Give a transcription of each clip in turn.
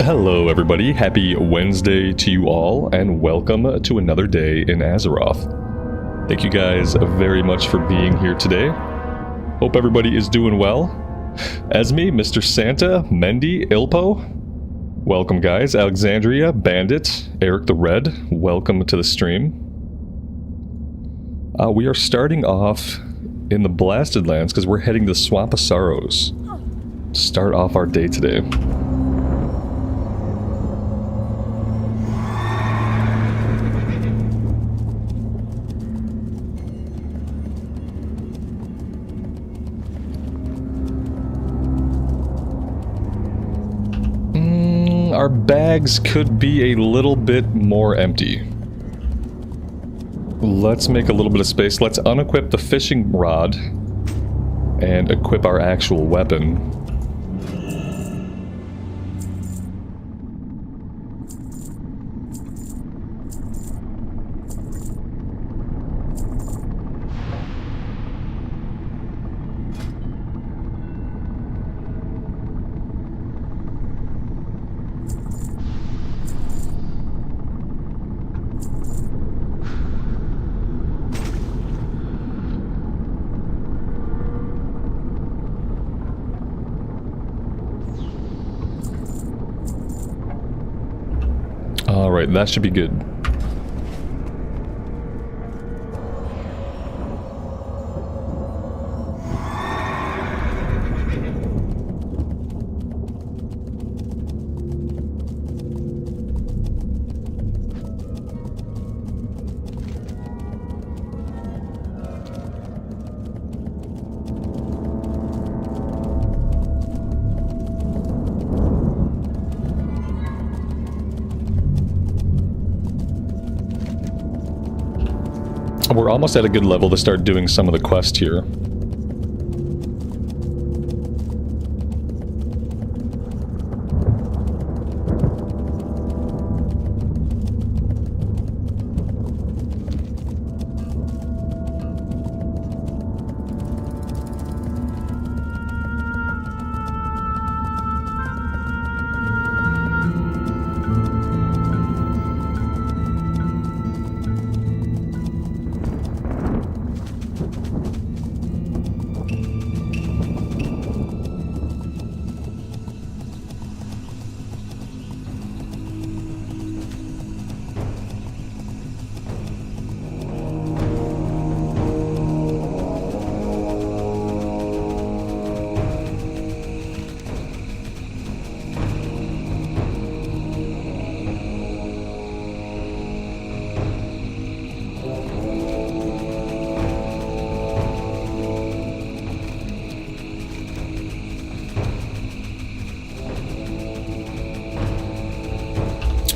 Hello everybody, happy Wednesday to you all, and welcome to another day in Azeroth. Thank you guys very much for being here today. Hope everybody is doing well. Esme, Mr. Santa, Mendy, Ilpo, welcome guys. Alexandria, Bandit, Eric the Red, welcome to the stream. We are starting off in the Blasted Lands because we're heading to Swamp of Sorrows to start off our day today. Our bags could be a little bit more empty. Let's make a little bit of space. Let's unequip the fishing rod and equip our actual weapon. Alright, that should be good. We're almost at a good level to start doing some of the quest here.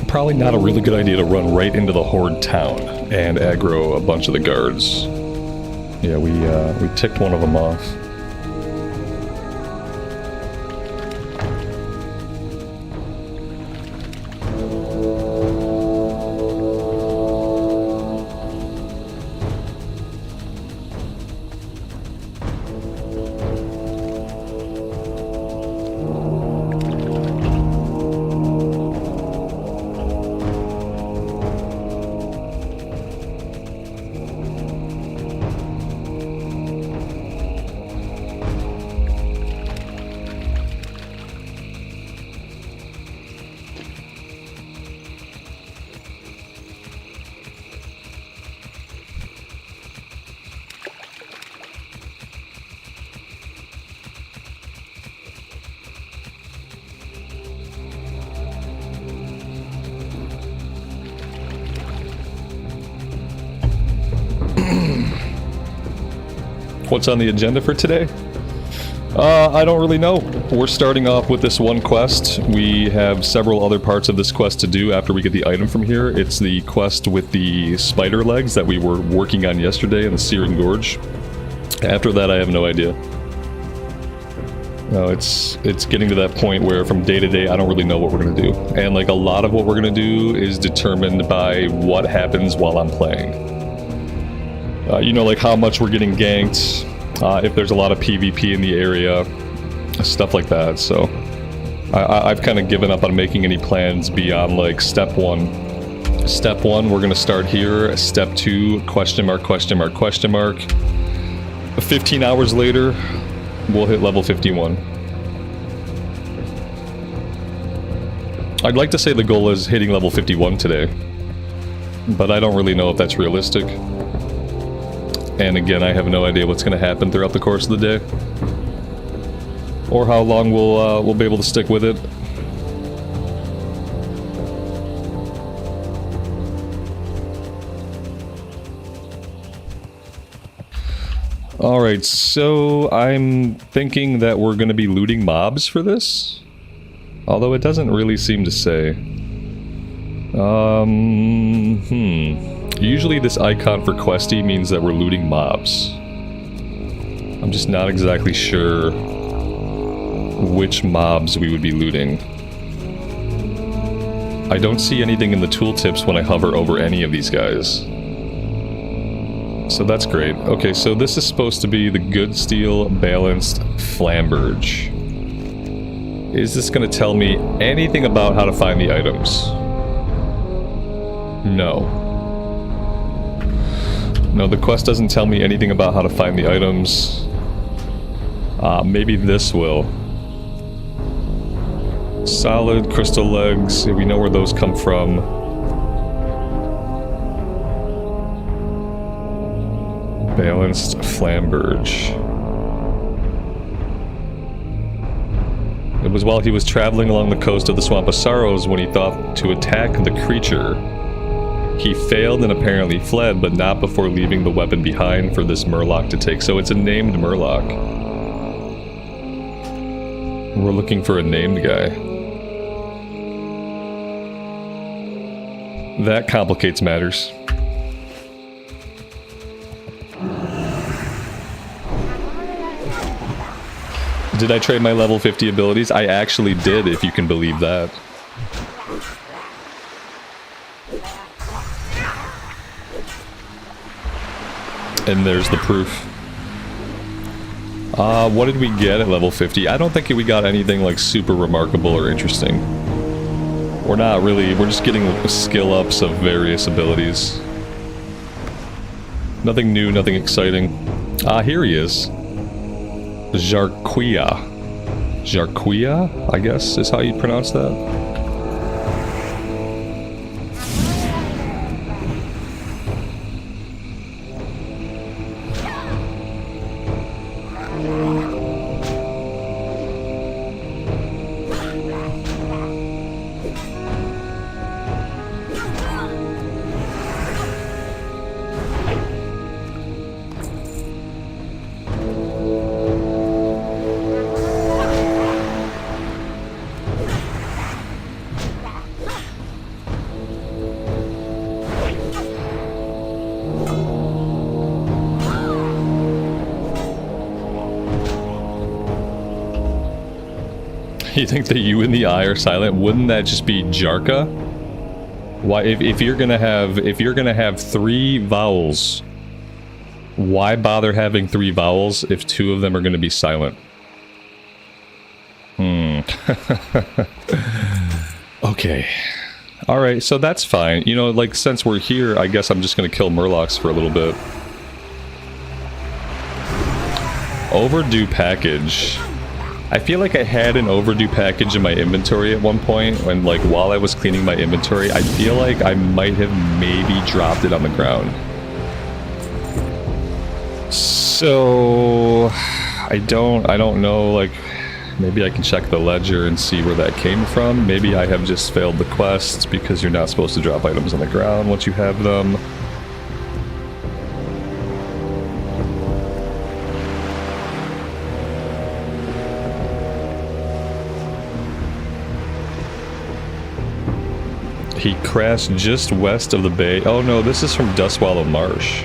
Probably not a really good idea to run right into the Horde town and aggro a bunch of the guards. Yeah, we ticked one of them off. What's on the agenda for today? I don't really know. We're starting off with this one quest. We have several other parts of this quest to do after we get the item from here. It's the quest with the spider legs that we were working on yesterday in the Searing Gorge. After that, I have no idea. No, it's getting to that point where from day to day, I don't really know what we're going to do. And like a lot of what we're going to do is determined by what happens while I'm playing. You know, like how much we're getting ganked, if there's a lot of PvP in the area, stuff like that, so I've kind of given up on making any plans beyond like step 1. Step 1, we're gonna start here. Step 2, question mark, question mark, question mark. 15 hours later, we'll hit level 51. I'd like to say the goal is hitting level 51 today, but I don't really know if that's realistic. And again, I have no idea what's gonna happen throughout the course of the day, or how long we'll be able to stick with it. Alright, so I'm thinking that we're going to be looting mobs for this. Although it doesn't really seem to say. Usually this icon for Questie means that we're looting mobs. I'm just not exactly sure which mobs we would be looting. I don't see anything in the tooltips when I hover over any of these guys. So that's great. Okay, so this is supposed to be the good steel balanced flamberge. Is this going to tell me anything about how to find the items? No. No, the quest doesn't tell me anything about how to find the items. Maybe this will. Solid crystal legs, we know where those come from. Balanced flamberge. It was while he was traveling along the coast of the Swamp of Sorrows when he thought to attack the creature. He failed and apparently fled, but not before leaving the weapon behind for this Murloc to take. So it's a named Murloc. We're looking for a named guy. That complicates matters. Did I trade my level 50 abilities? I actually did, if you can believe that. And there's the proof. What did we get at level 50? I don't think we got anything like super remarkable or interesting. We're not really, we're just getting skill ups of various abilities. Nothing new, nothing exciting. Here he is. Jarquia. Jarquia, I guess, is how you pronounce that. You think the U and the I are silent? Wouldn't that just be Jarka? Why, if you're gonna have 3 vowels, why bother having 3 vowels if 2 of them are gonna be silent? Okay. Alright, so that's fine. You know, like, since we're here, I guess I'm just gonna kill Murlocs for a little bit. Overdue package. I feel like I had an overdue package in my inventory at one point, when, like, while I was cleaning my inventory, I feel like I might have maybe dropped it on the ground. So I don't know, like, maybe I can check the ledger and see where that came from. Maybe I have just failed the quest because you're not supposed to drop items on the ground once you have them. He crashed just west of the bay. Oh no, this is from Dustwallow Marsh.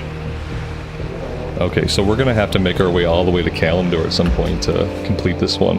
Okay, so we're gonna have to make our way all the way to Kalimdor at some point to complete this one.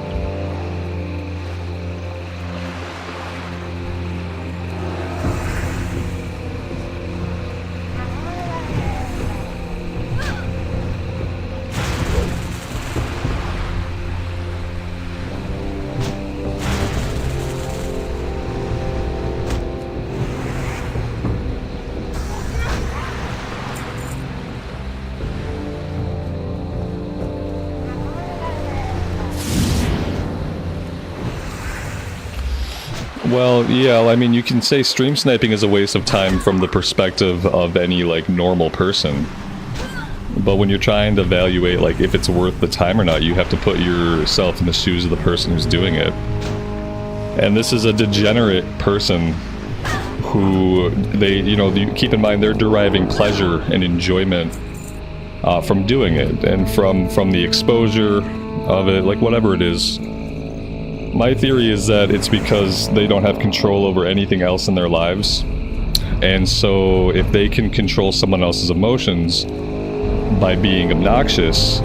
Well, yeah, I mean, you can say stream sniping is a waste of time from the perspective of any, like, normal person. But when you're trying to evaluate, like, if it's worth the time or not, you have to put yourself in the shoes of the person who's doing it. And this is a degenerate person who, you keep in mind, they're deriving pleasure and enjoyment from doing it, and from the exposure of it, like, whatever it is. My theory is that it's because they don't have control over anything else in their lives. And so if they can control someone else's emotions by being obnoxious,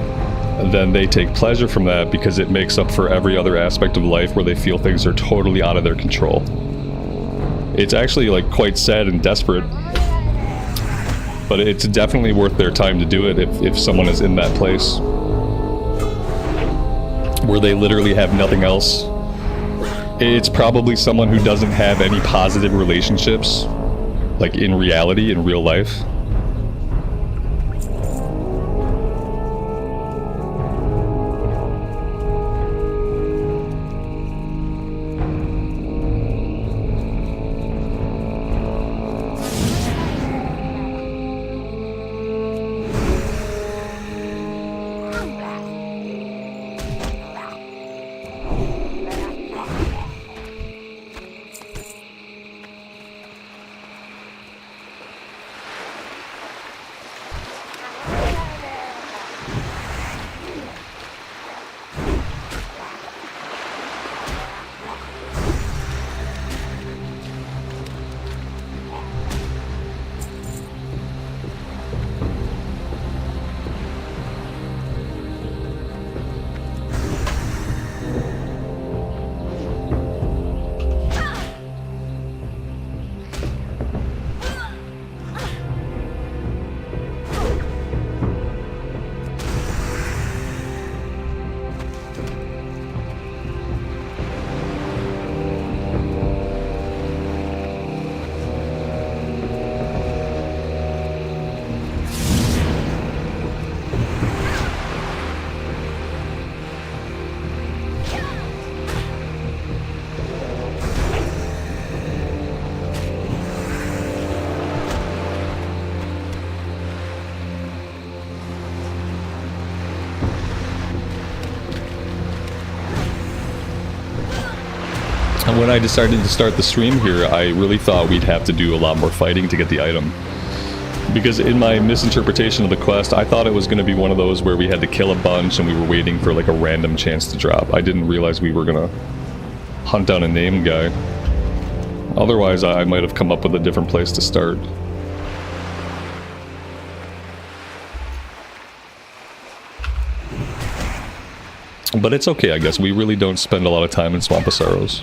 then they take pleasure from that because it makes up for every other aspect of life where they feel things are totally out of their control. It's actually, like, quite sad and desperate. But it's definitely worth their time to do it if someone is in that place where they literally have nothing else. It's probably someone who doesn't have any positive relationships, like in reality, in real life. When I decided to start the stream here, I really thought we'd have to do a lot more fighting to get the item. Because in my misinterpretation of the quest, I thought it was going to be one of those where we had to kill a bunch and we were waiting for, like, a random chance to drop. I didn't realize we were going to hunt down a named guy. Otherwise, I might have come up with a different place to start. But it's okay, I guess. We really don't spend a lot of time in Swamp of Sorrows.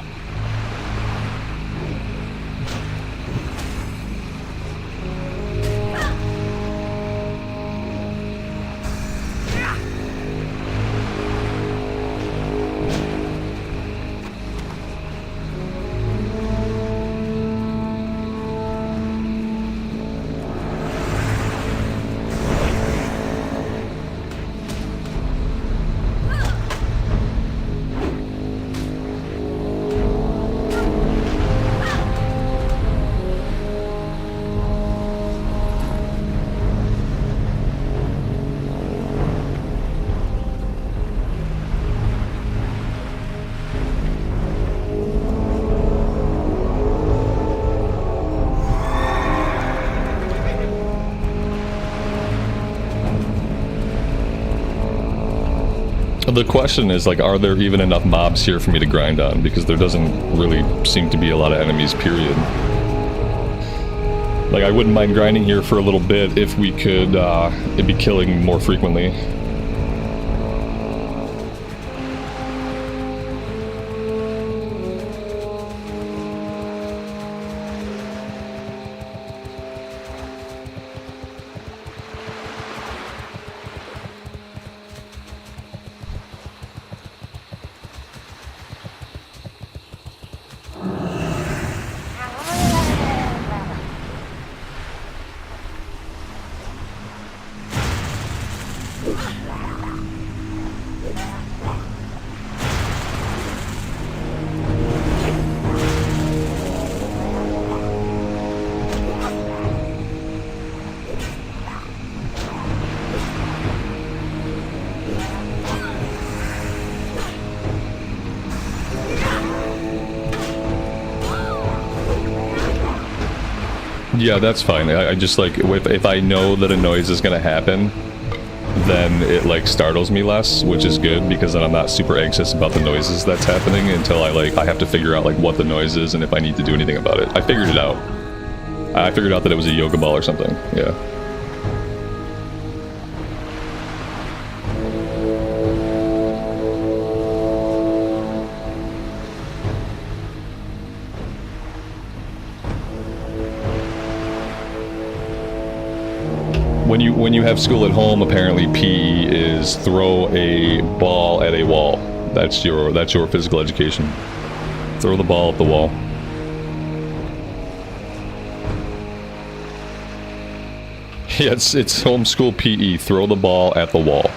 The question is, like, are there even enough mobs here for me to grind on? Because there doesn't really seem to be a lot of enemies, period. Like, I wouldn't mind grinding here for a little bit if we could be killing more frequently. Yeah, that's fine. I just like, if I know that a noise is gonna happen, then it like startles me less, which is good, because then I'm not super anxious about the noises that's happening until I have to figure out like what the noise is and if I need to do anything about it. I figured it out. I figured out that it was a yoga ball or something. Yeah. When you have school at home, apparently PE is throw a ball at a wall. That's your physical education. Throw the ball at the wall. Yeah, it's homeschool PE. Throw the ball at the wall.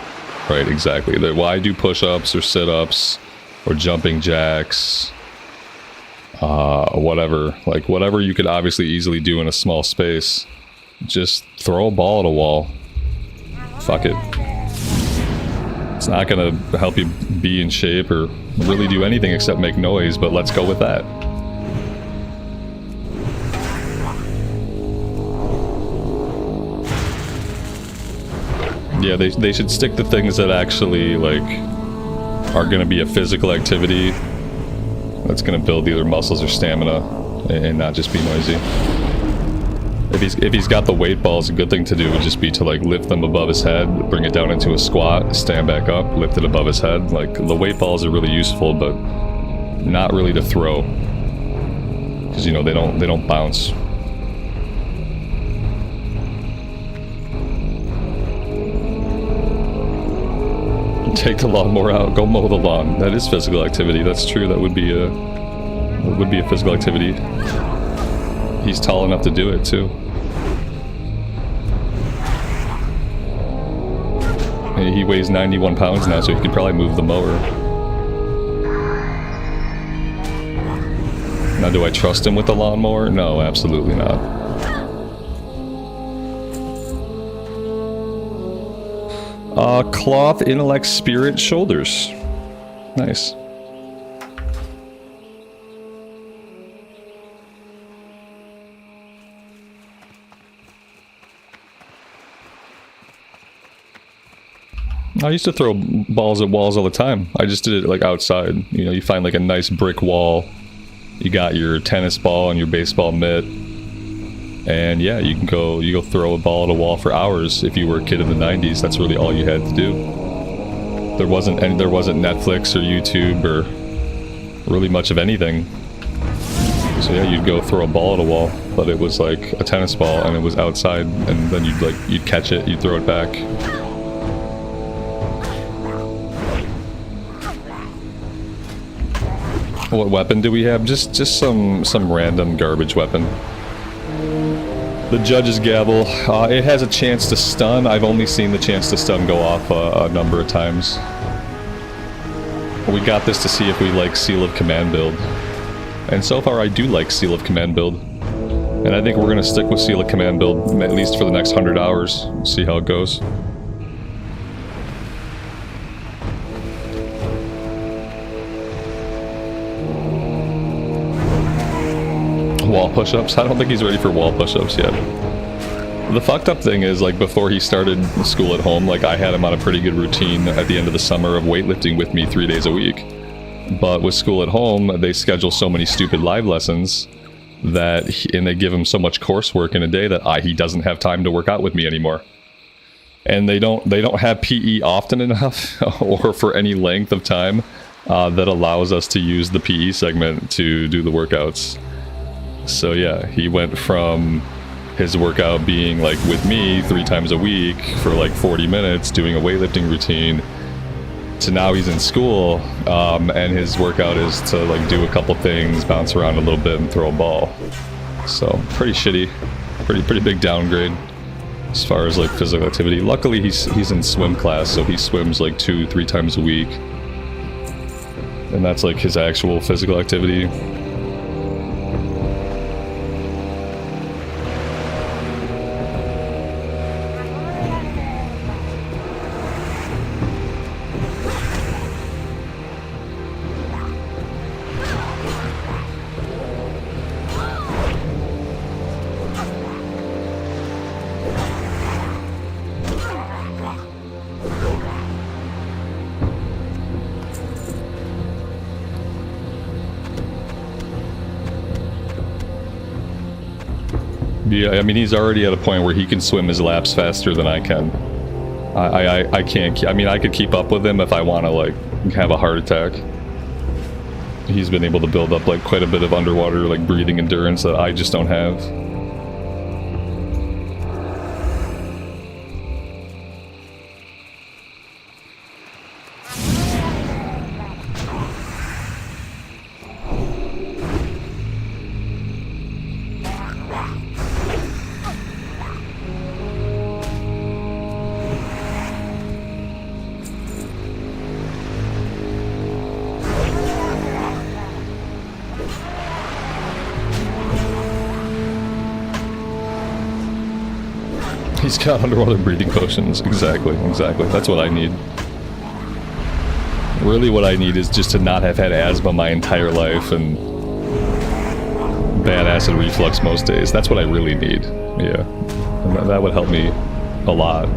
Right, exactly. Why do push-ups or sit-ups or jumping jacks? Whatever. Like whatever you could obviously easily do in a small space. Just throw a ball at a wall. Fuck it. It's not gonna help you be in shape or really do anything except make noise, but let's go with that. Yeah, they should stick to things that actually, like, are gonna be a physical activity that's gonna build either muscles or stamina and not just be noisy. If he's got the weight balls, a good thing to do would just be to like lift them above his head, bring it down into a squat, stand back up, lift it above his head. Like the weight balls are really useful, but not really to throw, because you know they don't bounce. Take the lawnmower out, go mow the lawn. That is physical activity. That's true. That would be a physical activity. He's tall enough to do it too. He weighs 91 pounds now, so he could probably move the mower. Now, do I trust him with the lawnmower? No, absolutely not. Cloth, intellect, spirit, shoulders. Nice. I used to throw balls at walls all the time. I just did it like outside. You know, you find like a nice brick wall. You got your tennis ball and your baseball mitt. And yeah, you go throw a ball at a wall for hours. If you were a kid in the 90s, that's really all you had to do. There wasn't Netflix or YouTube or really much of anything. So yeah, you'd go throw a ball at a wall, but it was like a tennis ball and it was outside, and then you'd catch it, you'd throw it back. What weapon do we have? Just some random garbage weapon. The judge's gavel. It has a chance to stun. I've only seen the chance to stun go off a number of times. We got this to see if we like Seal of Command build. And so far I do like Seal of Command build. And I think we're going to stick with Seal of Command build, at least for the next 100 hours. See how it goes. Wall push-ups? I don't think he's ready for wall push-ups yet. The fucked up thing is, like, before he started school at home, like, I had him on a pretty good routine at the end of the summer of weightlifting with me 3 days a week. But with school at home, they schedule so many stupid live lessons that, and they give him so much coursework in a day that he doesn't have time to work out with me anymore. And they don't have PE often enough or for any length of time that allows us to use the PE segment to do the workouts. So yeah, he went from his workout being like with me 3 times a week for like 40 minutes doing a weightlifting routine to now he's in school, and his workout is to like do a couple things, bounce around a little bit and throw a ball. So pretty shitty, pretty big downgrade as far as like physical activity. Luckily he's in swim class, so he swims like 2-3 times a week, and that's like his actual physical activity. Yeah, I mean, he's already at a point where he can swim his laps faster than I can. I can't. I mean, I could keep up with him if I want to, like, have a heart attack. He's been able to build up, like, quite a bit of underwater, like, breathing endurance that I just don't have. He's got underwater breathing potions. Exactly. That's what I need. Really what I need is just to not have had asthma my entire life and bad acid reflux most days. That's what I really need. Yeah. And that would help me a lot.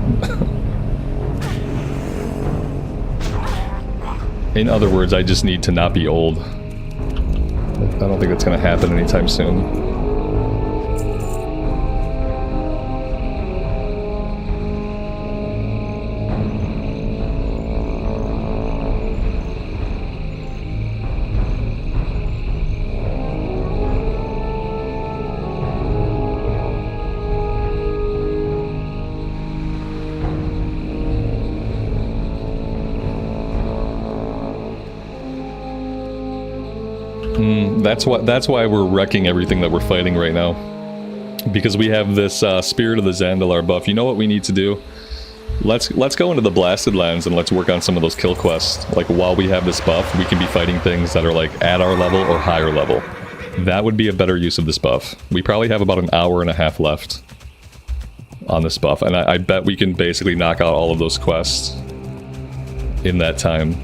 In other words, I just need to not be old. I don't think that's going to happen anytime soon. That's why we're wrecking everything that we're fighting right now. Because we have this Spirit of the Zandalar buff. You know what we need to do? Let's go into the Blasted Lands and let's work on some of those kill quests. Like, while we have this buff, we can be fighting things that are, like, at our level or higher level. That would be a better use of this buff. We probably have about an hour and a half left on this buff, and I bet we can basically knock out all of those quests in that time.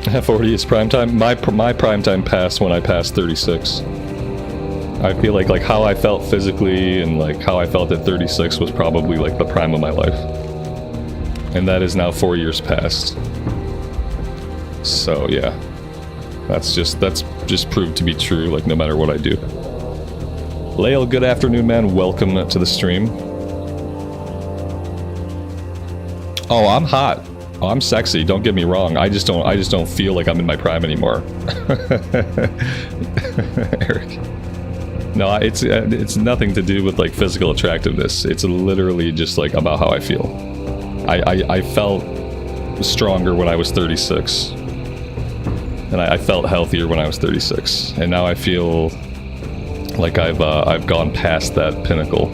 F40 is prime time. My prime time passed when I passed 36. I feel like how I felt physically and like how I felt at 36 was probably like the prime of my life. And that is now 4 years past. So yeah. That's just proved to be true, like, no matter what I do. Lael, good afternoon, man. Welcome to the stream. Oh, I'm hot. Oh, I'm sexy, don't get me wrong. I just don't feel like I'm in my prime anymore. Eric. No, it's nothing to do with, like, physical attractiveness. It's literally just, like, about how I feel. I felt stronger when I was 36. And I felt healthier when I was 36. And now I feel like I've gone past that pinnacle.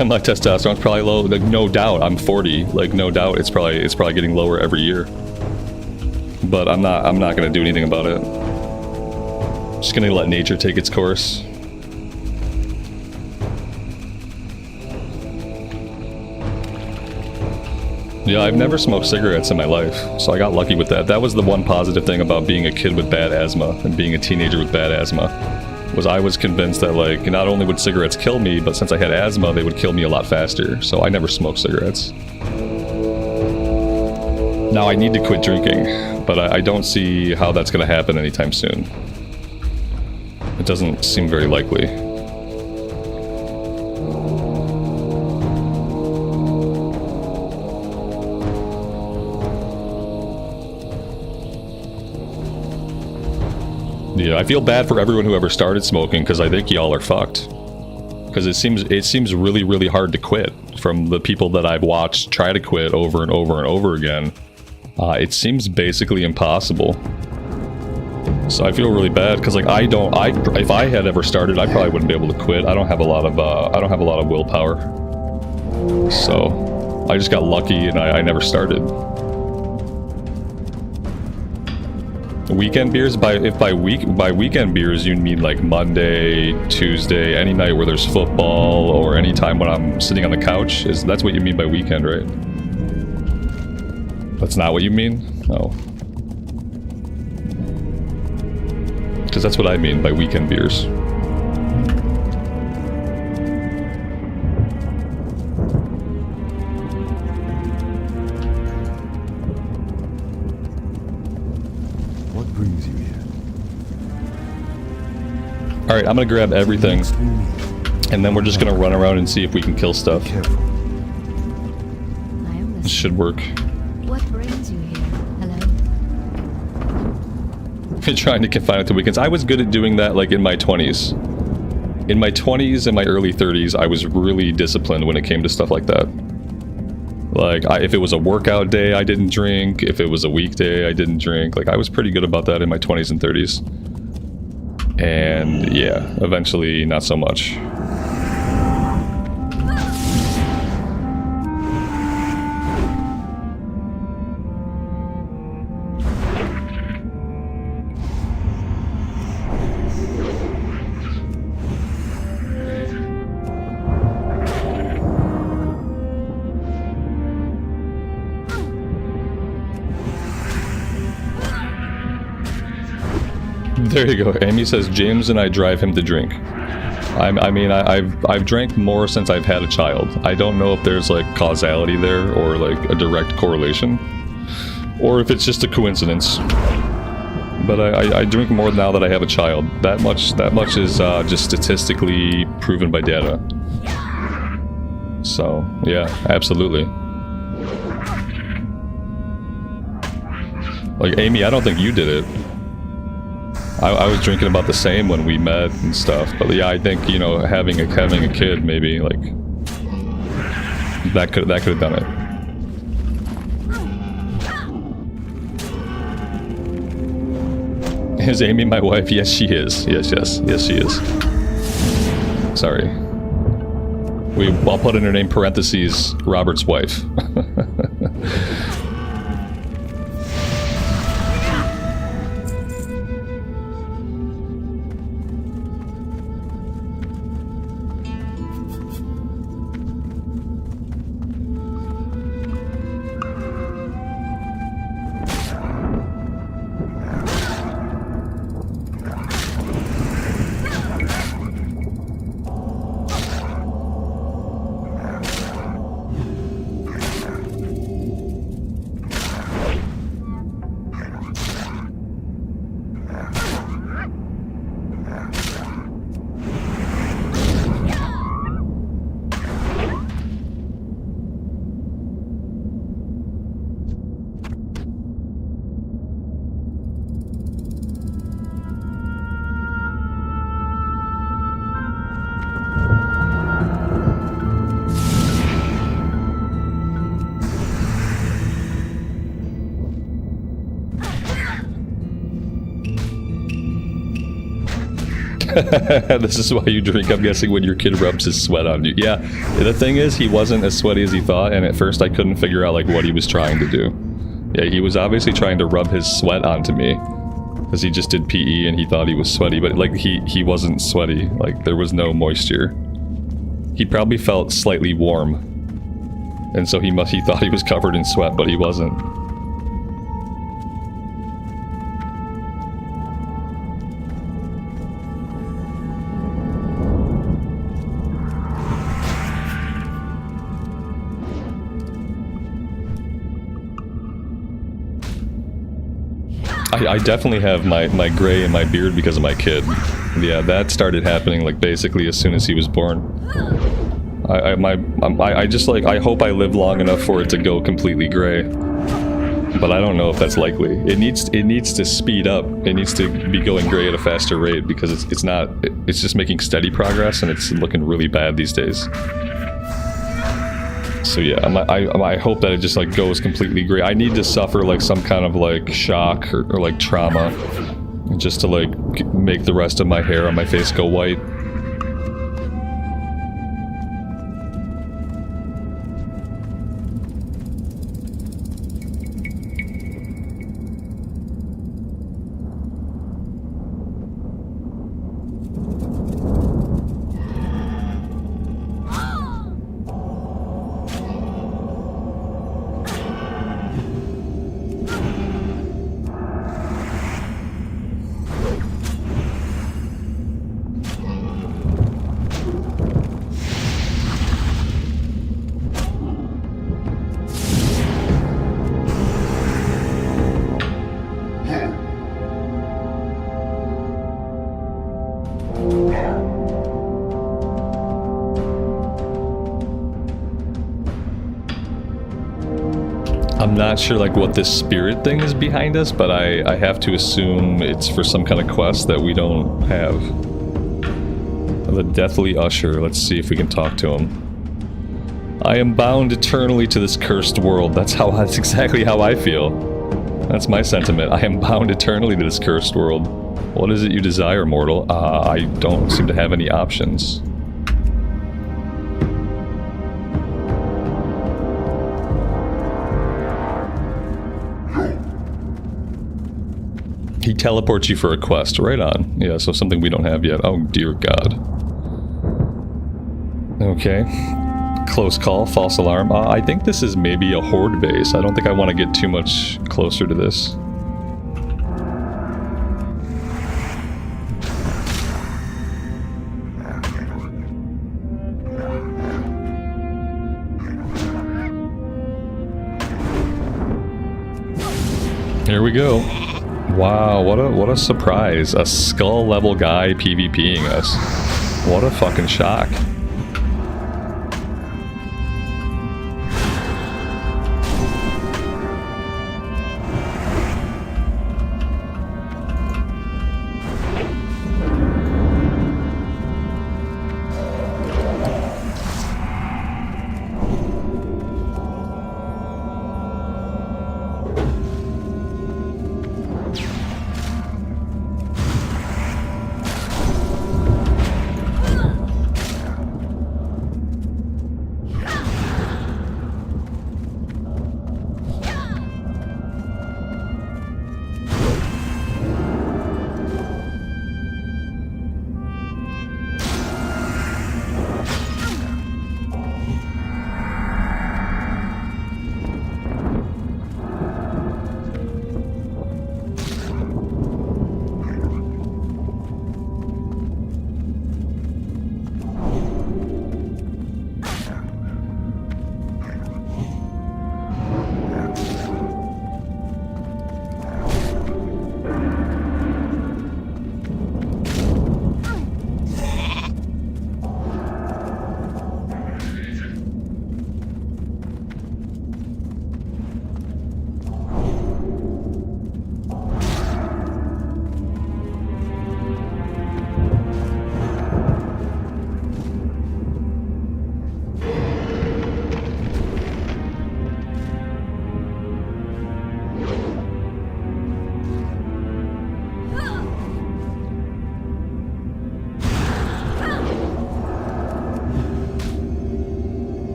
My testosterone's probably low. Like, no doubt. I'm 40. Like, no doubt. It's probably getting lower every year. But I'm not gonna do anything about it. Just gonna let nature take its course. Yeah, I've never smoked cigarettes in my life, so I got lucky with that. That was the one positive thing about being a kid with bad asthma and being a teenager with bad asthma. Was I was convinced that, like, not only would cigarettes kill me, but since I had asthma, they would kill me a lot faster. So I never smoked cigarettes. Now I need to quit drinking, but I don't see how that's going to happen anytime soon. It doesn't seem very likely. Yeah, I feel bad for everyone who ever started smoking, because I think y'all are fucked. Because it seems really, really hard to quit. From the people that I've watched try to quit over and over and over again, it seems basically impossible. So I feel really bad because like if I had ever started, I probably wouldn't be able to quit. I don't have a lot of willpower. So I just got lucky and I never started. Weekend beers, by weekend beers you mean like Monday, Tuesday, any night where there's football, or any time when I'm sitting on the couch. That's what you mean by weekend, right? That's not what you mean? No. Because that's what I mean by weekend beers. What brings you here? Alright, I'm gonna grab everything. And then we're just gonna run around and see if we can kill stuff. Careful. This should work. What brings you here? Hello? Trying to confine it to weekends. I was good at doing that like in my 20s. In my 20s and my early 30s, I was really disciplined when it came to stuff like that. Like, if it was a workout day, I didn't drink. If it was a weekday, I didn't drink. Like, I was pretty good about that in my 20s and 30s. And yeah, eventually not so much. There you go. Amy says James and I drive him to drink. I mean, I've drank more since I've had a child. I don't know if there's like causality there or like a direct correlation, or if it's just a coincidence. But I drink more now that I have a child. That much is just statistically proven by data. So yeah, absolutely. Like Amy, I don't think you did it. I was drinking about the same when we met and stuff, but yeah, I think, you know, having a kid maybe like that could have done it. Is Amy my wife? Yes, she is. Yes, she is. Sorry. I'll put in her name parentheses Robert's wife. This is why you drink, I'm guessing, when your kid rubs his sweat on you. Yeah, the thing is, he wasn't as sweaty as he thought, and at first I couldn't figure out like what he was trying to do. Yeah, he was obviously trying to rub his sweat onto me, because he just did PE and he thought he was sweaty, but like he wasn't sweaty. Like there was no moisture. He probably felt slightly warm, and so he thought he was covered in sweat, but he wasn't. I definitely have my gray in my beard because of my kid. Yeah, that started happening like basically as soon as he was born. I just like, I hope I live long enough for it to go completely gray, but I don't know if that's likely. It needs to speed up. It needs to be going gray at a faster rate because it's just making steady progress and it's looking really bad these days. So yeah, I hope that it just like goes completely gray. I need to suffer like some kind of like shock or like trauma Just to, like, make the rest of my hair on my face go white. I'm not sure like what this spirit thing is behind us, but I have to assume it's for some kind of quest that we don't have. The Deathly Usher, let's see if we can talk to him. I am bound eternally to this cursed world. That's exactly how I feel. That's my sentiment. I am bound eternally to this cursed world. What is it you desire, mortal? I don't seem to have any options. He teleports you for a quest, right on. Yeah, so something we don't have yet. Oh, dear God. Okay. Close call, false alarm. I think this is maybe a horde base. I don't think I want to get too much closer to this. Here we go. Wow, what a surprise. A skull level guy PvPing us. What a fucking shock.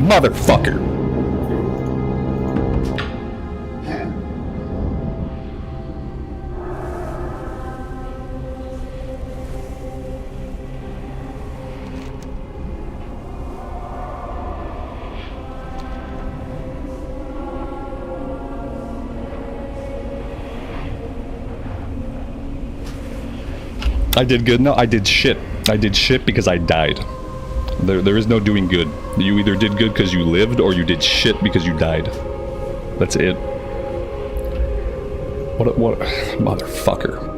Motherfucker. I did good. No, I did shit. I did shit because I died. There is no doing good. You either did good because you lived, or you did shit because you died. That's it. What motherfucker.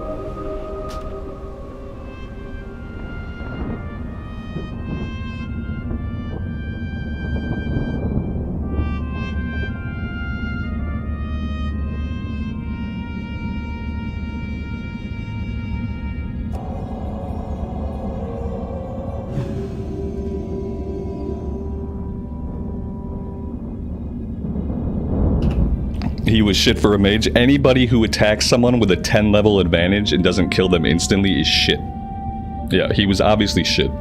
He was shit for a mage. Anybody who attacks someone with a 10 level advantage and doesn't kill them instantly is shit. Yeah, he was obviously shit.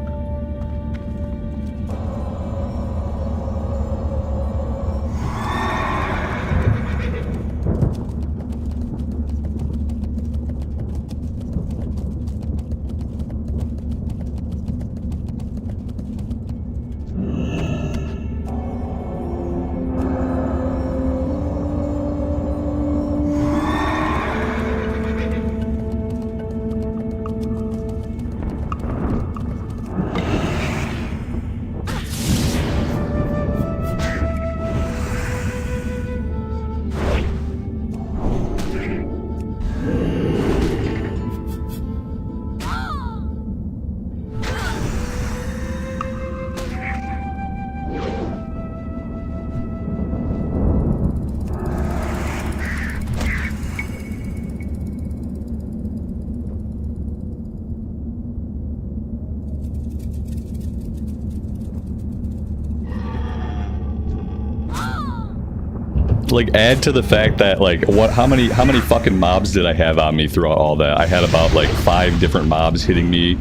Like, add to the fact that, like, how many fucking mobs did I have on me throughout all that? I had about, like, 5 different mobs hitting me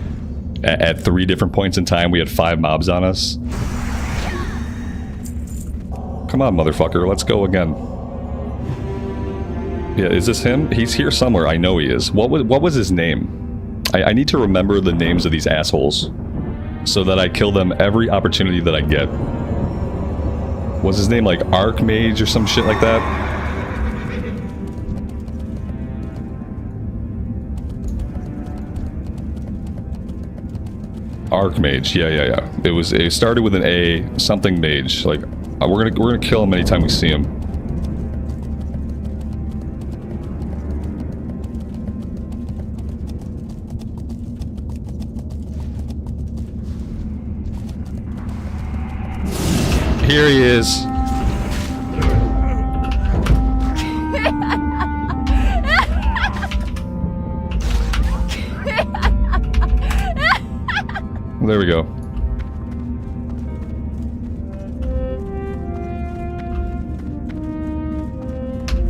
at 3 different points in time. We had 5 mobs on us. Come on, motherfucker, let's go again. Yeah, is this him? He's here somewhere, I know he is. What was his name? I need to remember the names of these assholes so that I kill them every opportunity that I get. Was his name like Archmage or some shit like that? Archmage, yeah. It started with an A, something mage. Like, we're gonna kill him anytime we see him. Here he is. There we go.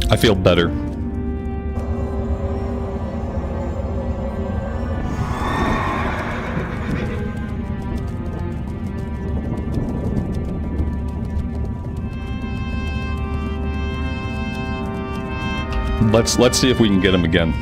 I feel better. Let's see if we can get him again.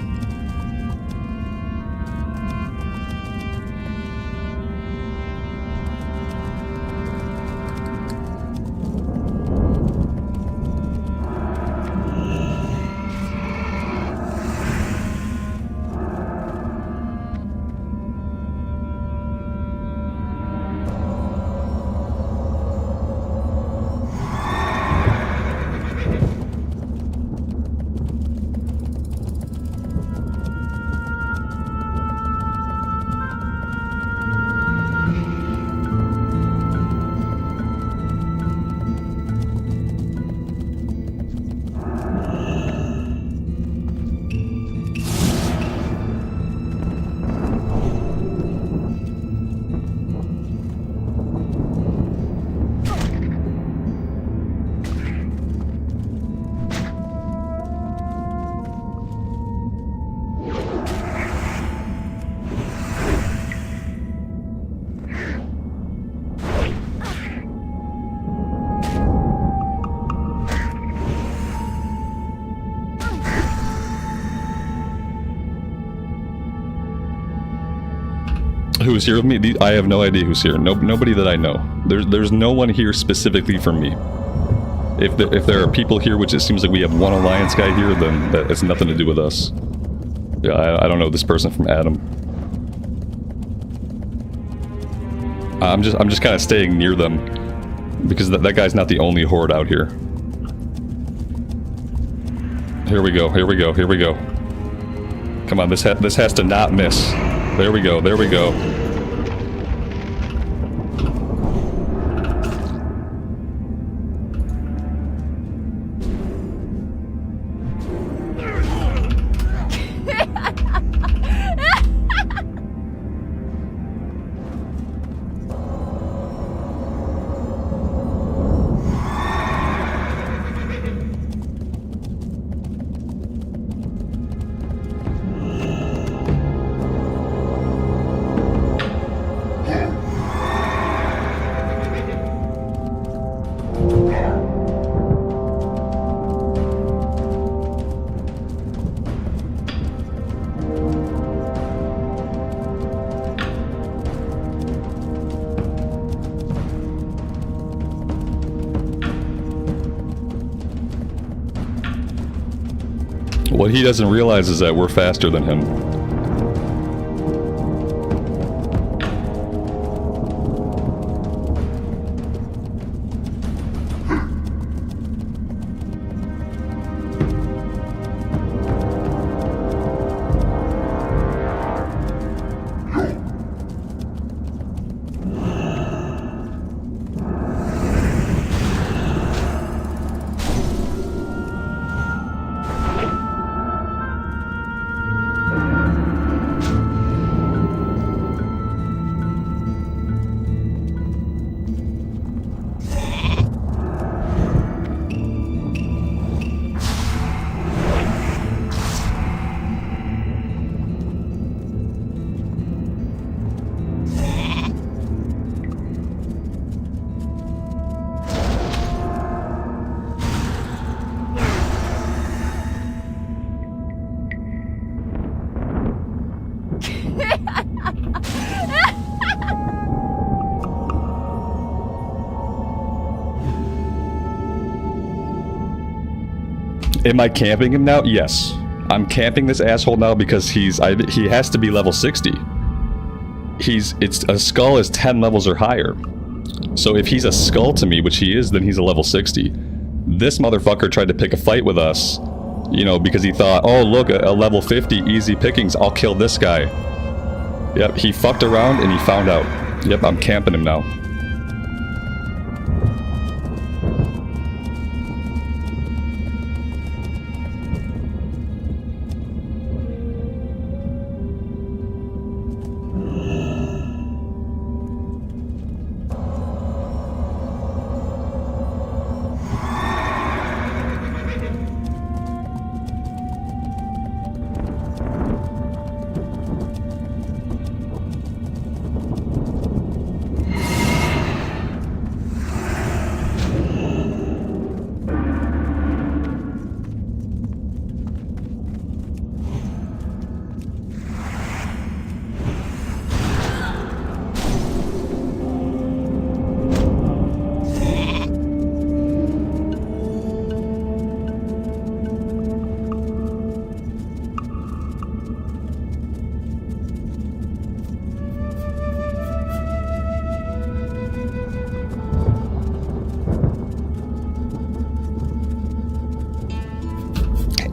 Who's here with me? I have no idea who's here. Nobody that I know. There's no one here specifically for me. If there are people here, which it seems like we have one alliance guy here, then that has nothing to do with us. Yeah, I don't know this person from Adam. I'm just kind of staying near them because that guy's not the only horde out here. Here we go. Here we go. Here we go. Come on, this has to not miss. There we go. There we go. What he doesn't realize is that we're faster than him. Am I camping him now? Yes. I'm camping this asshole now because he has to be level 60. A skull is 10 levels or higher. So if he's a skull to me, which he is, then he's a level 60. This motherfucker tried to pick a fight with us, you know, because he thought, oh look, a level 50, easy pickings, I'll kill this guy. Yep, he fucked around and he found out. Yep, I'm camping him now.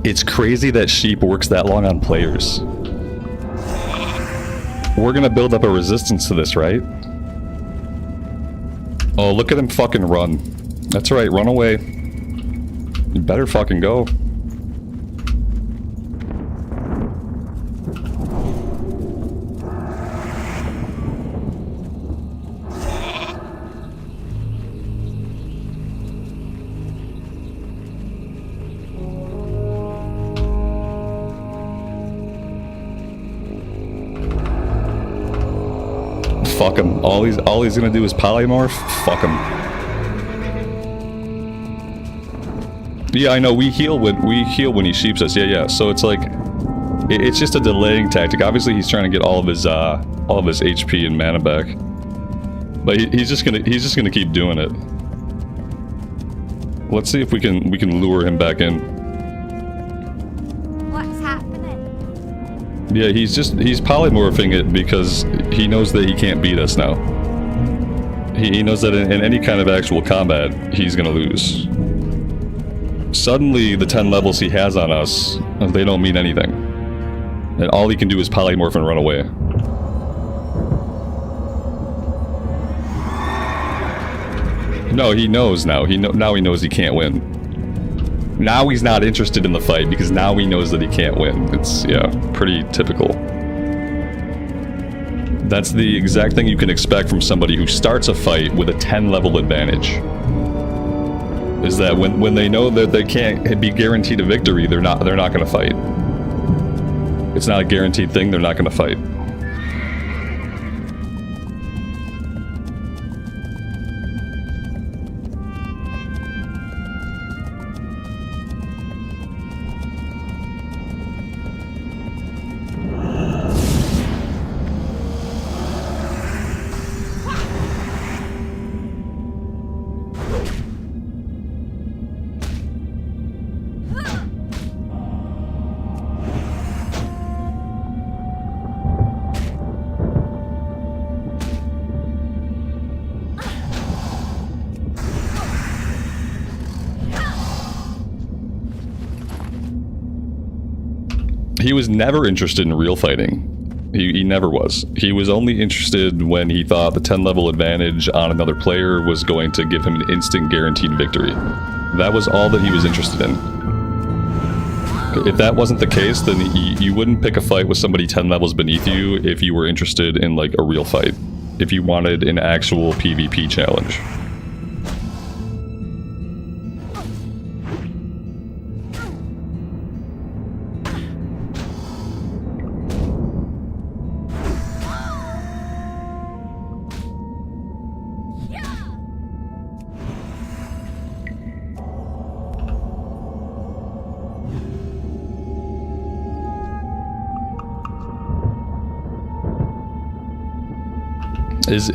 It's crazy that sheep works that long on players. We're gonna build up a resistance to this, right? Oh, look at him fucking run. That's right, run away. You better fucking go. Fuck him. All he's gonna do is polymorph. Fuck him. Yeah, I know. We heal when he sheeps us. Yeah. So it's like, it's just a delaying tactic. Obviously, he's trying to get all of his HP and mana back. But he's just gonna keep doing it. Let's see if we can lure him back in. What's happening? Yeah, he's polymorphing it because he knows that he can't beat us now. He knows that in any kind of actual combat, he's gonna lose. Suddenly, the 10 levels he has on us, they don't mean anything. And all he can do is polymorph and run away. No, he knows now. Now he knows he can't win. Now he's not interested in the fight because now he knows that he can't win. It's, yeah, pretty typical. That's the exact thing you can expect from somebody who starts a fight with a 10 level advantage. Is that when they know that they can't be guaranteed a victory, they're not gonna fight. It's not a guaranteed thing, they're not gonna fight. He was never interested in real fighting. He never was. He was only interested when he thought the 10 level advantage on another player was going to give him an instant guaranteed victory. That was all that he was interested in. If that wasn't the case, then you wouldn't pick a fight with somebody 10 levels beneath you if you were interested in like a real fight. If you wanted an actual PvP challenge.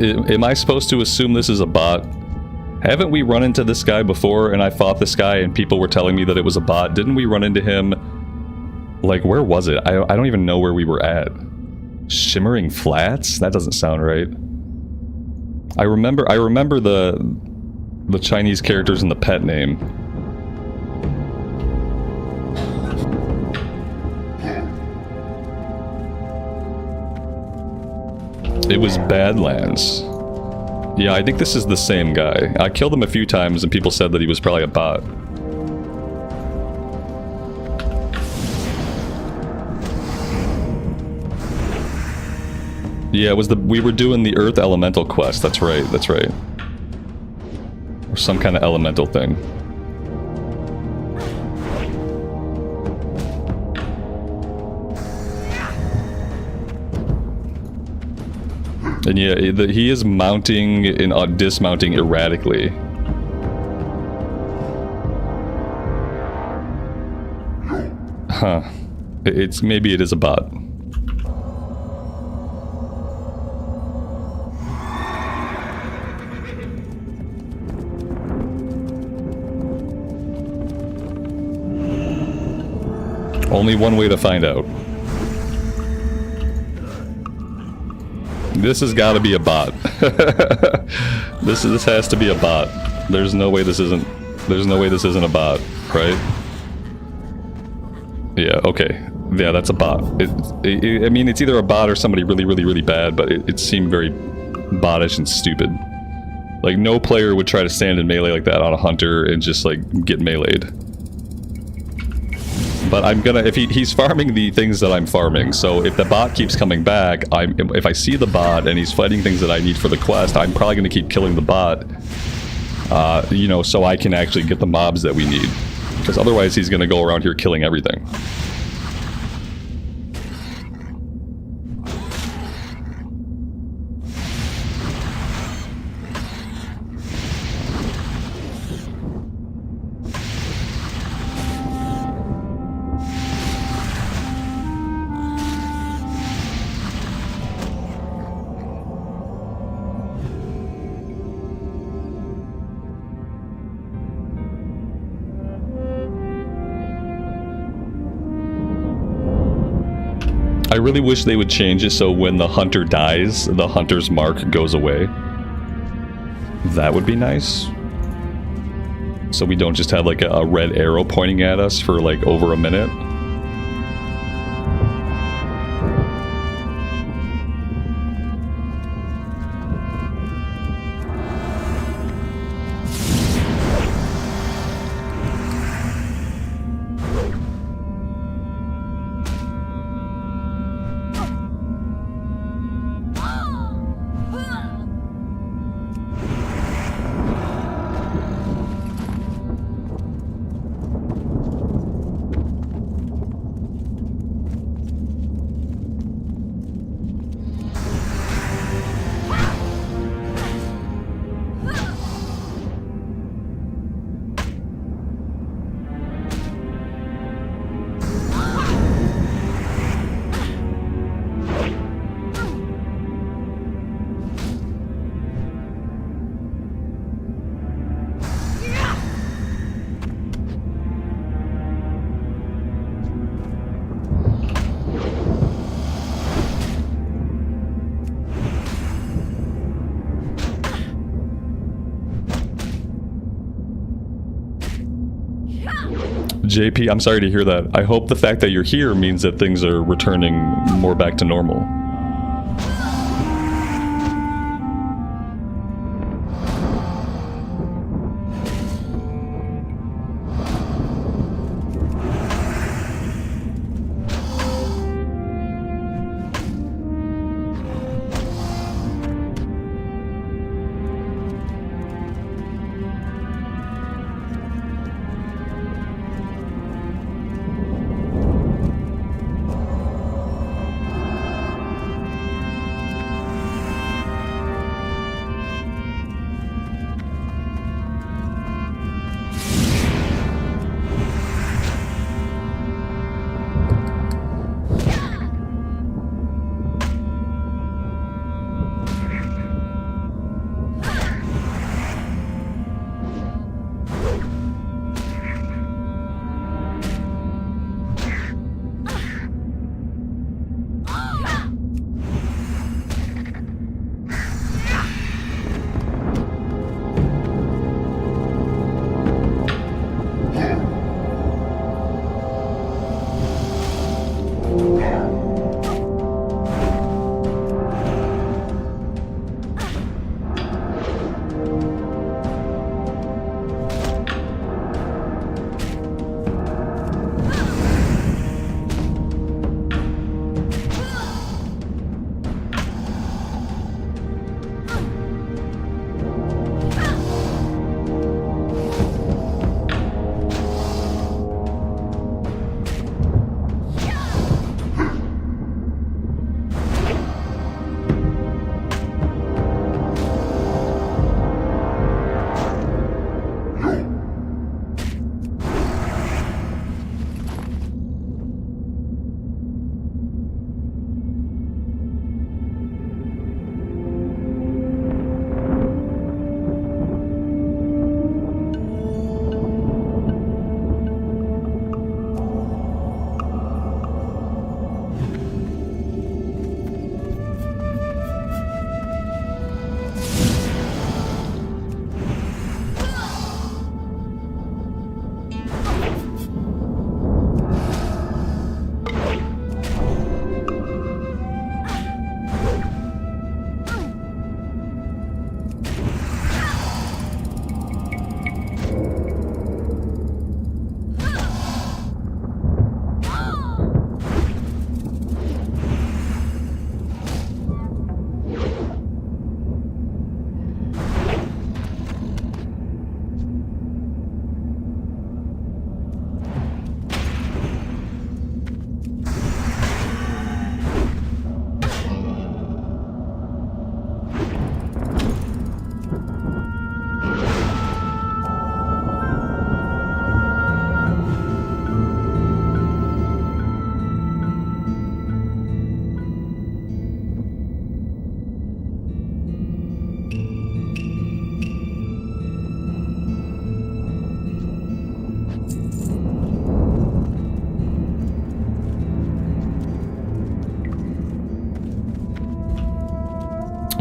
Am I supposed to assume this is a bot? Haven't we run into this guy before and I fought this guy and people were telling me that it was a bot? Didn't we run into him? Like, where was it? I don't even know where we were at. Shimmering Flats? That doesn't sound right. I remember the Chinese characters and the pet name. It was Badlands. Yeah, I think this is the same guy. I killed him a few times and people said that he was probably a bot. Yeah, it was we were doing the Earth Elemental quest. That's right, that's right. Or some kind of elemental thing. And yeah, he is mounting and dismounting erratically. Huh. Maybe it is a bot. Only one way to find out. This has got to be a bot. This has to be a bot. There's no way this isn't a bot, right? Yeah, okay. Yeah, that's a bot. I mean, it's either a bot or somebody really bad, but it seemed very bottish and stupid. Like, no player would try to stand in melee like that on a hunter and just, like, get meleeed. But I'm gonna, if he's farming the things that I'm farming, so if the bot keeps coming back, if I see the bot and he's fighting things that I need for the quest, I'm probably gonna keep killing the bot, you know, so I can actually get the mobs that we need. Because otherwise he's gonna go around here killing everything. I really wish they would change it so when the hunter dies, the hunter's mark goes away. That would be nice. So we don't just have like a red arrow pointing at us for like over a minute. JP, I'm sorry to hear that. I hope the fact that you're here means that things are returning more back to normal.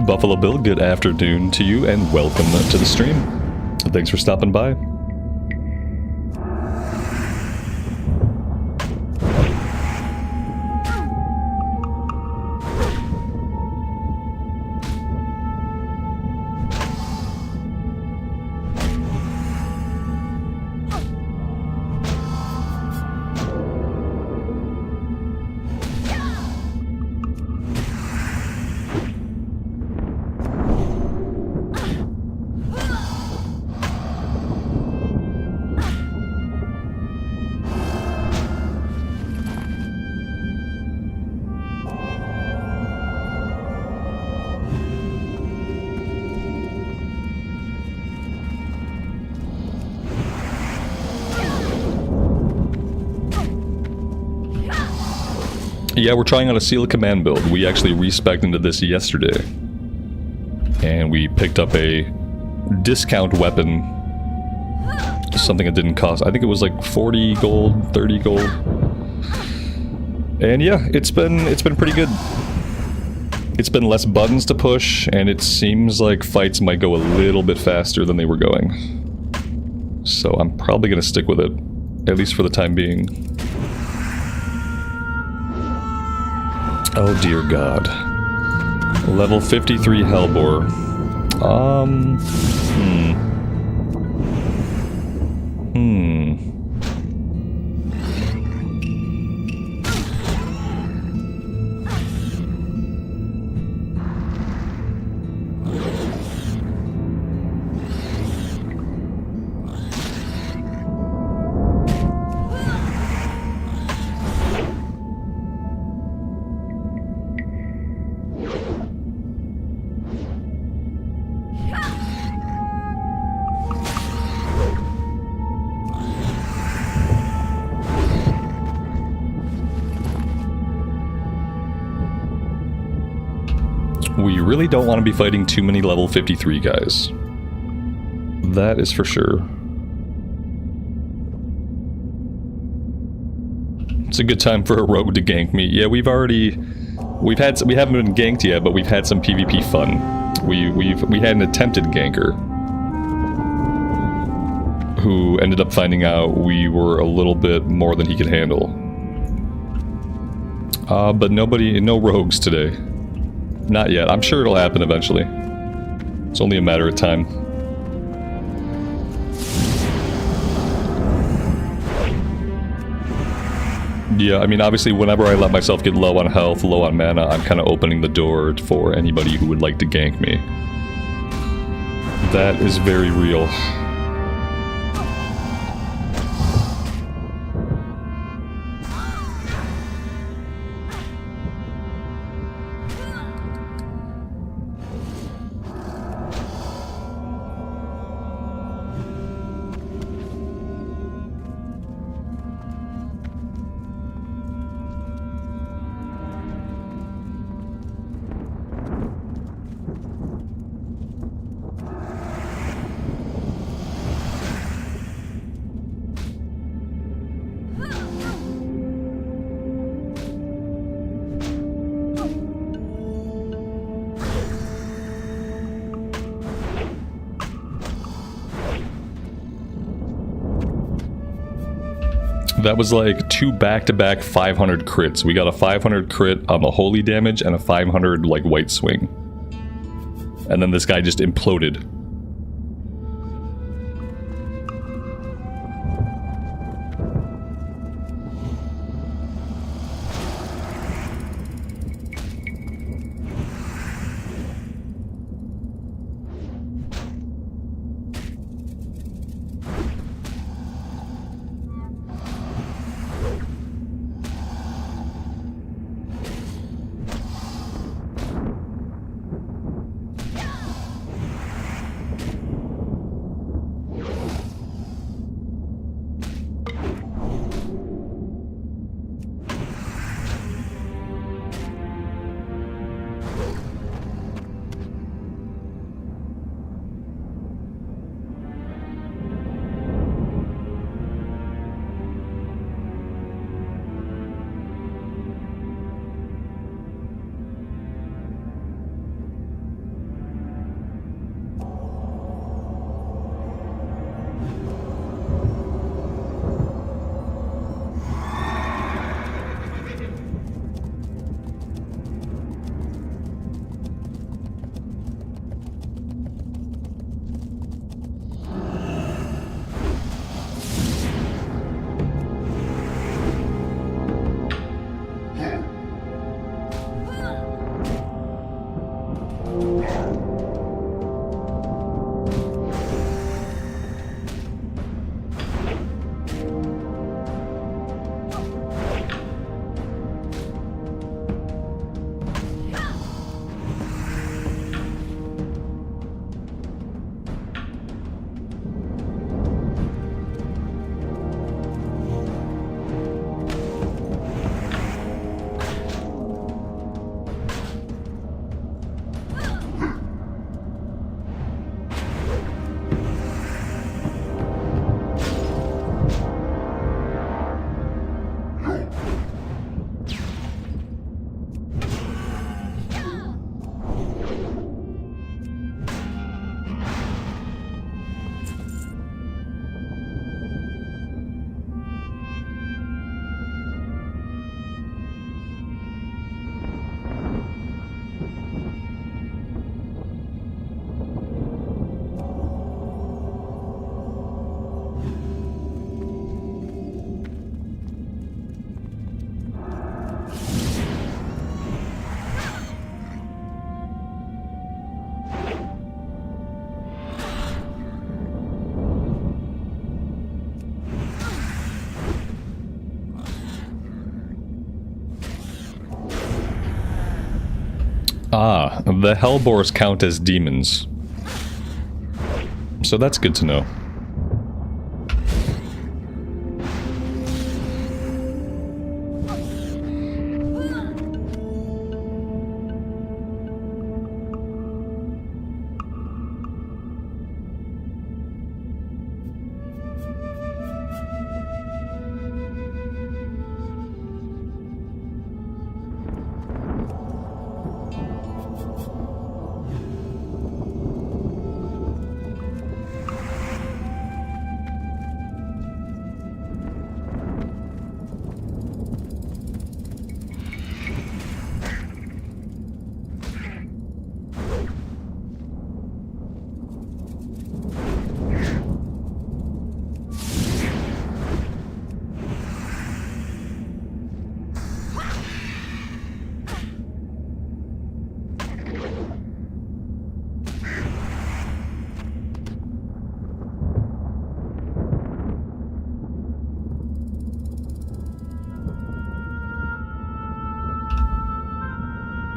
Buffalo Bill, good afternoon to you and welcome to the stream. Thanks for stopping by. Yeah, we're trying out a Seal Command build. We actually respec'd into this yesterday. And we picked up a discount weapon. Something that didn't cost, I think it was like 40 gold, 30 gold. And yeah, it's been pretty good. It's been less buttons to push, and it seems like fights might go a little bit faster than they were going. So I'm probably gonna stick with it. At least for the time being. Oh dear God. Level 53 Hellbore. We really don't want to be fighting too many level 53 guys. That is for sure. It's a good time for a rogue to gank me. Yeah, we haven't been ganked yet, but we've had some PvP fun. We had an attempted ganker who ended up finding out we were a little bit more than he could handle. But no rogues today. Not yet. I'm sure it'll happen eventually. It's only a matter of time. Yeah, I mean, obviously, whenever I let myself get low on health, low on mana, I'm kind of opening the door for anybody who would like to gank me. That is very real. That was like 2 back-to-back 500 crits. We got a 500 crit on the holy damage and a 500 like white swing. And then this guy just imploded. Ah, the Hellboars count as demons. So that's good to know.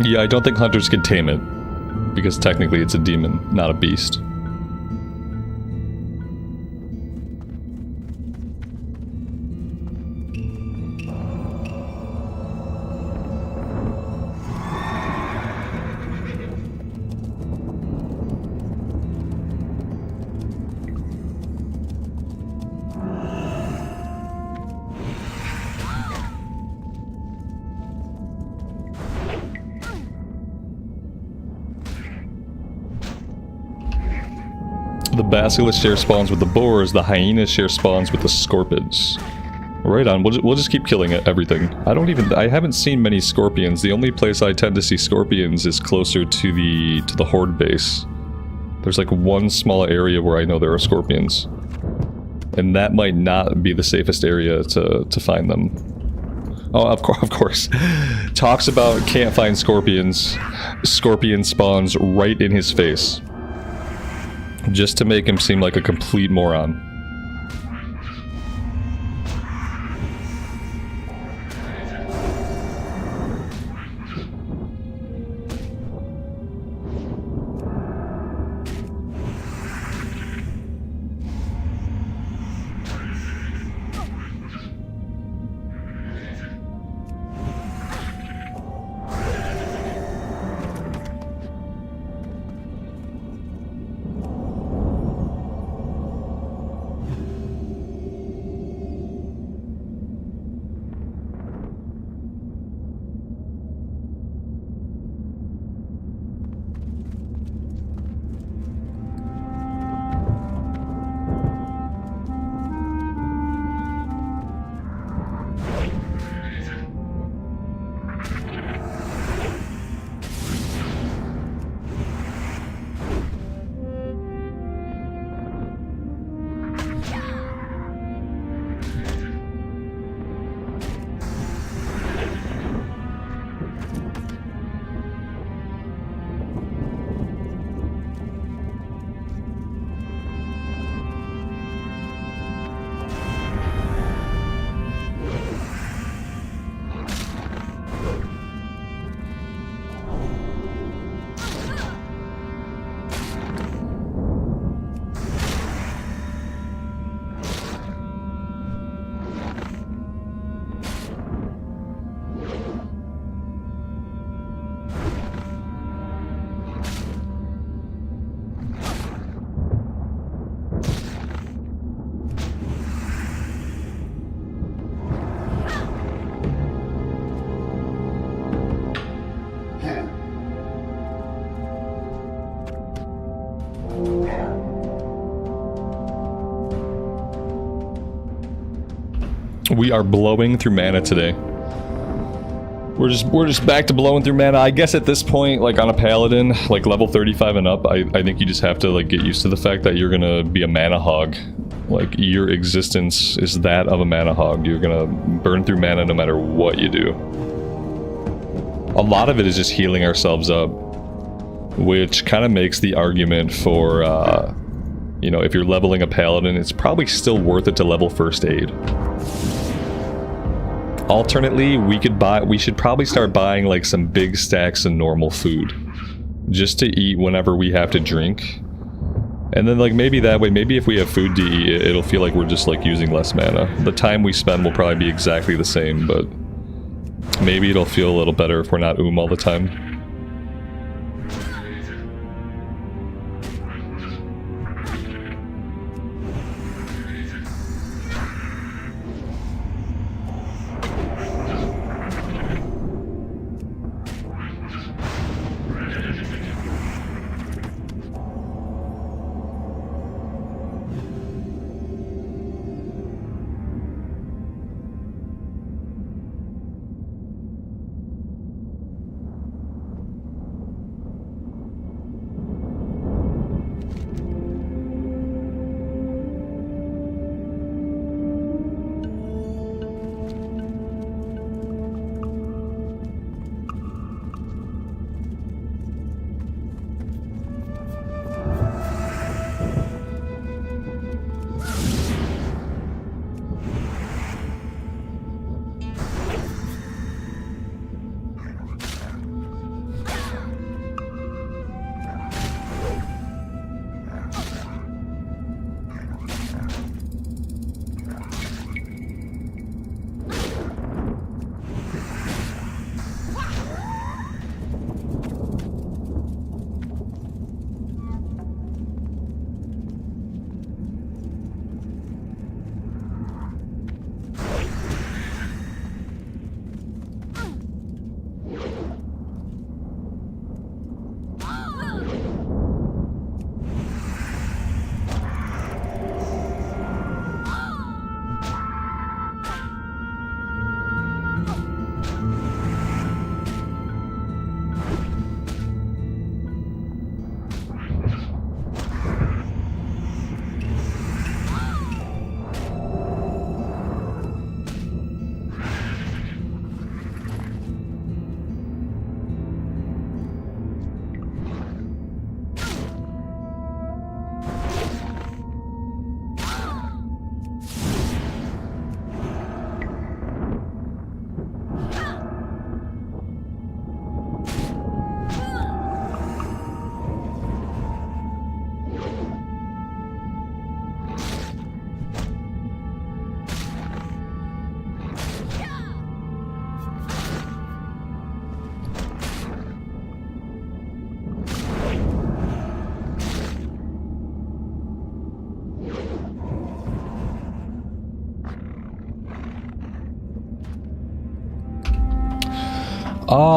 Yeah, I don't think hunters can tame it, because technically it's a demon, not a beast. The basilisk share spawns with the boars, the hyena share spawns with the scorpids. Right on, we'll just keep killing everything. I haven't seen many scorpions. The only place I tend to see scorpions is closer to the horde base. There's like one small area where I know there are scorpions. And that might not be the safest area to find them. Oh, of course. Talks about can't find scorpions. Scorpion spawns right in his face. Just to make him seem like a complete moron. We are blowing through mana today. We're just back to blowing through mana. I guess at this point, like on a paladin, like level 35 and up, I think you just have to like get used to the fact that you're gonna be a mana hog. Like your existence is that of a mana hog. You're gonna burn through mana no matter what you do. A lot of it is just healing ourselves up, which kind of makes the argument for, you know, if you're leveling a paladin, it's probably still worth it to level first aid. Alternately, we should probably start buying like some big stacks of normal food. just to eat whenever we have to drink. And then, like, maybe that way, maybe if we have food to eat, it'll feel like we're just, like, using less mana. The time we spend will probably be exactly the same, but maybe it'll feel a little better if we're not all the time.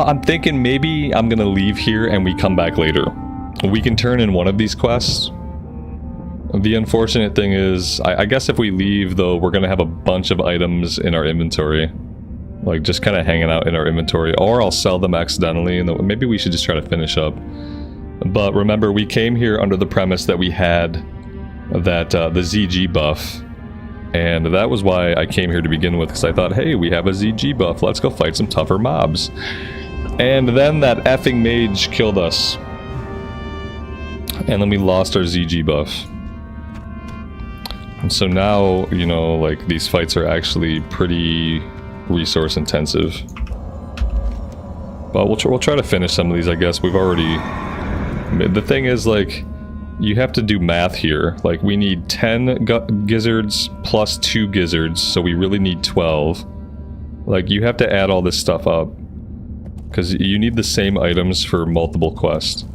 I'm thinking maybe I'm gonna leave here and we come back later. We can turn in one of these quests. The unfortunate thing is, I guess if we leave though, we're gonna have a bunch of items in our inventory. Like just kind of hanging out in our inventory. Or I'll sell them accidentally and maybe we should just try to finish up. But remember, we came here under the premise that we had that the ZG buff. And that was why I came here to begin with, because I thought, hey, we have a ZG buff, let's go fight some tougher mobs. And then that effing mage killed us. And then we lost our ZG buff. And so now, you know, like, these fights are actually pretty resource intensive. But we'll try to finish some of these, I guess. We've already... The thing is, like... You have to do math here. Like, we need 10 gizzards plus 2 gizzards, so we really need 12. Like, you have to add all this stuff up. Because you need the same items for multiple quests.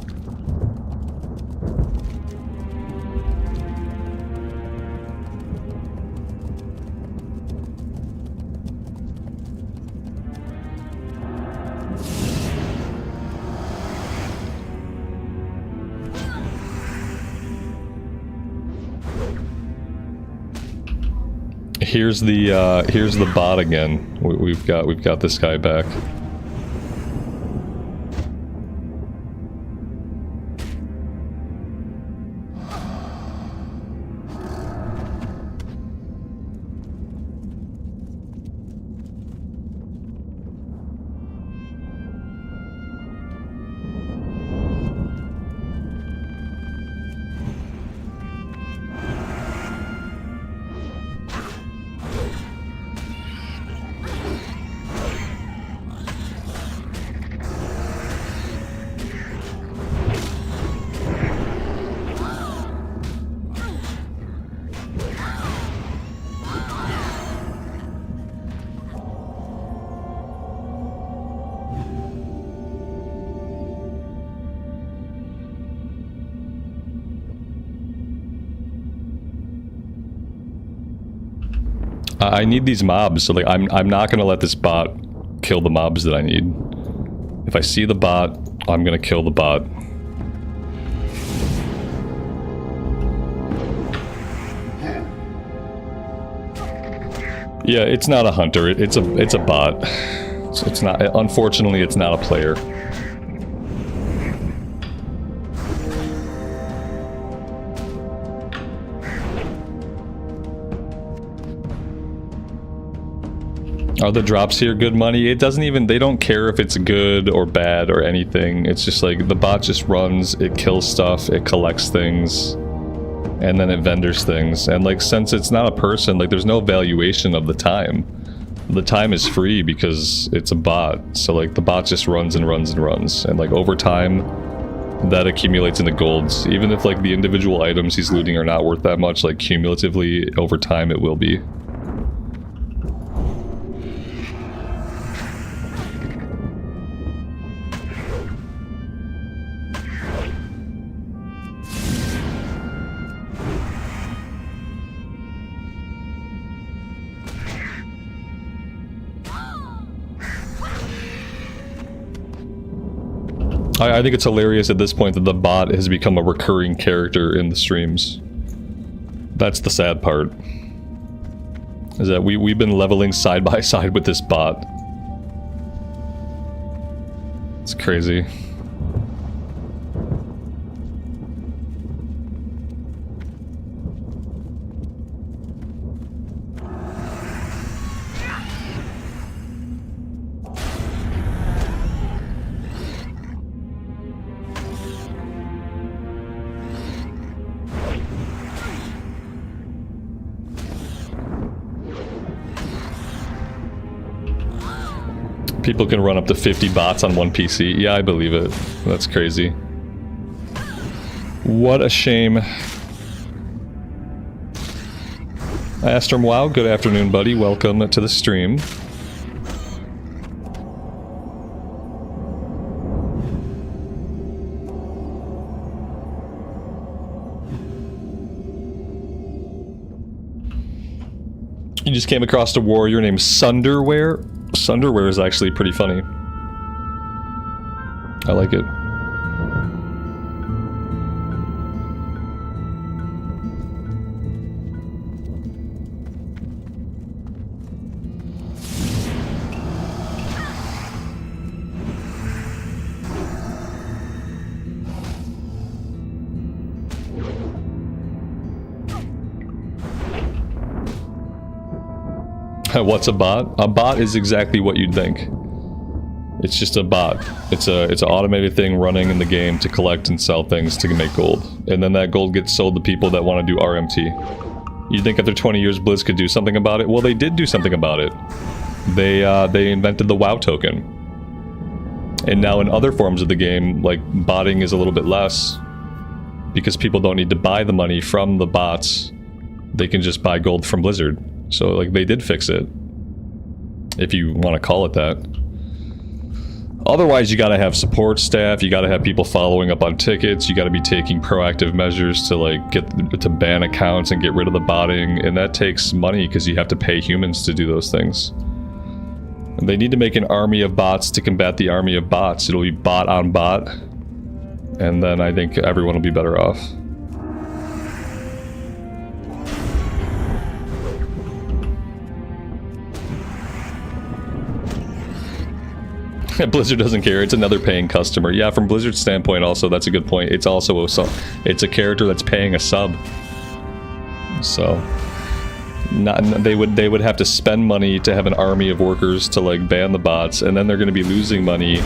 Here's the bot again. We've got this guy back. I need these mobs, so like I'm not gonna let this bot kill the mobs that I need. If I see the bot, I'm gonna kill the bot. Yeah, it's not a hunter. It's a bot. So it's not. Unfortunately, it's not a player. Are the drops here good money? It doesn't even, they don't care if it's good or bad or anything. It's just like the bot just runs, it kills stuff, it collects things, and then it vendors things. And like, since it's not a person, like there's no valuation of the time. The time is free because it's a bot. So like the bot just runs and runs and runs. And like over time, that accumulates into golds. Even if like the individual items he's looting are not worth that much, like cumulatively over time it will be. I think it's hilarious at this point that the bot has become a recurring character in the streams. That's the sad part. Is that we've been leveling side by side with this bot. It's crazy. People can run up to 50 bots on one PC. Yeah, I believe it. That's crazy. What a shame. Astrum Wow, good afternoon, buddy. Welcome to the stream. You just came across a warrior named Sunderwear. Sunderwear is actually pretty funny. I like it. What's a bot? A bot is exactly what you'd think. It's just a bot. It's an automated thing running in the game to collect and sell things to make gold. And then that gold gets sold to people that want to do RMT. You'd think after 20 years Blizz could do something about it? Well, they did do something about it. They invented the WoW token. And now in other forms of the game, like, botting is a little bit less. Because people don't need to buy the money from the bots. They can just buy gold from Blizzard. So, like, they did fix it. If you want to call it that. Otherwise, you gotta have support staff, you gotta have people following up on tickets, you gotta be taking proactive measures to, like, to ban accounts and get rid of the botting, and that takes money because you have to pay humans to do those things. And they need to make an army of bots to combat the army of bots. It'll be bot on bot, and then I think everyone will be better off. Blizzard doesn't care. It's another paying customer. Yeah, from Blizzard's standpoint, also that's a good point. It's also it's a character that's paying a sub. So, they would have to spend money to have an army of workers to like ban the bots, and then they're going to be losing money.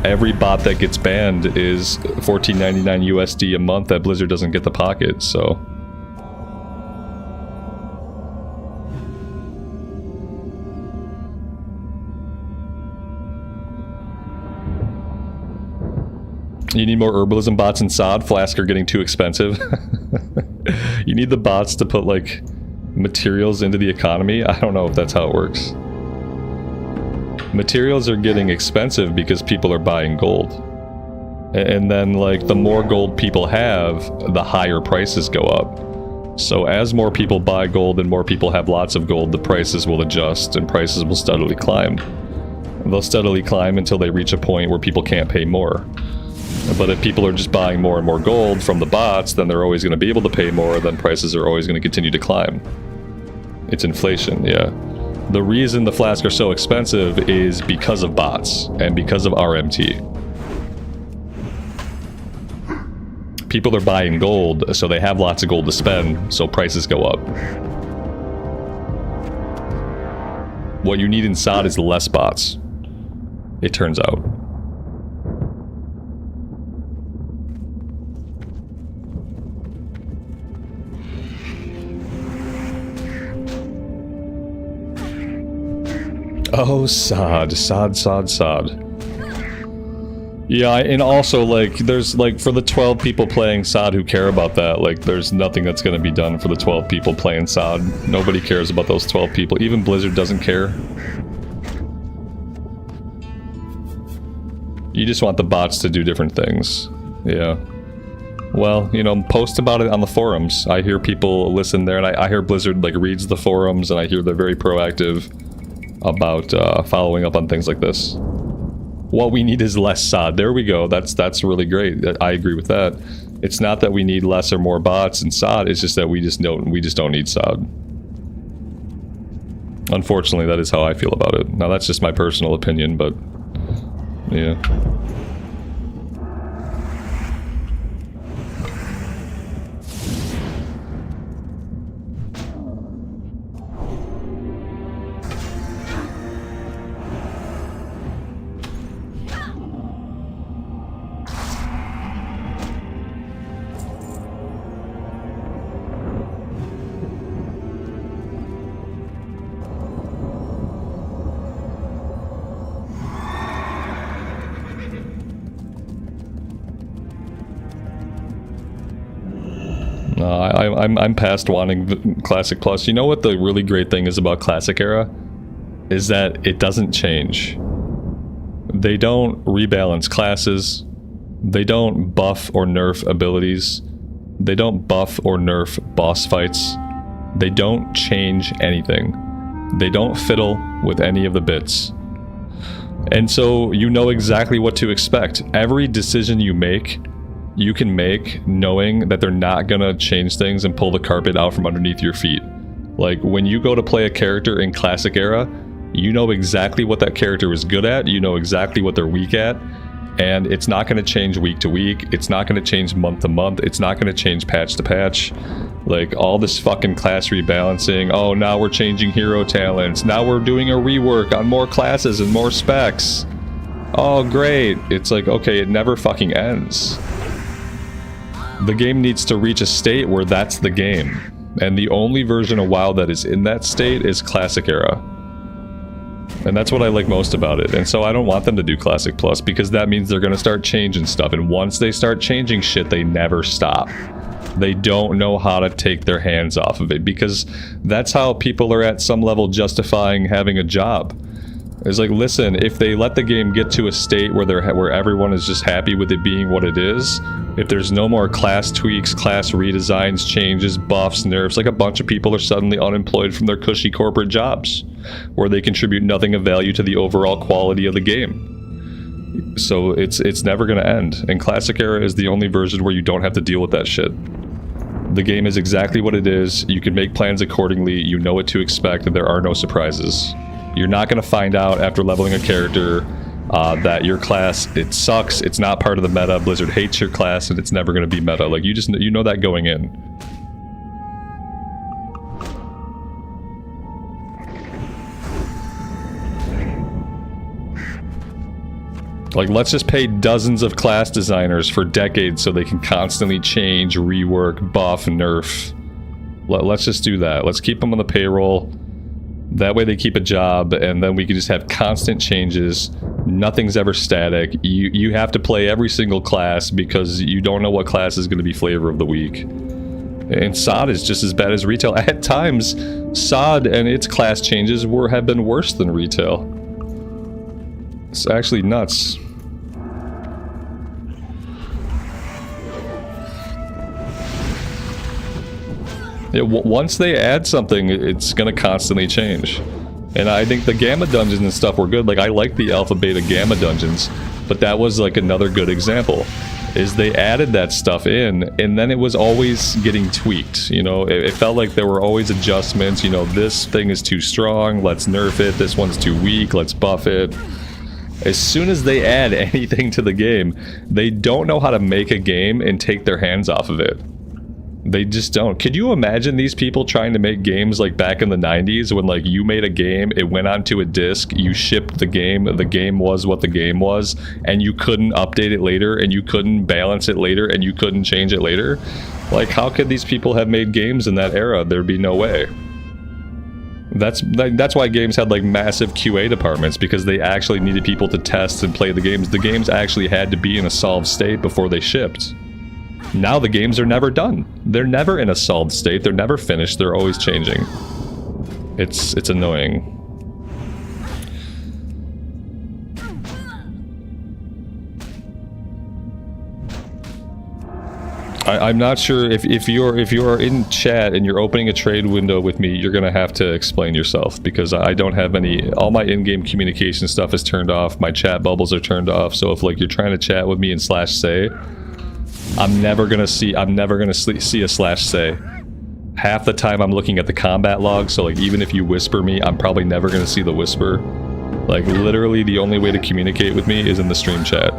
Every bot that gets banned is $14.99 USD a month that Blizzard doesn't get the pocket. So. You need more herbalism bots in SOD. Flask are getting too expensive. You need the bots to put, like, materials into the economy. I don't know if that's how it works. Materials are getting expensive because people are buying gold. And then, like, the more gold people have, the higher prices go up. So as more people buy gold and more people have lots of gold, the prices will adjust and prices will steadily climb. They'll steadily climb until they reach a point where people can't pay more. But if people are just buying more and more gold from the bots, then they're always going to be able to pay more, then prices are always going to continue to climb. It's inflation, yeah. The reason the flasks are so expensive is because of bots and because of RMT. People are buying gold, so they have lots of gold to spend, so prices go up. What you need in SOD is less bots, it turns out. Oh, SOD. Yeah, and also, like, there's, like, for the 12 people playing SOD who care about that, like, there's nothing that's gonna be done for the 12 people playing SOD. Nobody cares about those 12 people. Even Blizzard doesn't care. You just want the bots to do different things. Yeah. Well, you know, post about it on the forums. I hear people listen there, and I hear Blizzard, like, reads the forums, and I hear they're very proactive about following up on things like this. What we need is less SOD. There we go. That's really great. I agree with that. It's not that we need less or more bots in SOD. It's just that we just don't need SOD. Unfortunately, that is how I feel about it. Now that's just my personal opinion, but yeah. I'm past wanting Classic Plus. You know what the really great thing is about Classic Era? Is that it doesn't change. They don't rebalance classes. They don't buff or nerf abilities. They don't buff or nerf boss fights. They don't change anything. They don't fiddle with any of the bits. And so you know exactly what to expect. Every decision you make, you can make knowing that they're not gonna change things and pull the carpet out from underneath your feet. Like, when you go to play a character in Classic Era, you know exactly what that character is good at, you know exactly what they're weak at, and it's not gonna change week to week, it's not gonna change month to month, it's not gonna change patch to patch. Like, all this fucking class rebalancing, oh, now we're changing hero talents, now we're doing a rework on more classes and more specs. Oh, great. It's like, okay, it never fucking ends. The game needs to reach a state where that's the game. And the only version of WoW that is in that state is Classic Era. And that's what I like most about it. And so I don't want them to do Classic Plus, because that means they're gonna start changing stuff. And once they start changing shit, they never stop. They don't know how to take their hands off of it, because that's how people are at some level justifying having a job. It's like, listen, if they let the game get to a state where everyone is just happy with it being what it is, if there's no more class tweaks, class redesigns, changes, buffs, nerfs, like, a bunch of people are suddenly unemployed from their cushy corporate jobs, where they contribute nothing of value to the overall quality of the game. So it's never gonna end. And Classic Era is the only version where you don't have to deal with that shit. The game is exactly what it is, you can make plans accordingly, you know what to expect, and there are no surprises. You're not going to find out after leveling a character that your class, it sucks, it's not part of the meta, Blizzard hates your class, and it's never going to be meta. Like, you know that going in. Like, let's just pay dozens of class designers for decades so they can constantly change, rework, buff, nerf. Let's just do that. Let's keep them on the payroll. That way they keep a job, and then we can just have constant changes. Nothing's ever static. You have to play every single class because you don't know what class is going to be flavor of the week. And SOD is just as bad as retail. At times, SOD and its class changes have been worse than retail. It's actually nuts. Once they add something, it's gonna constantly change. And I think the gamma dungeons and stuff were good. Like, I like the alpha beta gamma dungeons, but that was like another good example. Is they added that stuff in, and then it was always getting tweaked. You know, it felt like there were always adjustments. You know, this thing is too strong, let's nerf it. This one's too weak, let's buff it. As soon as they add anything to the game, they don't know how to make a game and take their hands off of it. They just don't. Could you imagine these people trying to make games like back in the 90s when like you made a game, it went onto a disc, you shipped the game was what the game was, and you couldn't update it later, and you couldn't balance it later, and you couldn't change it later? Like, how could these people have made games in that era? There'd be no way. That's why games had like massive QA departments, because they actually needed people to test and play the games. The games actually had to be in a solved state before they shipped. Now the games are never done. They're never in a solved state. They're never finished. They're always changing. It's annoying. I'm not sure if you're in chat and you're opening a trade window with me, you're gonna have to explain yourself, because I don't have any. All my in-game communication stuff is turned off. My chat bubbles are turned off. So if like you're trying to chat with me in /say, I'm never gonna see a /say. Half the time I'm looking at the combat log, so like even if you whisper me, I'm probably never gonna see the whisper. Like literally the only way to communicate with me is in the stream chat.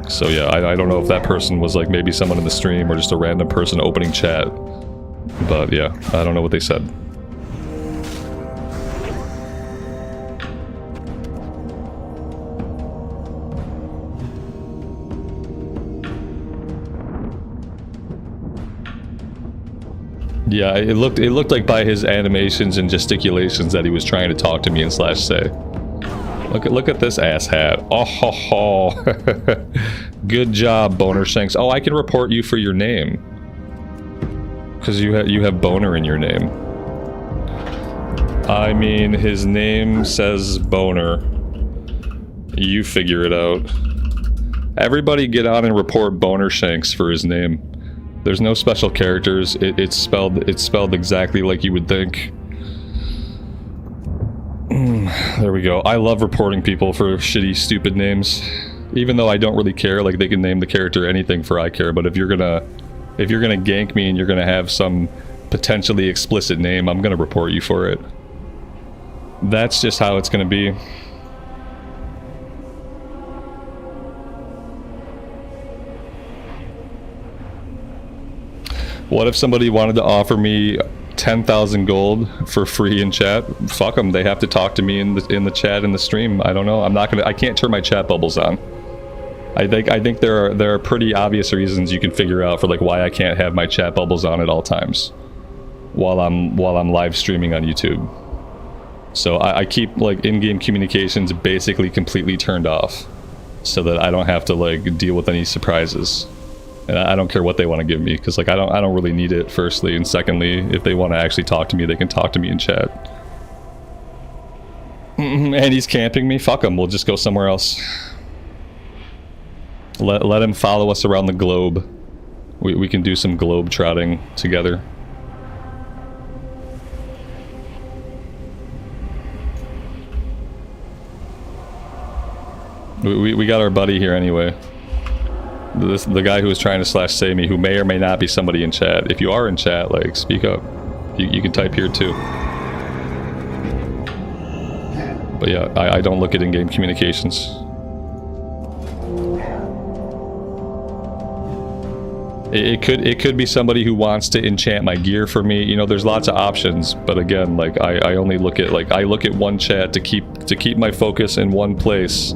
So yeah, I don't know if that person was like maybe someone in the stream or just a random person opening chat. But yeah, I don't know what they said. Yeah, it looked like by his animations and gesticulations that he was trying to talk to me in /say. Look at this ass hat. Oh ho ho. Good job, Boner Shanks. Oh, I can report you for your name. Cause you have Boner in your name. I mean, his name says Boner. You figure it out. Everybody get on and report Boner Shanks for his name. There's no special characters. It's spelled exactly like you would think. There we go. I love reporting people for shitty, stupid names. Even though I don't really care, like they can name the character anything for I care, but if you're gonna gank me and you're gonna have some potentially explicit name, I'm gonna report you for it. That's just how it's gonna be. What if somebody wanted to offer me 10,000 gold for free in chat? Fuck them. They have to talk to me in the chat in the stream. I don't know. I can't turn my chat bubbles on. I think there are pretty obvious reasons you can figure out for like why I can't have my chat bubbles on at all times while I'm live streaming on YouTube. So I keep like in-game communications basically completely turned off so that I don't have to like deal with any surprises. And I don't care what they want to give me, because like I don't really need it, firstly, and secondly, if they want to actually talk to me, they can talk to me in chat. And he's camping me? Fuck him, we'll just go somewhere else. Let him follow us around the globe. We can do some globe trotting together. We got our buddy here anyway. The guy who was trying to /say me, who may or may not be somebody in chat. If you are in chat, like, speak up. You can type here too. But yeah, I don't look at in-game communications. It could be somebody who wants to enchant my gear for me. You know, there's lots of options, but again, like I only look at one chat to keep my focus in one place.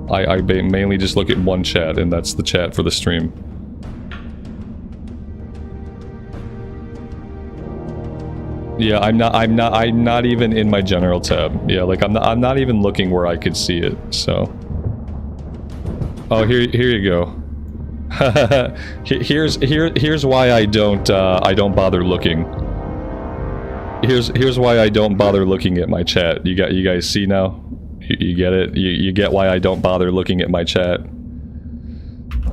I mainly just look at one chat, and that's the chat for the stream. Yeah, I'm not even in my general tab. Yeah, like I'm not even looking where I could see it. So, oh, here you go. here's why I don't bother looking. Here's why I don't bother looking at my chat. You guys see now? You get it? You get why I don't bother looking at my chat?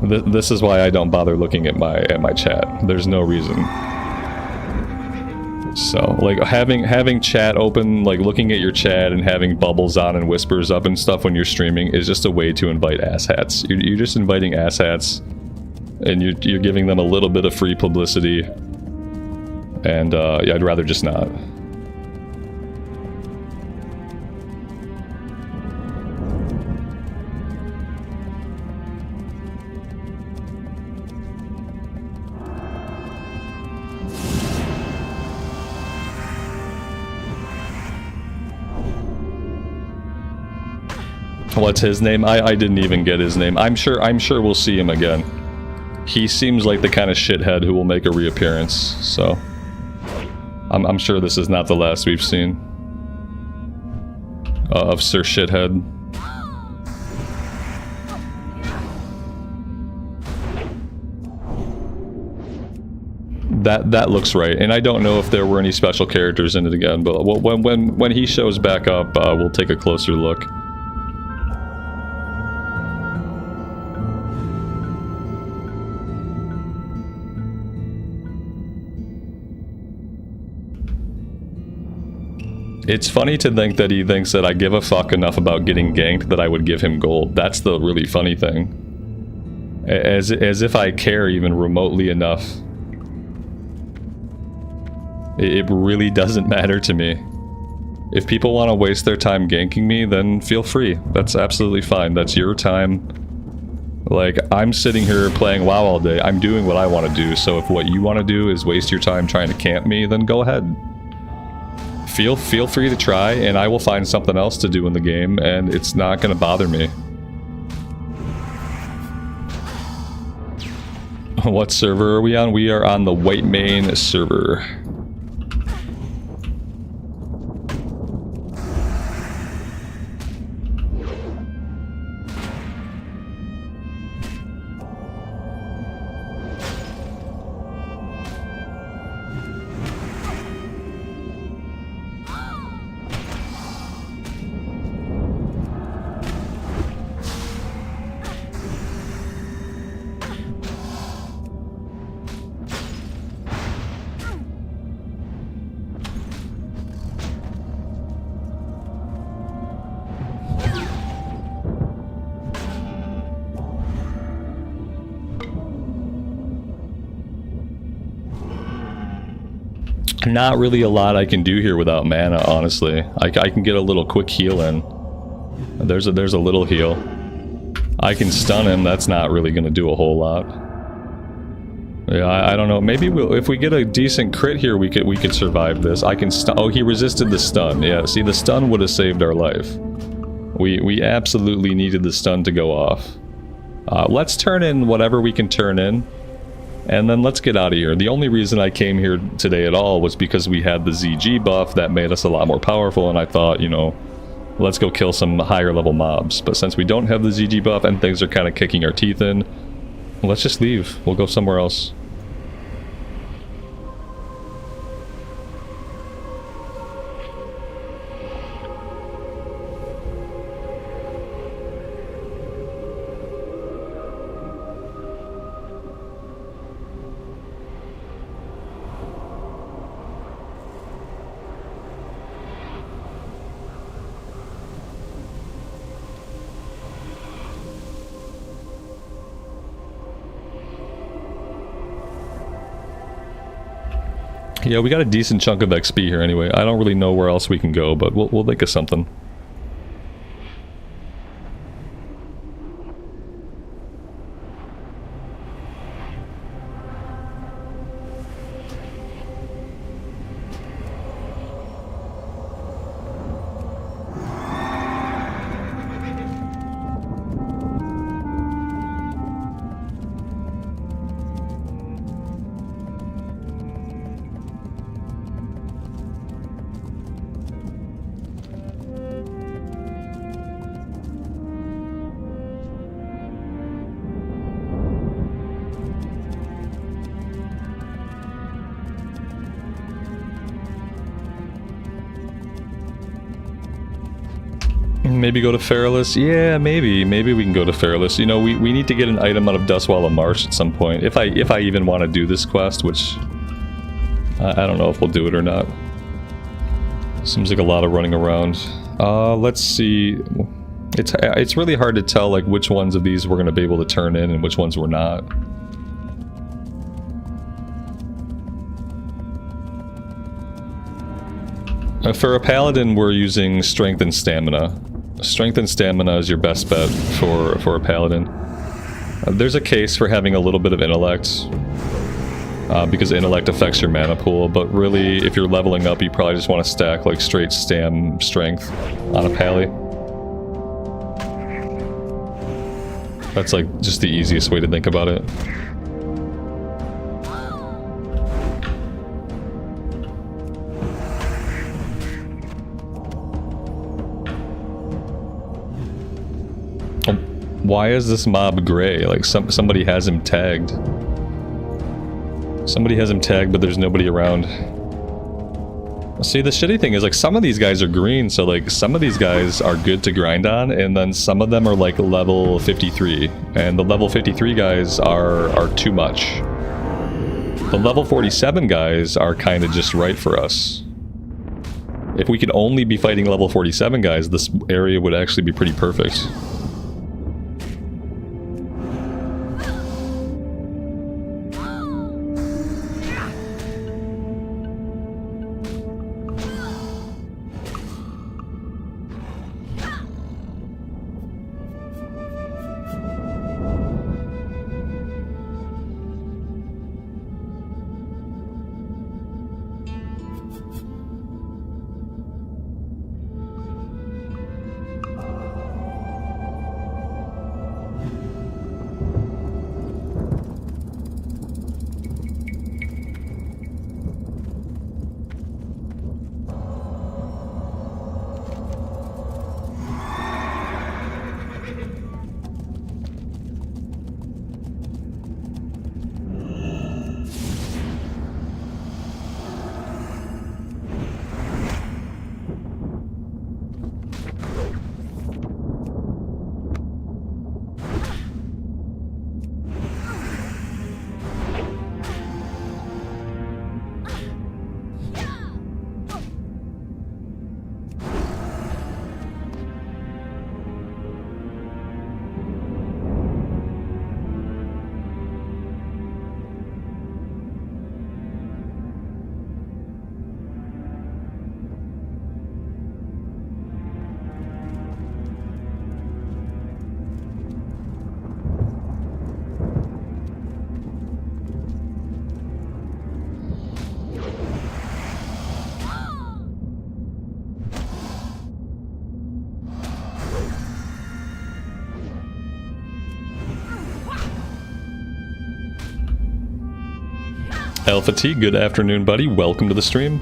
This is why I don't bother looking at my chat. There's no reason. So, like, having chat open, like, looking at your chat and having bubbles on and whispers up and stuff when you're streaming is just a way to invite asshats. You're just inviting asshats, and you're giving them a little bit of free publicity. And, yeah, I'd rather just not. What's his name? I didn't even get his name. I'm sure we'll see him again. He seems like the kind of shithead who will make a reappearance, so I'm sure this is not the last we've seen of Sir Shithead. That looks right, and I don't know if there were any special characters in it again, but when he shows back up, we'll take a closer look. It's funny to think that he thinks that I give a fuck enough about getting ganked that I would give him gold. That's the really funny thing. As if I care even remotely enough. It really doesn't matter to me. If people want to waste their time ganking me, then feel free. That's absolutely fine. That's your time. Like, I'm sitting here playing WoW all day. I'm doing what I want to do, so if what you want to do is waste your time trying to camp me, then go ahead. Feel free to try, and I will find something else to do in the game, and it's not going to bother me. What server are we on? We are on the Whitemane server. Not really a lot I can do here without mana, honestly. I can get a little quick heal in. There's a little heal. I can stun him, that's not really going to do a whole lot. Yeah, I don't know. Maybe if we get a decent crit here, we could survive this. I can stun. Oh, he resisted the stun. Yeah, see, the stun would have saved our life. We absolutely needed the stun to go off. Let's turn in whatever we can turn in. And then let's get out of here. The only reason I came here today at all was because we had the ZG buff that made us a lot more powerful, and I thought, you know, let's go kill some higher level mobs. But since we don't have the ZG buff and things are kind of kicking our teeth in, let's just leave. We'll go somewhere else. Yeah, we got a decent chunk of XP here anyway. I don't really know where else we can go, but we'll think of something. Maybe go to Feralus? Yeah, maybe we can go to Feralus. You know, we need to get an item out of Dustwallow Marsh at some point. If I even want to do this quest, which I don't know if we'll do it or not. Seems like a lot of running around. Let's see. It's really hard to tell like which ones of these we're going to be able to turn in and which ones we're not. For a paladin, we're using strength and stamina. Strength and stamina is your best bet for a paladin. There's a case for having a little bit of intellect, because intellect affects your mana pool, but really, if you're leveling up, you probably just want to stack like straight stam strength on a pally. That's like just the easiest way to think about it. Why is this mob gray? Like somebody has him tagged. Somebody has him tagged, but there's nobody around. See, the shitty thing is like some of these guys are green, so like some of these guys are good to grind on, and then some of them are like level 53, and the level 53 guys are too much. The level 47 guys are kind of just right for us. If we could only be fighting level 47 guys, this area would actually be pretty perfect. Alpha T, good afternoon, buddy. Welcome to the stream.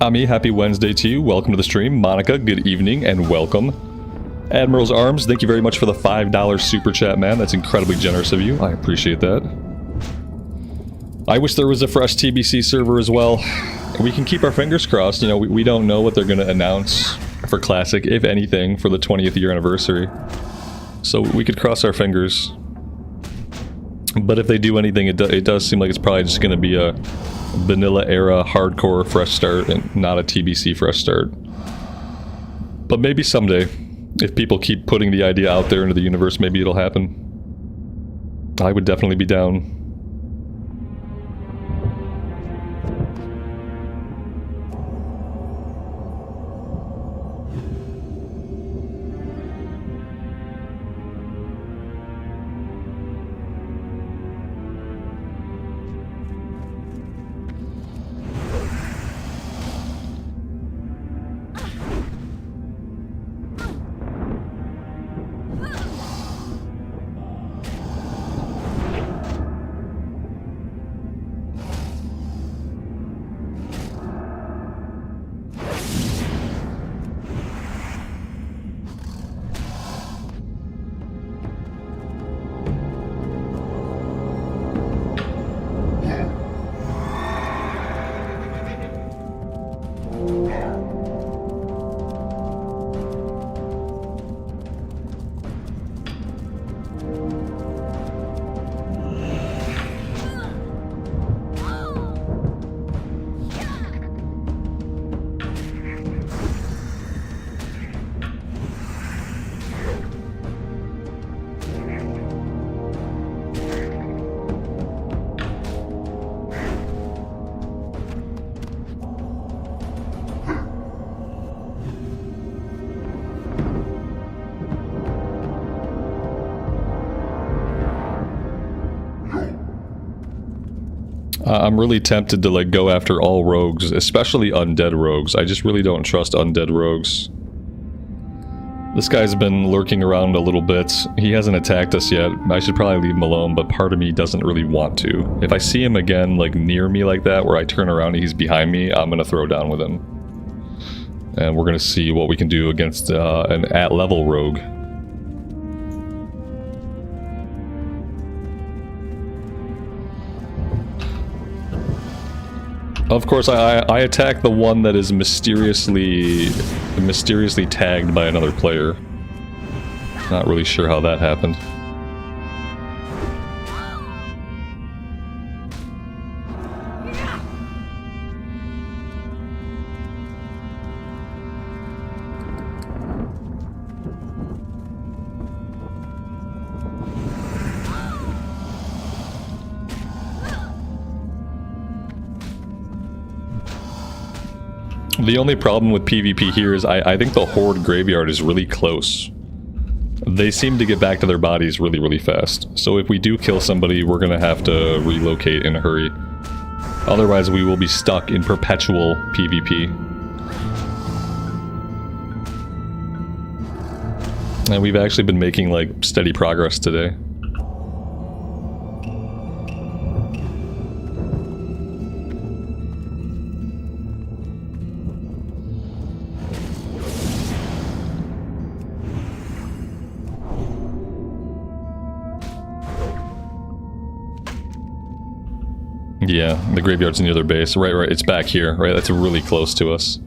Ami, happy Wednesday to you. Welcome to the stream. Monica, good evening and welcome. Admiral's Arms, thank you very much for the $5 super chat, man. That's incredibly generous of you. I appreciate that. I wish there was a fresh TBC server as well. We can keep our fingers crossed. You know, we don't know what they're going to announce for Classic, if anything, for the 20th year anniversary. So we could cross our fingers. But if they do anything, it does seem like it's probably just going to be a vanilla era hardcore fresh start and not a TBC fresh start. But maybe someday, if people keep putting the idea out there into the universe, maybe it'll happen. I would definitely be down. I'm really tempted to like go after all rogues, especially undead rogues. I just really don't trust undead rogues. This guy's been lurking around a little bit. He hasn't attacked us yet. I should probably leave him alone, but part of me doesn't really want to. If I see him again, like near me like that, where I turn around and he's behind me, I'm gonna throw down with him. And we're gonna see what we can do against an at-level rogue. Of course, I attack the one that is mysteriously tagged by another player. Not really sure how that happened. The only problem with PvP here is I think the Horde graveyard is really close. They seem to get back to their bodies really, really fast. So if we do kill somebody, we're gonna have to relocate in a hurry. Otherwise, we will be stuck in perpetual PvP. And we've actually been making, like, steady progress today. Yeah, the graveyard's near their base. Right, it's back here, right? That's really close to us.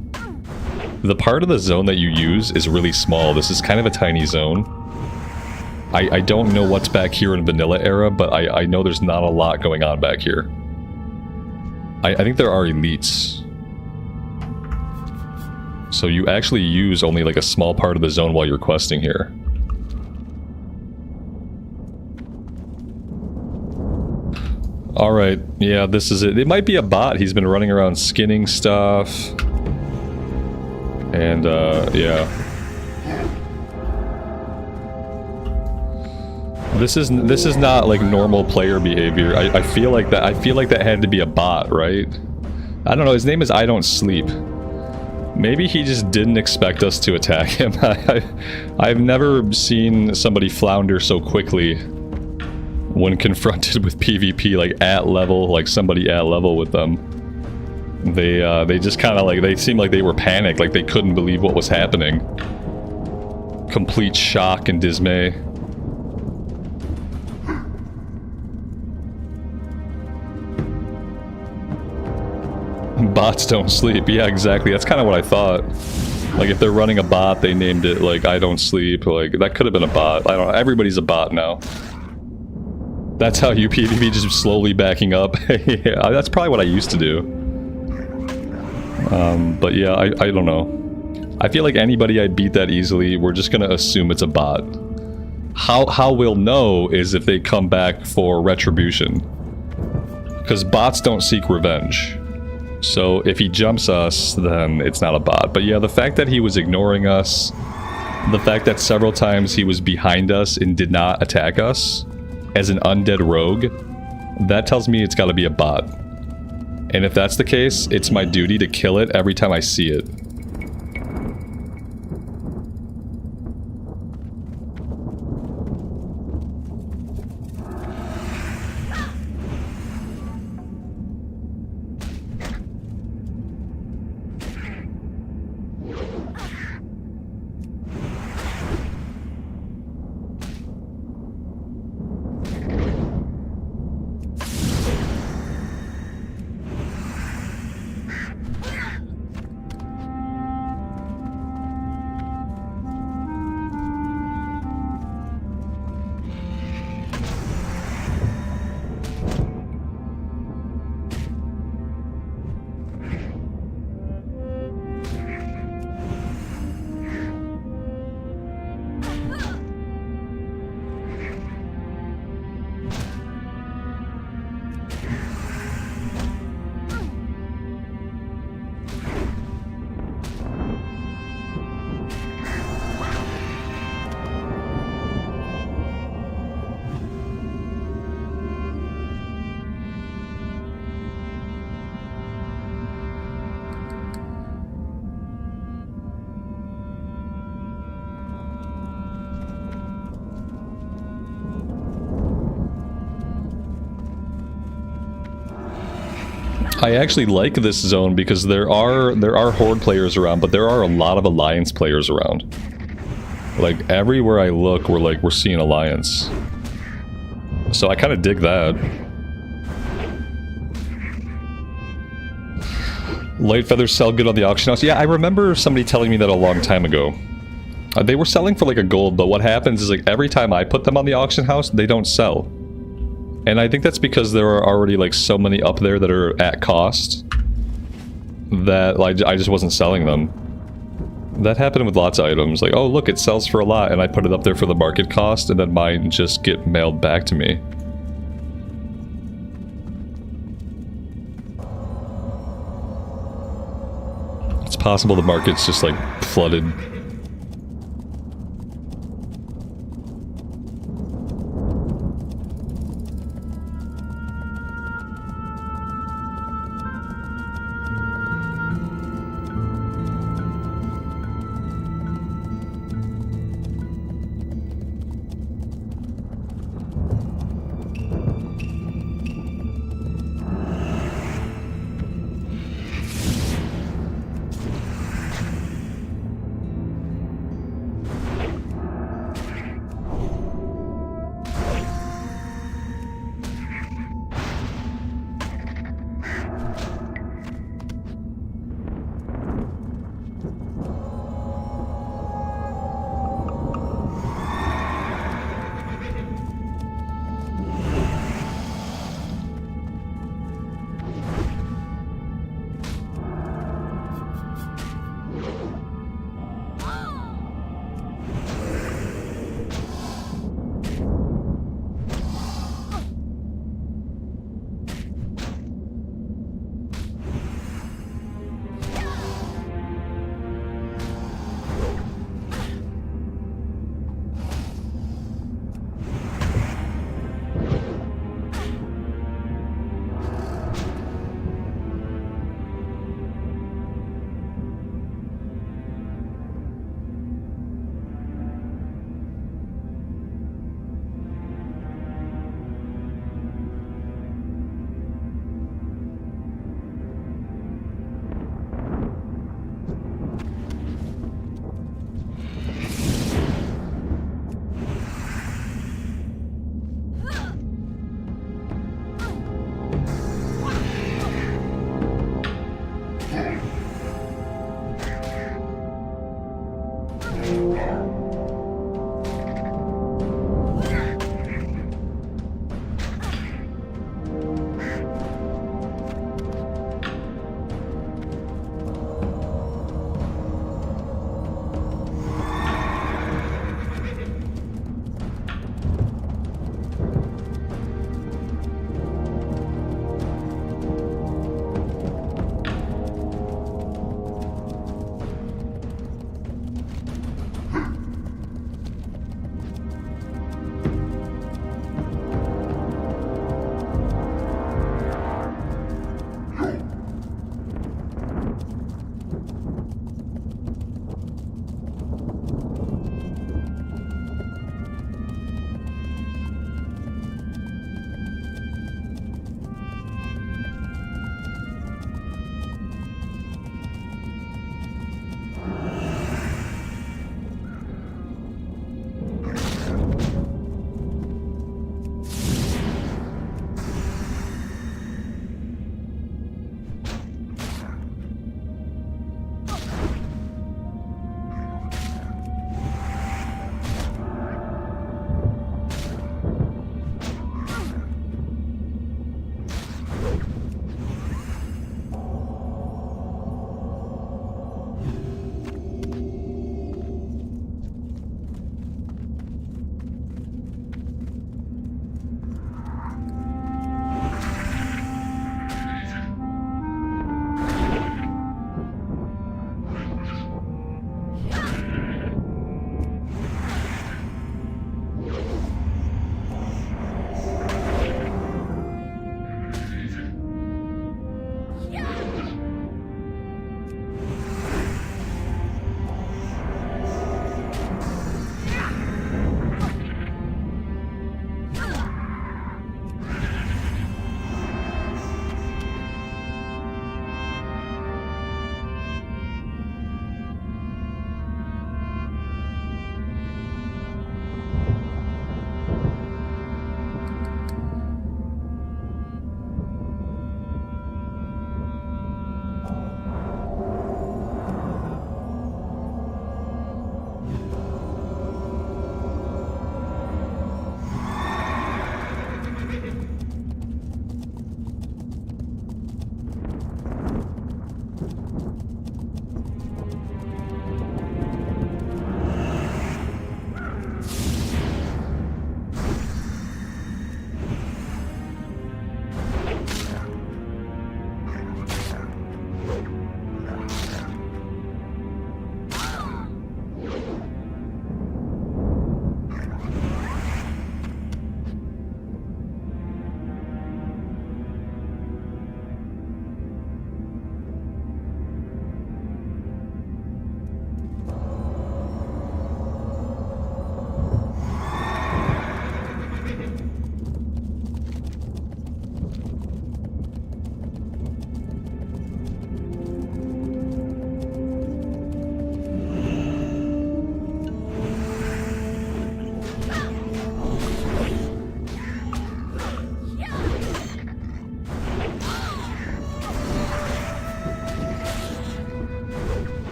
The part of the zone that you use is really small. This is kind of a tiny zone. I don't know what's back here in vanilla era, but I know there's not a lot going on back here. I think there are elites. So you actually use only like a small part of the zone while you're questing here. Alright, yeah, this is it. It might be a bot. He's been running around skinning stuff. And, yeah. This is not like normal player behavior. I feel like that had to be a bot, right? I don't know, his name is I Don't Sleep. Maybe he just didn't expect us to attack him. I've never seen somebody flounder so quickly when confronted with PvP, like at level, like somebody at level with them. They just kind of like, they seemed like they were panicked, like they couldn't believe what was happening. Complete shock and dismay. Bots don't sleep. Yeah, exactly. That's kind of what I thought. Like, if they're running a bot, they named it, like, I don't sleep. Like, that could have been a bot. I don't know. Everybody's a bot now. That's how you PvP, just slowly backing up. Yeah, that's probably what I used to do. But yeah, I don't know. I feel like anybody I beat that easily, we're just gonna assume it's a bot. How we'll know is if they come back for retribution. Because bots don't seek revenge. So if he jumps us, then it's not a bot. But yeah, the fact that he was ignoring us, the fact that several times he was behind us and did not attack us as an undead rogue, that tells me it's got to be a bot. And if that's the case, it's my duty to kill it every time I see it. I actually like this zone because there are Horde players around, but there are a lot of Alliance players around. Like, everywhere I look, we're seeing Alliance. So I kind of dig that. Light feathers sell good on the auction house. Yeah, I remember somebody telling me that a long time ago. They were selling for like a gold, but what happens is, like, every time I put them on the auction house, they don't sell. And I think that's because there are already, like, so many up there that are at cost that, like, I just wasn't selling them. That happened with lots of items. Like, oh, look, it sells for a lot, and I put it up there for the market cost, and then mine just get mailed back to me. It's possible the market's just, like, flooded.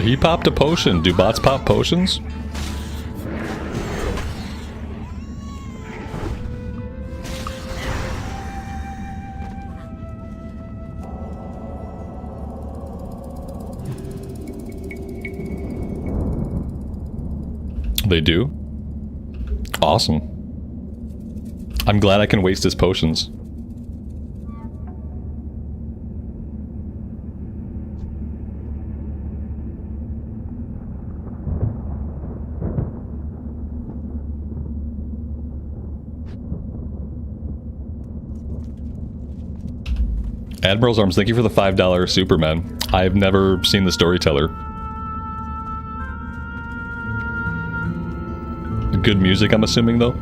He popped a potion. Do bots pop potions? They do? Awesome. I'm glad I can waste his potions. Admiral's Arms, thank you for the $5 Superman. I've never seen the Storyteller. Good music, I'm assuming, though?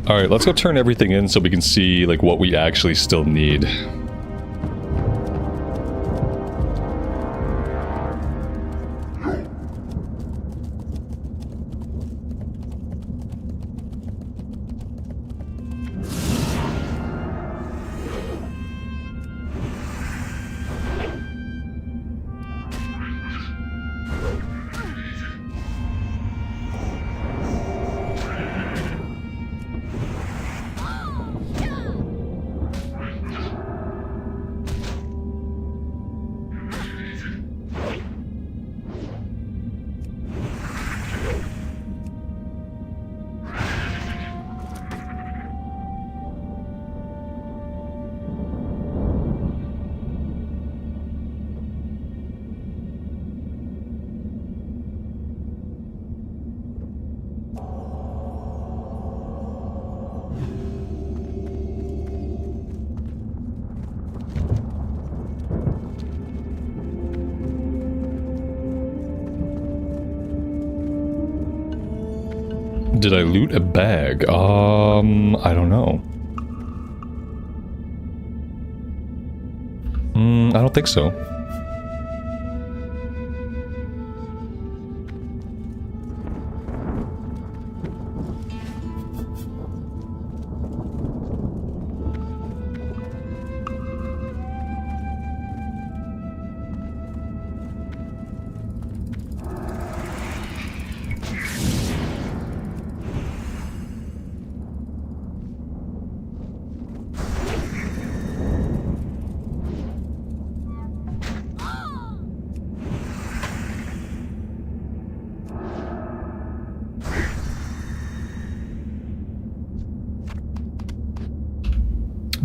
Alright, let's go turn everything in so we can see, like, what we actually still need. Did I loot a bag? I don't know. I don't think so.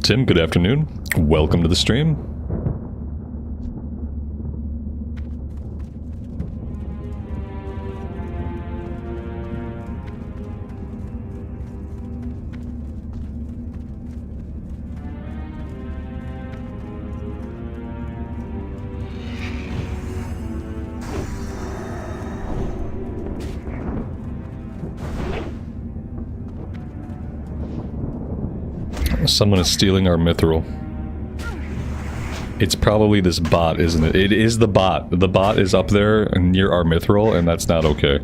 Tim, good afternoon. Welcome to the stream. Someone is stealing our mithril. It's probably this bot, isn't it? It is the bot. The bot is up there near our mithril, and that's not okay.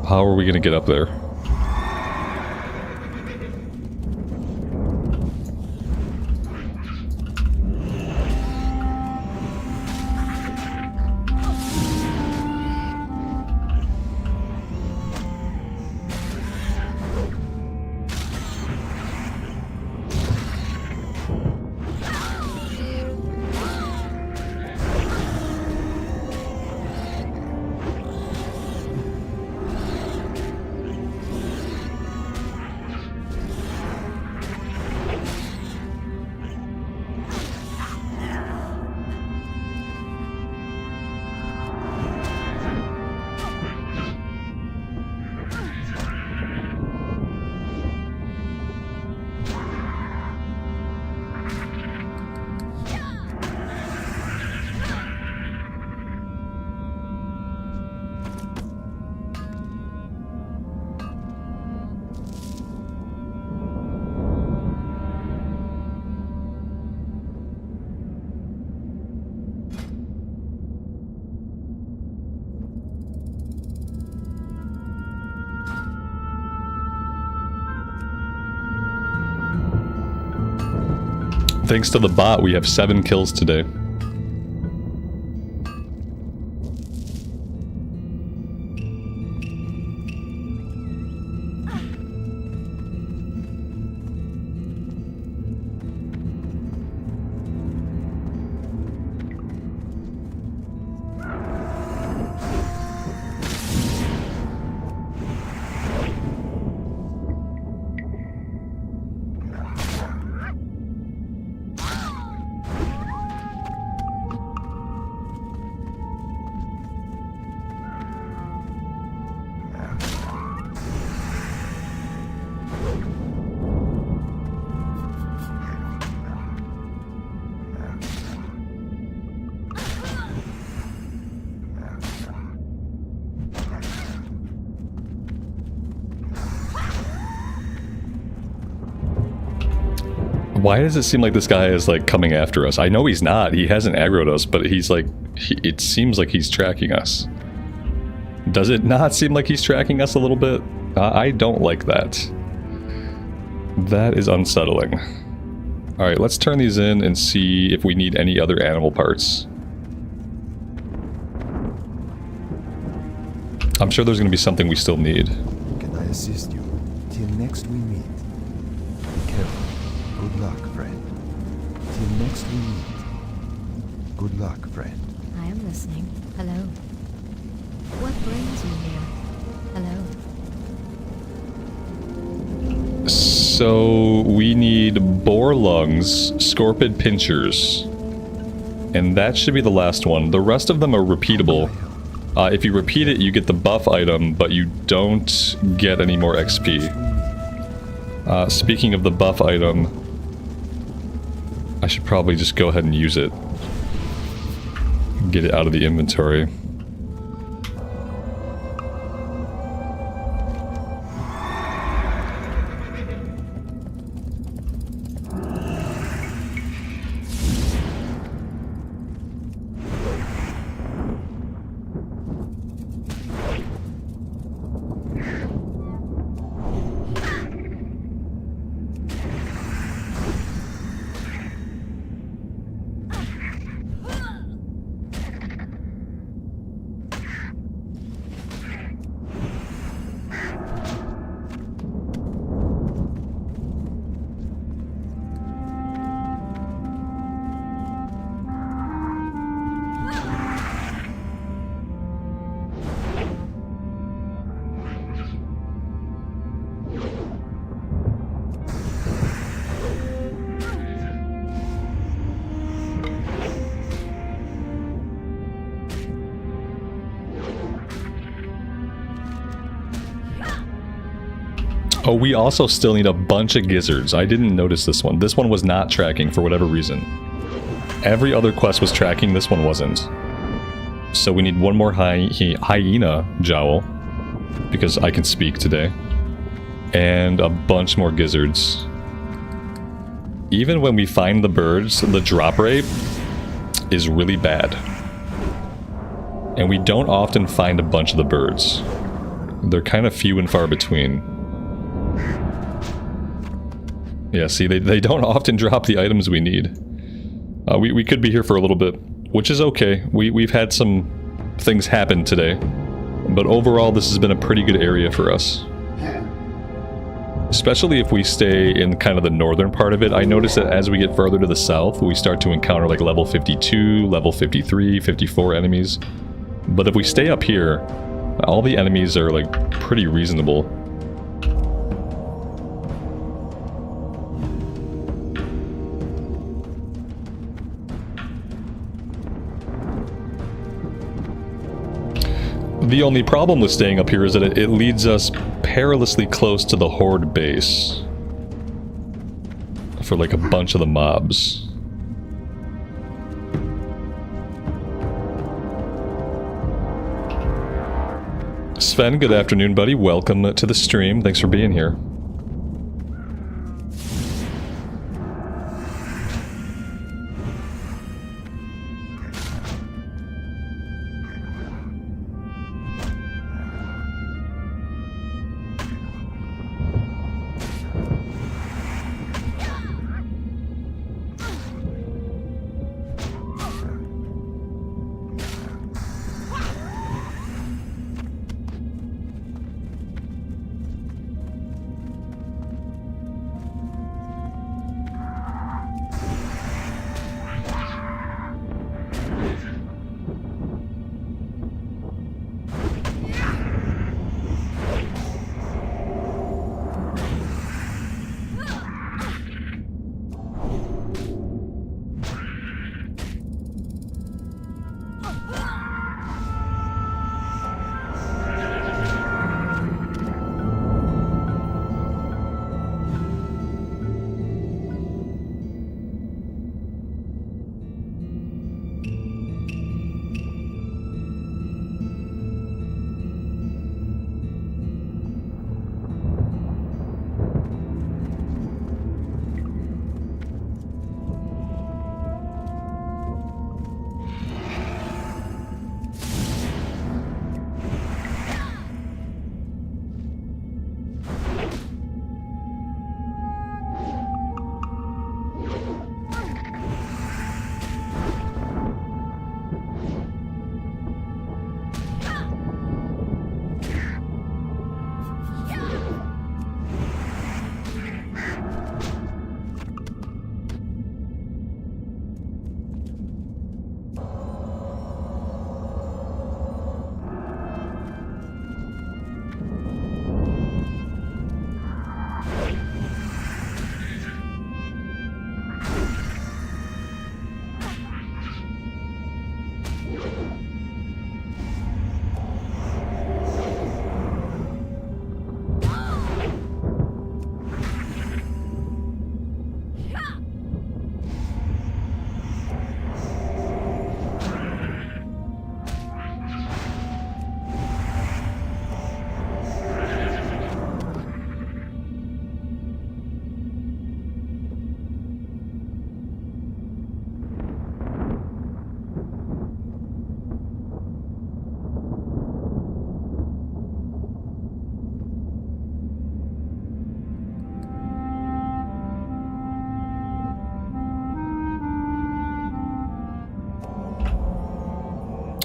How are we gonna get up there? Thanks to the bot, we have 7 kills today. Why does it seem like this guy is like coming after us? I know he's not. He hasn't aggroed us, but he's like, it seems like he's tracking us. Does it not seem like he's tracking us a little bit? I don't like that. That is unsettling. Alright, let's turn these in and see if we need any other animal parts. I'm sure there's going to be something we still need. Can I assist you? Till next we meet. Be careful. Good luck, friend. Till next we meet. Good luck, friend. I am listening. Hello. What brings you here? Hello. So we need boar lungs, scorpid pinchers, and that should be the last one. The rest of them are repeatable. If you repeat it, you get the buff item, but you don't get any more XP. Speaking of the buff item, I should probably just go ahead and use it. Get it out of the inventory. Oh, we also still need a bunch of gizzards. I didn't notice this one. This one was not tracking for whatever reason. Every other quest was tracking, this one wasn't. So we need one more hyena jowl, because I can speak today. And a bunch more gizzards. even when we find the birds, the drop rate is really bad. And we don't often find a bunch of the birds. They're kind of few and far between. Yeah, see, they don't often drop the items we need. We could be here for a little bit, which is okay. We've had some things happen today. But overall, this has been a pretty good area for us. Especially if we stay in kind of the northern part of it. I notice that as we get further to the south, we start to encounter like level 52, level 53, 54 enemies. But if we stay up here, all the enemies are like pretty reasonable. The only problem with staying up here is that it leads us perilously close to the Horde base. For like a bunch of the mobs. Sven, good afternoon, buddy. Welcome to the stream. Thanks for being here.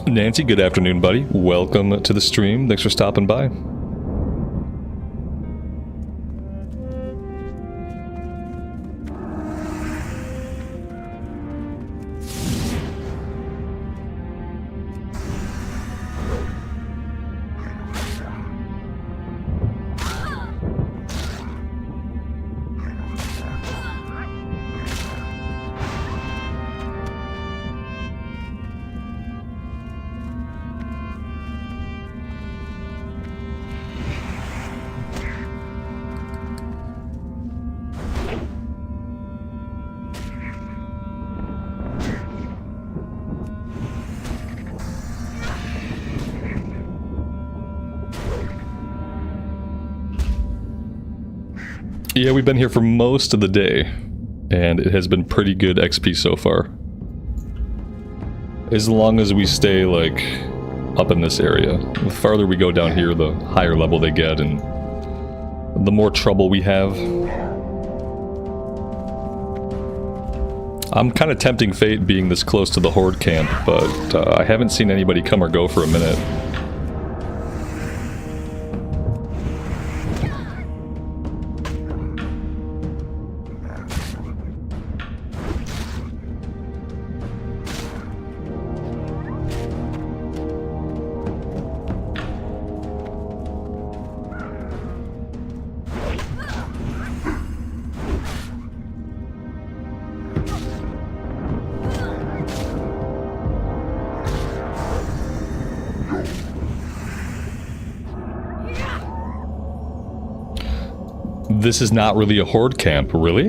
Nancy, good afternoon, buddy. Welcome to the stream. Thanks for stopping by. Yeah, we've been here for most of the day, and it has been pretty good XP so far. As long as we stay, like, up in this area. The farther we go down here, the higher level they get, and the more trouble we have. I'm kind of tempting fate being this close to the Horde camp, but I haven't seen anybody come or go for a minute. This is not really a Horde camp, really?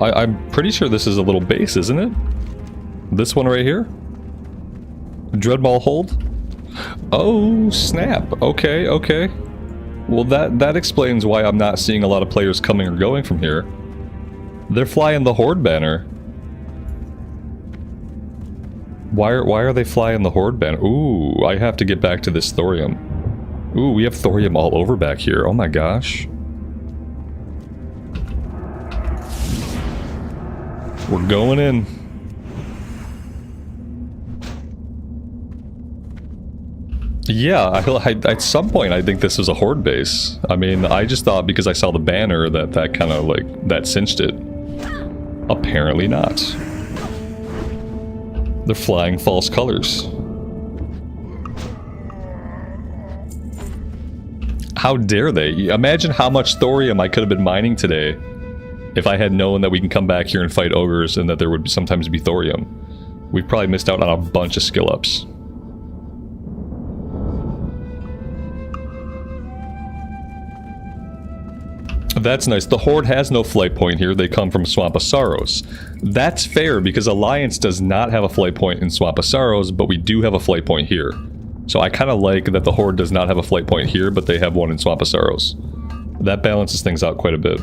I'm pretty sure this is a little base, isn't it? This one right here? Dreadmaul hold? Oh, snap. Okay, okay. Well, that explains why I'm not seeing a lot of players coming or going from here. They're flying the Horde banner. Why are they flying the Horde banner? Ooh, I have to get back to this thorium. Ooh, we have thorium all over back here. Oh my gosh. We're going in. Yeah, at some point I think this is a Horde base. I mean, I just thought because I saw the banner that kind of like, that cinched it. Apparently not. They're flying false colors. How dare they? Imagine how much thorium I could have been mining today if I had known that we can come back here and fight ogres and that there would sometimes be thorium. We've probably missed out on a bunch of skill ups. That's nice. The Horde has no flight point here. They come from Swamp of Sorrows. That's fair because Alliance does not have a flight point in Swamp of Sorrows, but we do have a flight point here. So I kind of like that the Horde does not have a flight point here, but they have one in Swamp of Sorrows. That balances things out quite a bit.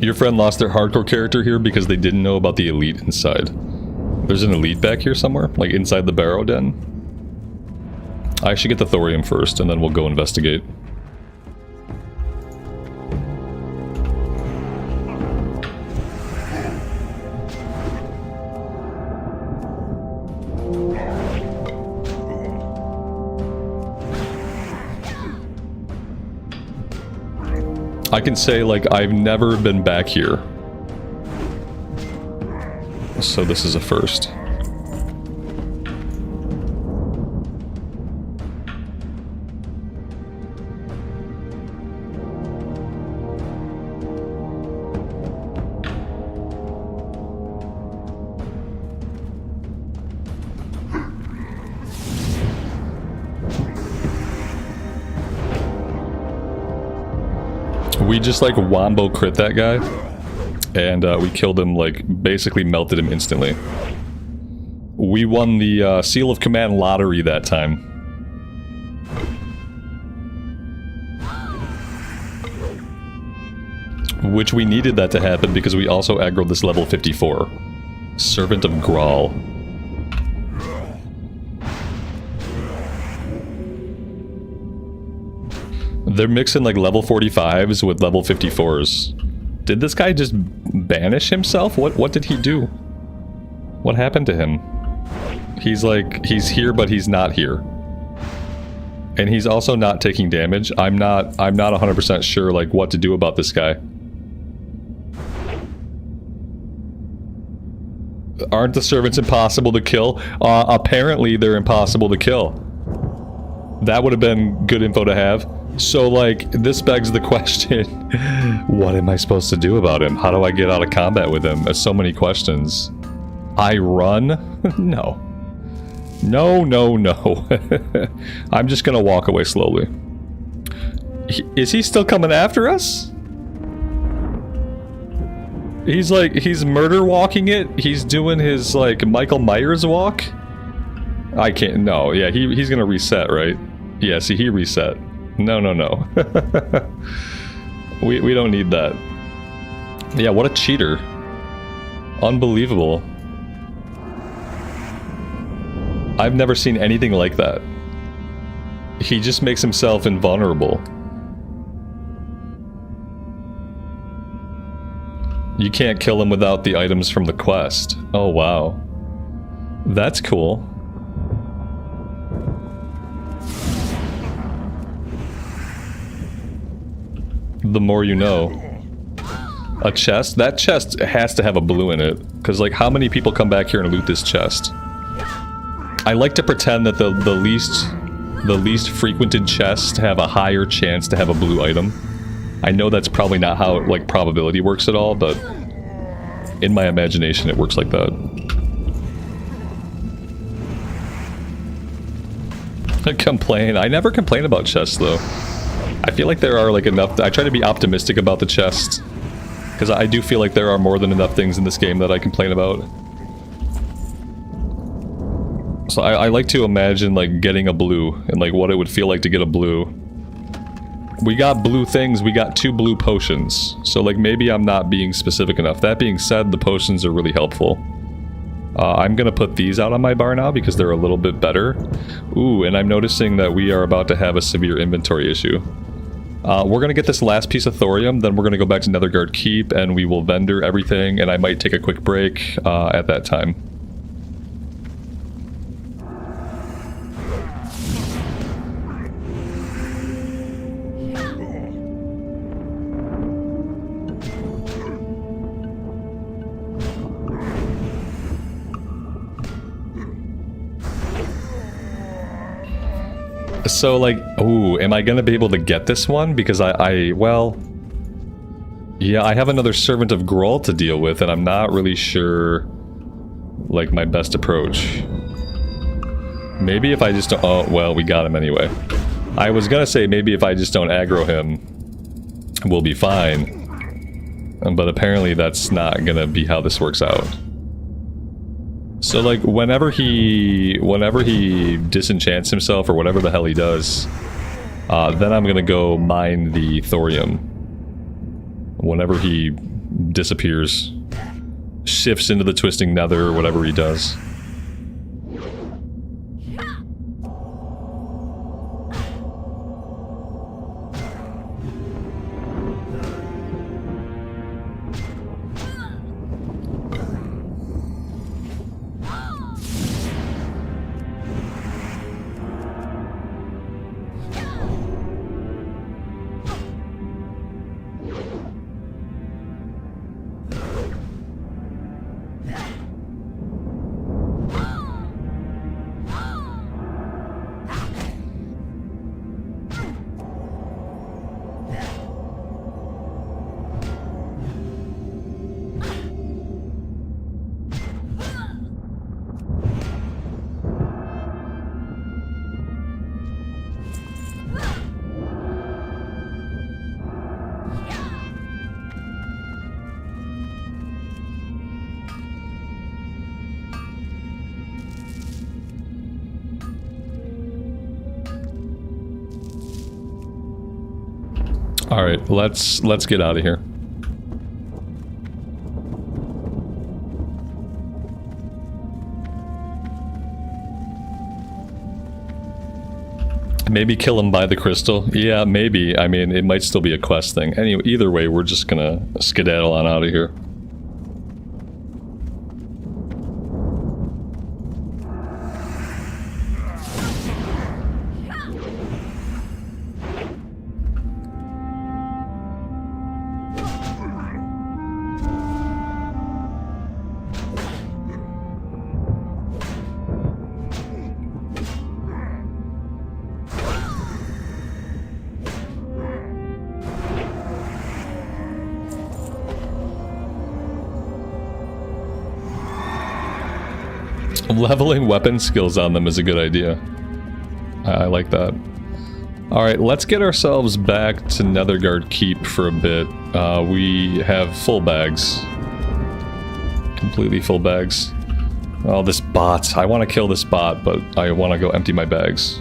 Your friend lost their hardcore character here because they didn't know about the elite inside. There's an elite back here somewhere, like inside the barrow den. I should get the thorium first, and then we'll go investigate. I can say, like, I've never been back here. So this is a first. We just like wombo crit that guy, and we killed him, like basically melted him instantly. We won the Seal of Command lottery that time. Which we needed that to happen because we also aggroed this level 54. Servant of Grawl. They're mixing like level 45s with level 54s. Did this guy just banish himself? What did he do? What happened to him? He's like, he's here but he's not here. And he's also not taking damage. I'm not 100% sure like what to do about this guy. Aren't the servants impossible to kill? Apparently they're impossible to kill. That would have been good info to have. So, like, this begs the question, what am I supposed to do about him? How do I get out of combat with him? There's so many questions. I run? No. No, no, no. I'm just gonna walk away slowly. Is he still coming after us? He's like, he's murder walking it? He's doing his, like, Michael Myers walk? I can't, no, yeah, he's gonna reset, right? Yeah, see, he reset. No, no, no. we don't need that. Yeah, what a cheater. Unbelievable. I've never seen anything like that. He just makes himself invulnerable. You can't kill him without the items from the quest. Oh, wow. That's cool. The more you know. A chest? That chest has to have a blue in it. Because, like, how many people come back here and loot this chest? I like to pretend that the least frequented chests have a higher chance to have a blue item. I know that's probably not how, like, probability works at all, but in my imagination it works like that. Complain. I never complain about chests, though. I feel like there are, like, enough... I try to be optimistic about the chests, because I do feel like there are more than enough things in this game that I complain about. So I like to imagine, like, getting a blue, and, like, what it would feel like to get a blue. We got blue things, we got 2 blue potions. So, like, maybe I'm not being specific enough. That being said, the potions are really helpful. I'm gonna put these out on my bar now because they're a little bit better. Ooh, and I'm noticing that we are about to have a severe inventory issue. We're gonna get this last piece of thorium, then we're gonna go back to Netherguard Keep, and we will vendor everything, and I might take a quick break at that time. So, like, ooh, am I gonna be able to get this one? Because well... Yeah, I have another Servant of Grawl to deal with, and I'm not really sure, like, my best approach. Maybe if I just don't... Oh, well, we got him anyway. I was gonna say, maybe if I just don't aggro him, we'll be fine. But apparently that's not gonna be how this works out. So, like, whenever he disenchants himself or whatever the hell he does, then I'm gonna go mine the thorium. Whenever he disappears, shifts into the twisting nether or whatever he does. Alright, let's get out of here. Maybe kill him by the crystal? Yeah, maybe. I mean, it might still be a quest thing. Anyway, either way, we're just gonna skedaddle on out of here. Leveling weapon skills on them is a good idea. I like that. Alright, let's get ourselves back to Netherguard Keep for a bit. We have full bags. Completely full bags. Oh, this bot. I want to kill this bot, but I want to go empty my bags.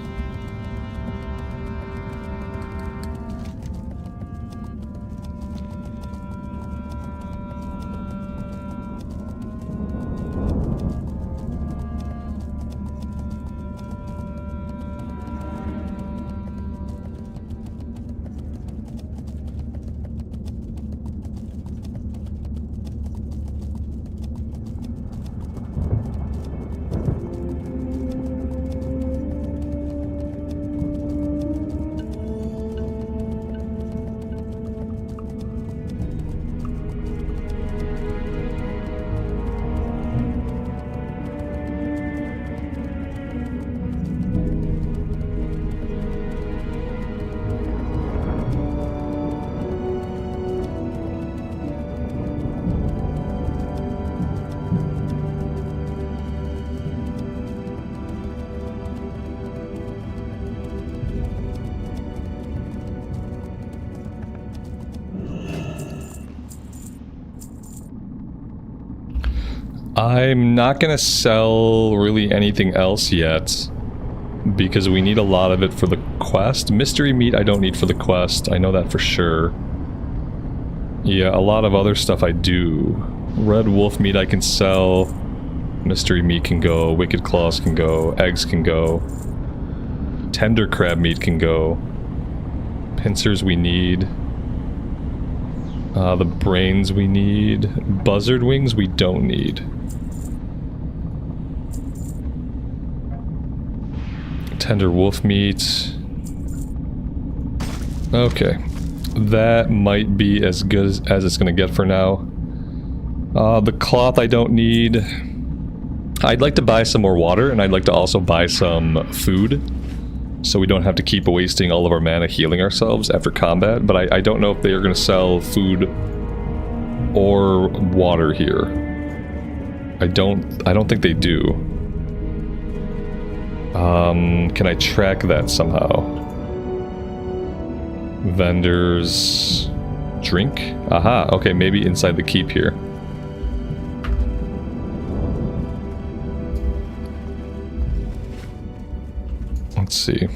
I'm not gonna sell really anything else yet because we need a lot of it for the quest. Mystery meat I don't need for the quest, I know that for sure. Yeah, a lot of other stuff I do. Red wolf meat I can sell. Mystery meat can go. Wicked claws can go. Eggs can go. Tender crab meat can go. Pincers we need. The brains we need. Buzzard wings we don't need. Tender wolf meat. Okay. That might be as good as it's gonna get for now. The cloth I don't need. I'd like to buy some more water, and I'd like to also buy some food, so we don't have to keep wasting all of our mana healing ourselves after combat, but I don't know if they are going to sell food or water here. I don't think they do. Can I track that somehow? Vendors... drink? Aha, okay, maybe inside the keep here. Let's see.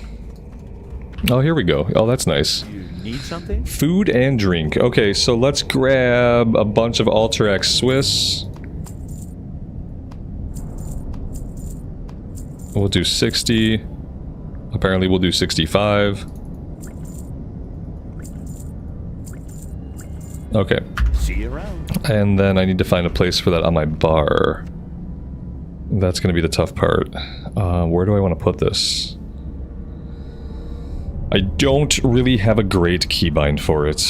Oh, here we go. Oh, that's nice. You need something? Food and drink. Okay, so let's grab a bunch of Alterac Swiss. We'll do 60. Apparently we'll do 65. Okay. See you around. And then I need to find a place for that on my bar. That's going to be the tough part. Where do I want to put this? I don't really have a great keybind for it.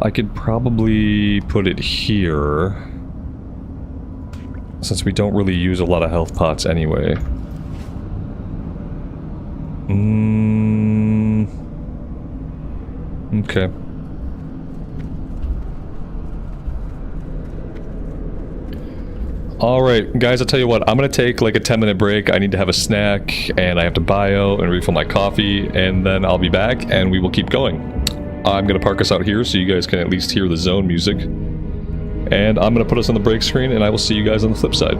I could probably put it here, since we don't really use a lot of health pots anyway. Okay. Alright, guys, I'll tell you what, I'm gonna take like a 10-minute break. I need to have a snack, and I have to bio and refill my coffee, and then I'll be back, and we will keep going. I'm gonna park us out here so you guys can at least hear the zone music. And I'm gonna put us on the break screen, and I will see you guys on the flip side.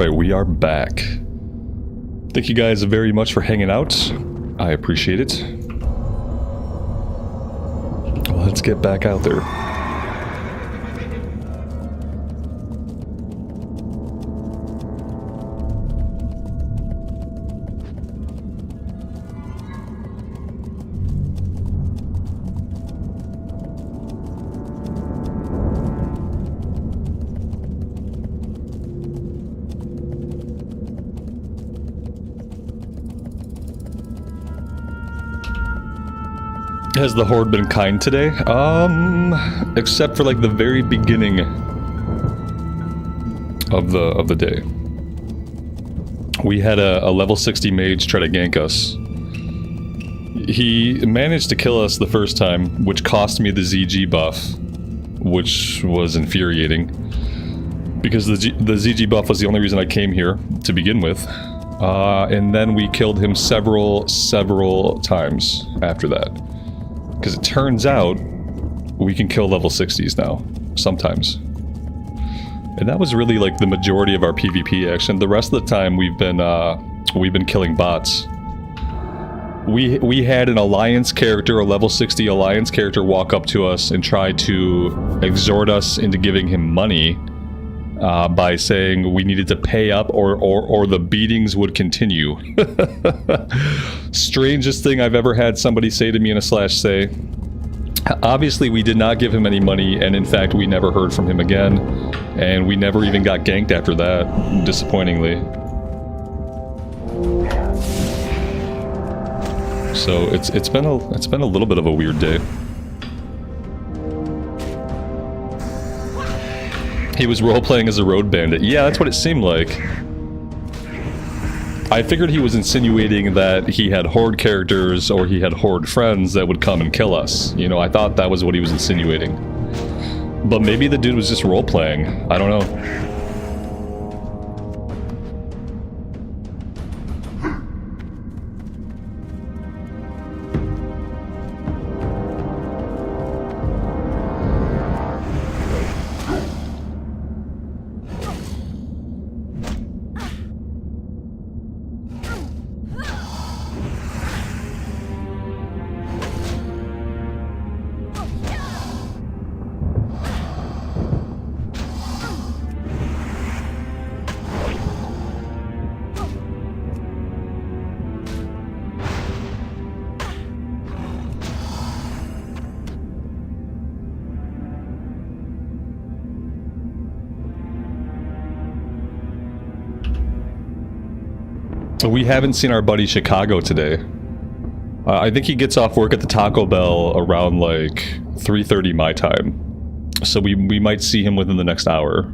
Alright, we are back. Thank you guys very much for hanging out. I appreciate it. Let's get back out there. Has the Horde been kind today? Except for like the very beginning of the day. We had a level 60 mage try to gank us. He managed to kill us the first time, which cost me the ZG buff, which was infuriating. Because the ZG buff was the only reason I came here to begin with. And then we killed him several times after that. Because it turns out we can kill level 60s now, sometimes. And that was really like the majority of our PvP action. The rest of the time we've been killing bots. We had an alliance character, a level 60 alliance character, walk up to us and try to exhort us into giving him money by saying we needed to pay up or the beatings would continue. Strangest thing I've ever had somebody say to me in a slash say. Obviously we did not give him any money, and in fact we never heard from him again, and we never even got ganked after that, disappointingly. So it's been a little bit of a weird day. He was role-playing as a road bandit. Yeah, that's what it seemed like. I figured he was insinuating that he had Horde characters or he had Horde friends that would come and kill us. You know, I thought that was what he was insinuating. But maybe the dude was just role-playing. I don't know. We haven't seen our buddy Chicago today. I think he gets off work at the Taco Bell around like 3:30 my time. So we might see him within the next hour.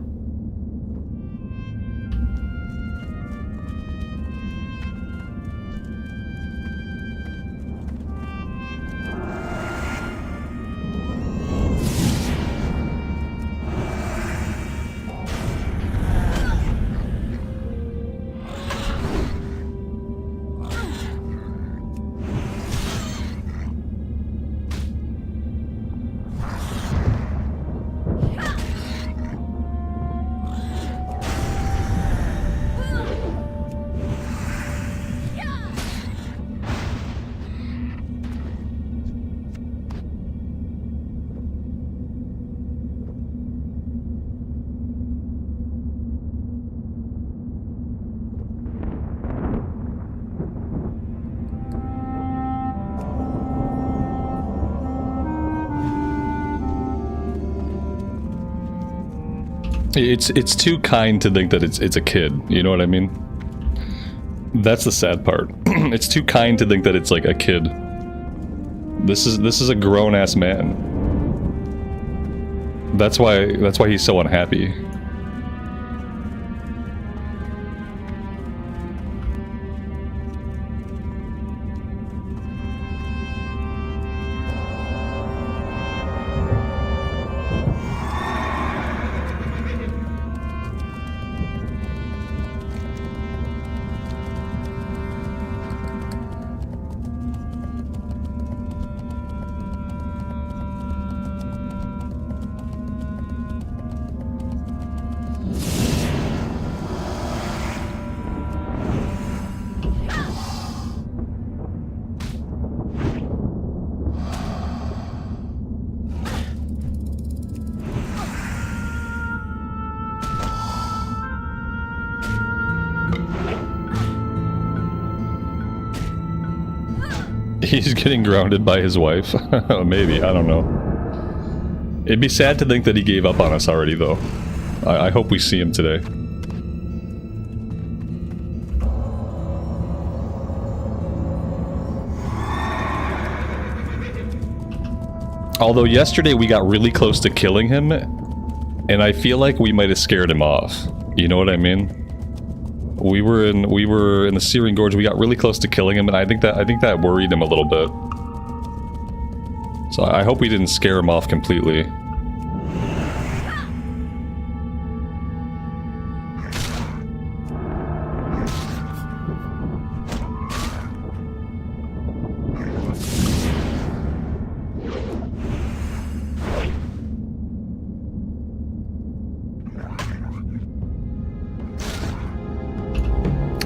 It's too kind to think that it's a kid, you know what I mean? That's the sad part. It's too kind to think that it's like a kid. This is a grown-ass man. That's why he's so unhappy. He's getting grounded by his wife. Maybe, I don't know. It'd be sad to think that he gave up on us already, though. I hope we see him today. Although yesterday we got really close to killing him, and I feel like we might have scared him off. You know what I mean? We were in the Searing Gorge. We got really close to killing him, and I think that worried him a little bit. So I hope we didn't scare him off completely.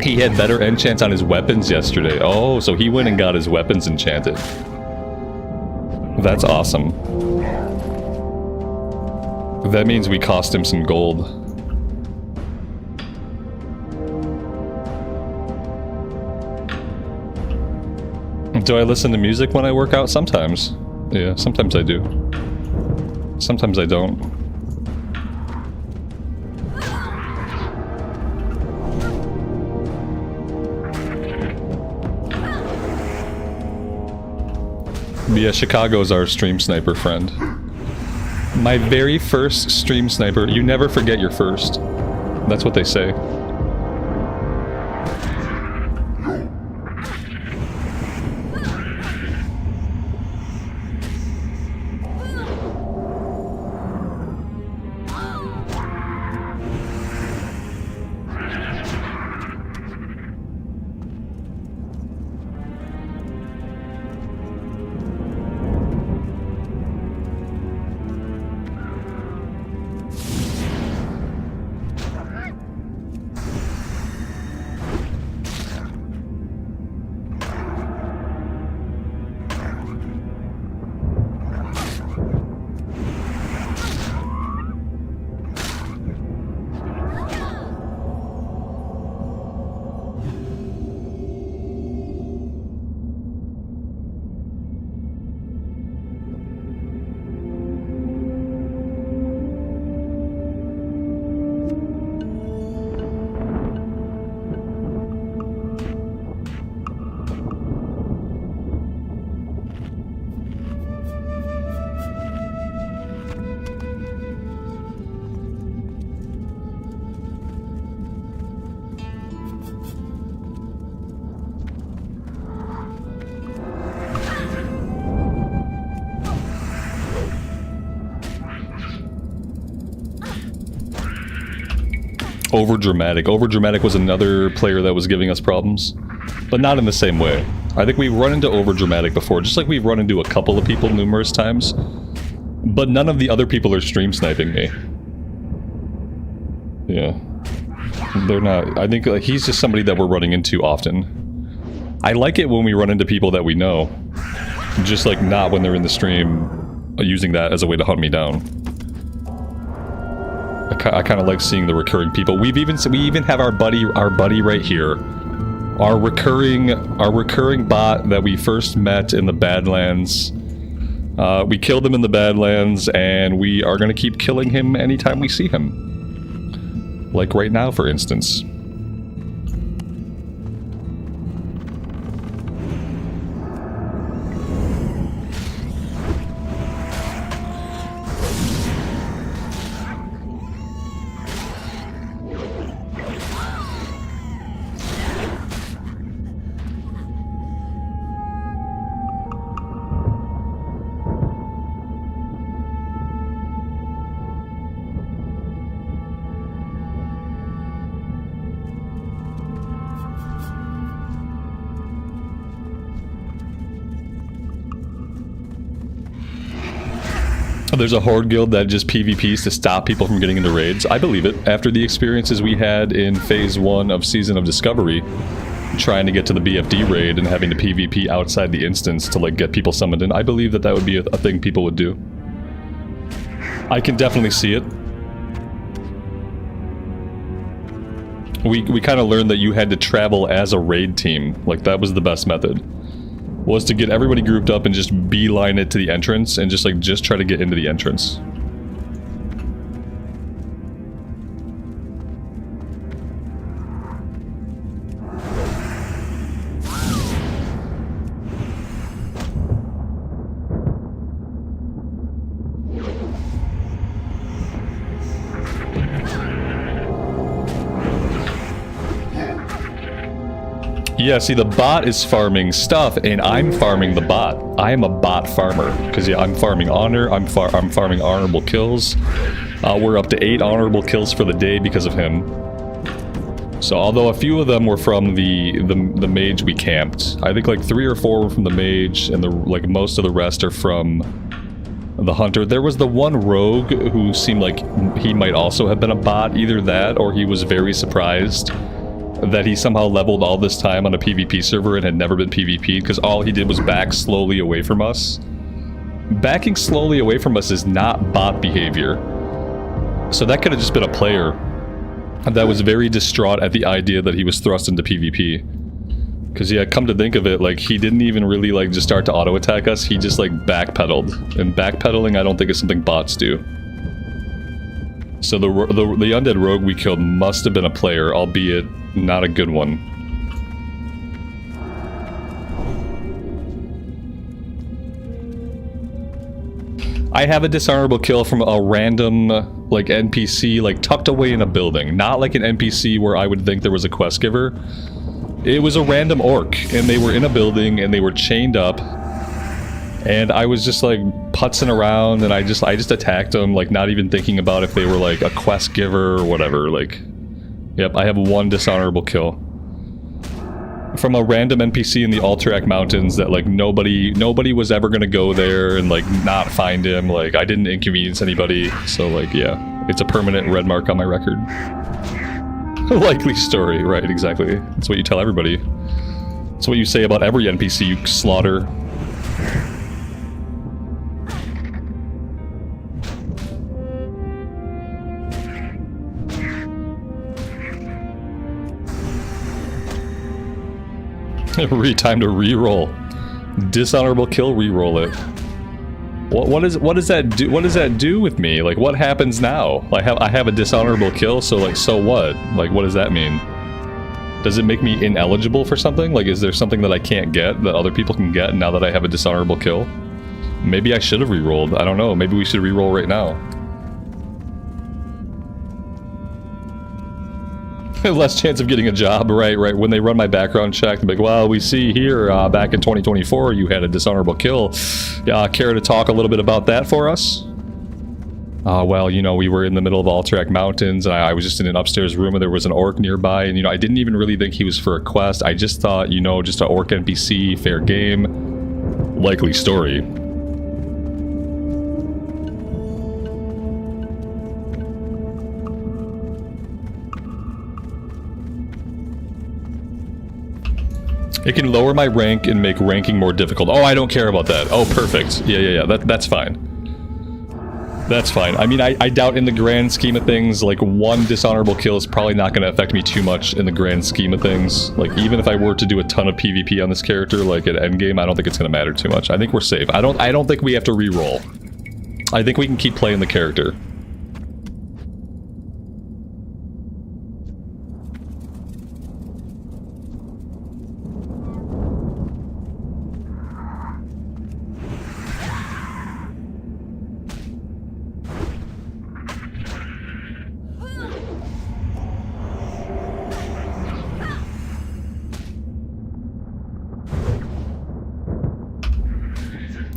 He had better enchants on his weapons yesterday. Oh, so he went and got his weapons enchanted. That's awesome. That means we cost him some gold. Do I listen to music when I work out? Sometimes. Yeah, sometimes I do. Sometimes I don't. Yeah, Chicago's our stream sniper friend. My very first stream sniper. You never forget your first. That's what they say. Overdramatic. Overdramatic was another player that was giving us problems, but not in the same way. I think we've run into Overdramatic before, just like we've run into a couple of people numerous times, but none of the other people are stream sniping me. Yeah. They're not. I think he's just somebody that we're running into often. I like it when we run into people that we know, just like not when they're in the stream using that as a way to hunt me down. I kind of like seeing the recurring people. We even have our buddy right here, our recurring bot that we first met in the Badlands. We killed him in the Badlands, and we are gonna keep killing him anytime we see him. Like right now, for instance. There's a horde guild that just PvPs to stop people from getting into raids. I believe it. After the experiences we had in Phase 1 of Season of Discovery, trying to get to the BFD raid and having to PvP outside the instance to like get people summoned in, I believe that that would be a thing people would do. I can definitely see it. We kind of learned that you had to travel as a raid team. Like, that was the best method. was to get everybody grouped up and just beeline it to the entrance and just try to get into the entrance. Yeah, see, the bot is farming stuff, and I'm farming the bot. I am a bot farmer, because yeah, I'm farming honor, I'm farming honorable kills. We're up to 8 honorable kills for the day because of him. So although a few of them were from the mage we camped, I think like 3 or 4 were from the mage, and like most of the rest are from the hunter. There was the one rogue who seemed like he might also have been a bot, either that or he was very surprised that he somehow leveled all this time on a PvP server and had never been PvP'd, because all he did was back slowly away from us. Backing slowly away from us is not bot behavior. So that could have just been a player that was very distraught at the idea that he was thrust into PvP. Because yeah, come to think of it, like he didn't even really like just start to auto attack us, he just like backpedaled. And backpedaling I don't think is something bots do. So the undead rogue we killed must have been a player, albeit not a good one. I have a dishonorable kill from a random, like, NPC, like, tucked away in a building. Not like an NPC where I would think there was a quest giver. It was a random orc, and they were in a building, and they were chained up. And I was just, like, putzing around, and I just attacked them, like, not even thinking about if they were, like, a quest giver or whatever, like... Yep, I have 1 dishonorable kill. From a random NPC in the Alterac Mountains that, like, nobody was ever gonna go there and, like, not find him. Like, I didn't inconvenience anybody, so, like, yeah. It's a permanent red mark on my record. Likely story, right, exactly. That's what you tell everybody. That's what you say about every NPC you slaughter. Time to re-roll. Dishonorable kill, re-roll it. What does that do? What does that do with me? Like, what happens now? I have a dishonorable kill, so like, so what? Like, what does that mean? Does it make me ineligible for something? Like, is there something that I can't get that other people can get now that I have a dishonorable kill? Maybe I should have re-rolled. I don't know. Maybe we should re-roll right now. Less chance of getting a job, right? When they run my background check, they're like, well, we see here back in 2024 you had a dishonorable kill. Care to talk a little bit about that for us? Well, you know, we were in the middle of Alterac Mountains, and I was just in an upstairs room, and there was an orc nearby, and, you know, I didn't even really think he was for a quest. I just thought, you know, just an orc NPC, fair game. Likely story. It can lower my rank and make ranking more difficult. Oh, I don't care about that. Oh, perfect. Yeah. That's fine. That's fine. I mean, I doubt in the grand scheme of things, like, 1 dishonorable kill is probably not going to affect me too much in the grand scheme of things. Like, even if I were to do a ton of PvP on this character, like, at endgame, I don't think it's going to matter too much. I think we're safe. I don't think we have to re-roll. I think we can keep playing the character.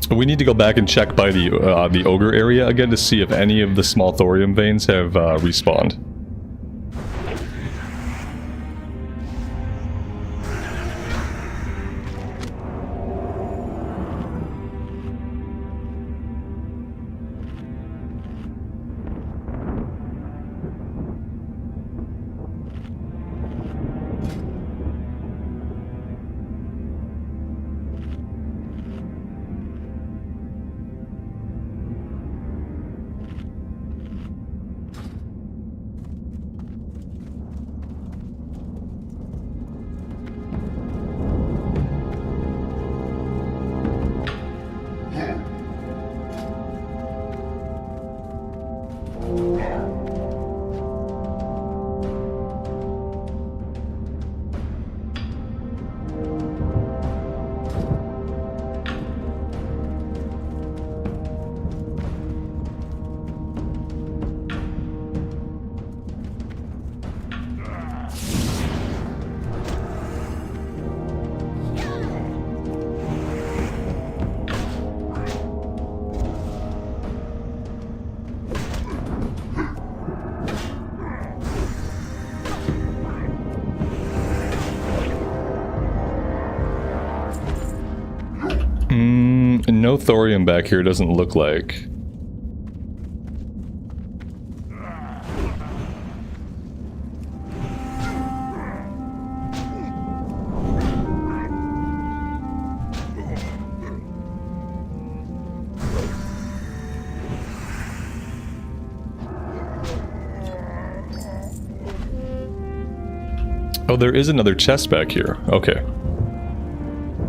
We need to go back and check by the ogre area again to see if any of the small thorium veins have respawned. No thorium back here, doesn't look like. Oh, there is another chest back here. Okay.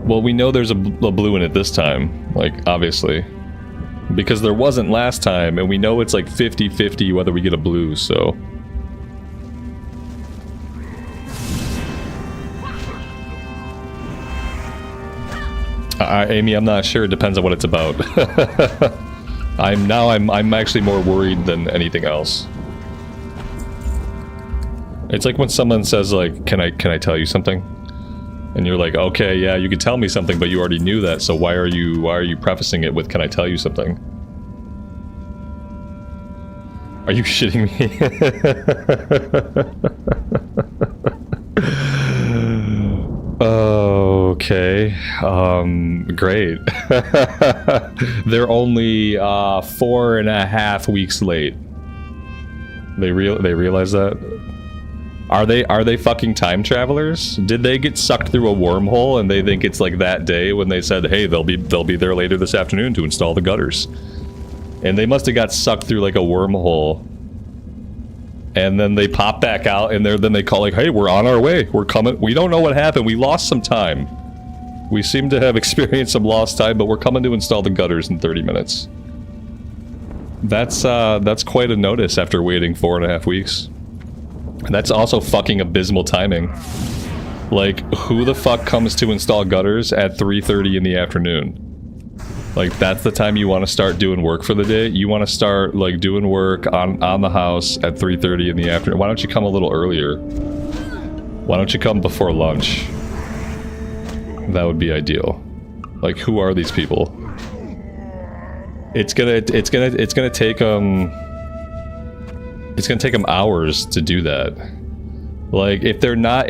Well, we know there's a blue in it this time. Like, obviously. Because there wasn't last time, and we know it's like 50-50 whether we get a blue, so... Amy, I'm not sure. It depends on what it's about. I'm actually more worried than anything else. It's like when someone says like, can I tell you something? And you're like, okay, yeah, you could tell me something, but you already knew that, so why are you prefacing it with, can I tell you something? Are you shitting me? Okay. Great. They're only 4.5 weeks late. They realize that? Are they fucking time travelers? Did they get sucked through a wormhole and they think it's like that day when they said, hey, they'll be there later this afternoon to install the gutters? And they must have got sucked through like a wormhole. And then they pop back out and then they call like, hey, we're on our way. We're coming. We don't know what happened. We lost some time. We seem to have experienced some lost time, but we're coming to install the gutters in 30 minutes. That's quite a notice after waiting 4.5 weeks. That's also fucking abysmal timing. Like, who the fuck comes to install gutters at 3:30 in the afternoon? Like, that's the time you want to start doing work for the day? You want to start, like, doing work on the house at 3:30 in the afternoon? Why don't you come a little earlier? Why don't you come before lunch? That would be ideal. Like, who are these people? It's gonna take It's gonna take them hours to do that. Like, if they're not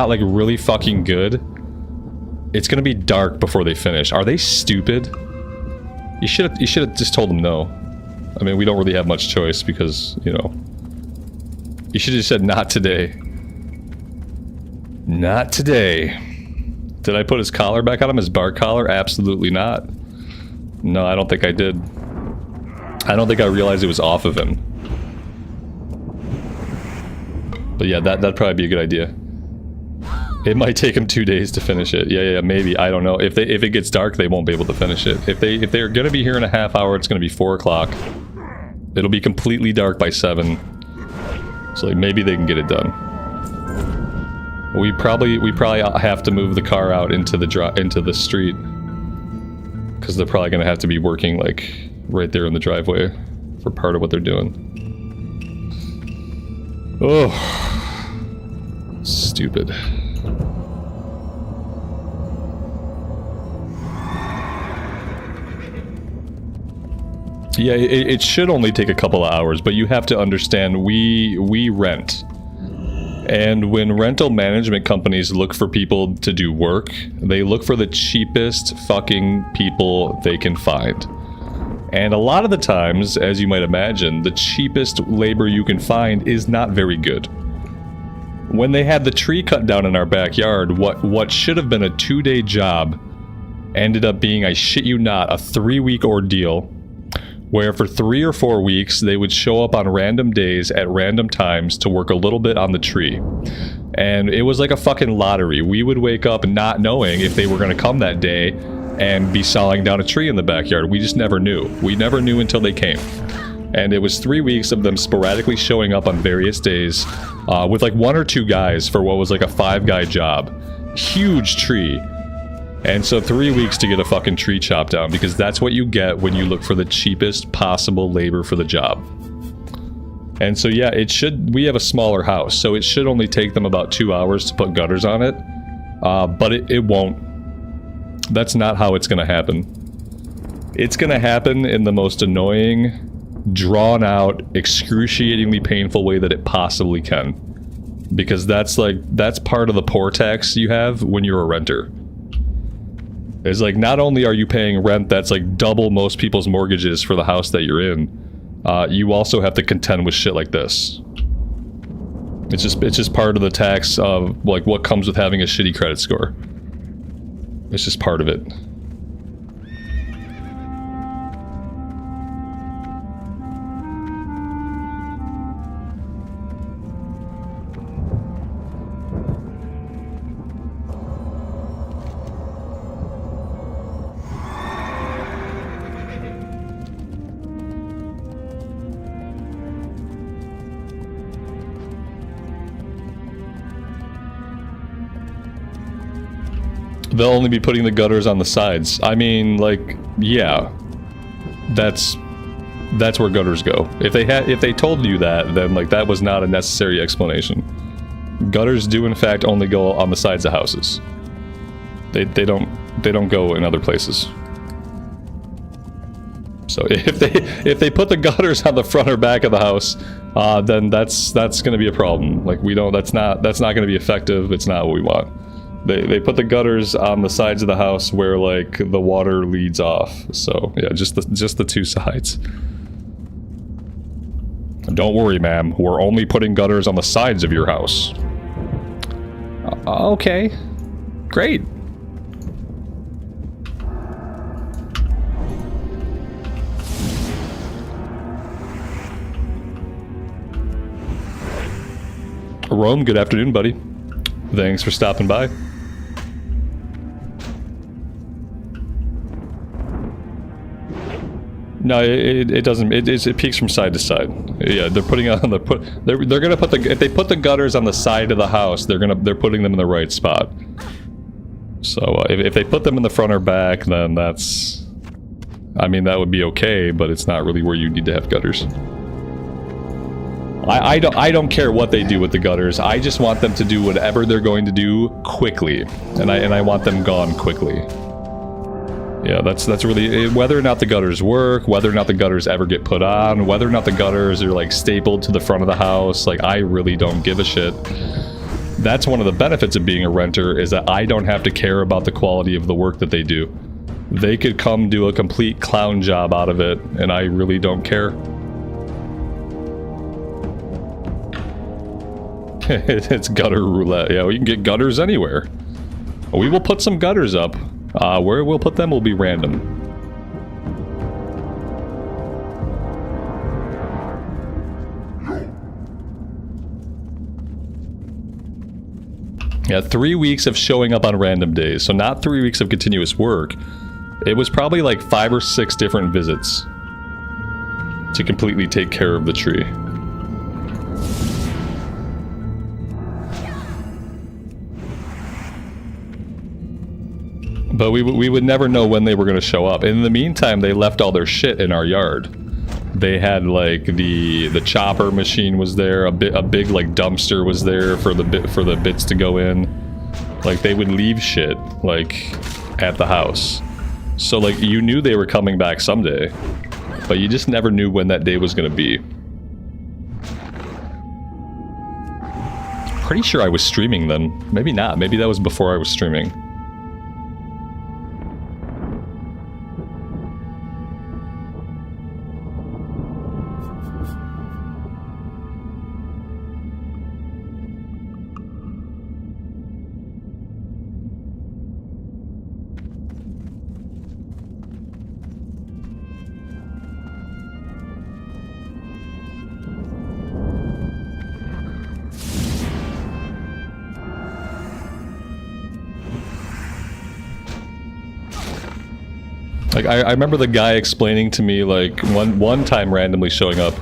like really fucking good, it's gonna be dark before they finish. Are they stupid? You should have just told them no. I mean, we don't really have much choice because, you know. You should have just said not today. Not today. Did I put his collar back on him? His bark collar? Absolutely not. No, I don't think I did. I don't think I realized it was off of him. But yeah, that'd probably be a good idea. It might take him 2 days to finish it. Yeah, maybe. I don't know. If it gets dark, they won't be able to finish it. If they're gonna be here in a half hour, it's gonna be 4 o'clock. It'll be completely dark by 7. So like, maybe they can get it done. We probably have to move the car out into the street, because they're probably gonna have to be working like right there in the driveway for part of what they're doing. Oh, stupid. Yeah, it should only take a couple of hours, but you have to understand, we rent. And when rental management companies look for people to do work, they look for the cheapest fucking people they can find. And a lot of the times, as you might imagine, the cheapest labor you can find is not very good. When they had the tree cut down in our backyard, what should have been a 2-day job ended up being, I shit you not, a 3-week ordeal, where for 3 or 4 weeks they would show up on random days at random times to work a little bit on the tree. And it was like a fucking lottery. We would wake up not knowing if they were going to come that day and be sawing down a tree in the backyard. We just never knew. We never knew until they came. And it was 3 weeks of them sporadically showing up on various days with like 1 or 2 guys for what was like a 5-guy job. Huge tree. And so 3 weeks to get a fucking tree chopped down, because that's what you get when you look for the cheapest possible labor for the job. And so yeah, we have a smaller house, so it should only take them about 2 hours to put gutters on it. But it won't. That's not how it's gonna happen. It's gonna happen in the most annoying, drawn out, excruciatingly painful way that it possibly can. Because that's part of the poor tax you have when you're a renter. It's like, not only are you paying rent that's like double most people's mortgages for the house that you're in, you also have to contend with shit like this. It's just part of the tax of like what comes with having a shitty credit score. It's just part of it. They'll only be putting the gutters on the sides. I mean, like, yeah, that's where gutters go. If they told you that, then like that was not a necessary explanation. Gutters do in fact only go on the sides of houses. They don't go in other places. So if they put the gutters on the front or back of the house, then that's going to be a problem. Like that's not going to be effective. It's not what we want. They put the gutters on the sides of the house where like the water leads off. So yeah, just the two sides. Don't worry, ma'am. We're only putting gutters on the sides of your house. Okay, great. Rome, good afternoon, buddy. Thanks for stopping by. No, it doesn't. It peaks from side to side. Yeah, they're putting on the they're gonna put the, if they put the gutters on the side of the house, they're putting them in the right spot. So if they put them in the front or back, then that's, I mean, that would be okay, but it's not really where you need to have gutters. I don't care what they do with the gutters. I just want them to do whatever they're going to do quickly, and I want them gone quickly. Yeah, that's really, whether or not the gutters work, whether or not the gutters ever get put on, whether or not the gutters are like stapled to the front of the house, like I really don't give a shit. That's one of the benefits of being a renter, is that I don't have to care about the quality of the work that they do. They could come do a complete clown job out of it, and I really don't care. It's gutter roulette. Yeah, we can get gutters anywhere. We will put some gutters up. Where we'll put them will be random. Yeah, 3 weeks of showing up on random days. So not 3 weeks of continuous work. It was probably like 5 or 6 different visits to completely take care of the tree. But we would never know when they were going to show up. In the meantime, they left all their shit in our yard. They had like the chopper machine was there, a big like dumpster was there for the bits to go in. Like they would leave shit like at the house. So like you knew they were coming back someday, but you just never knew when that day was going to be. Pretty sure I was streaming then. Maybe not. Maybe that was before I was streaming. Like, I remember the guy explaining to me, like, one time randomly showing up,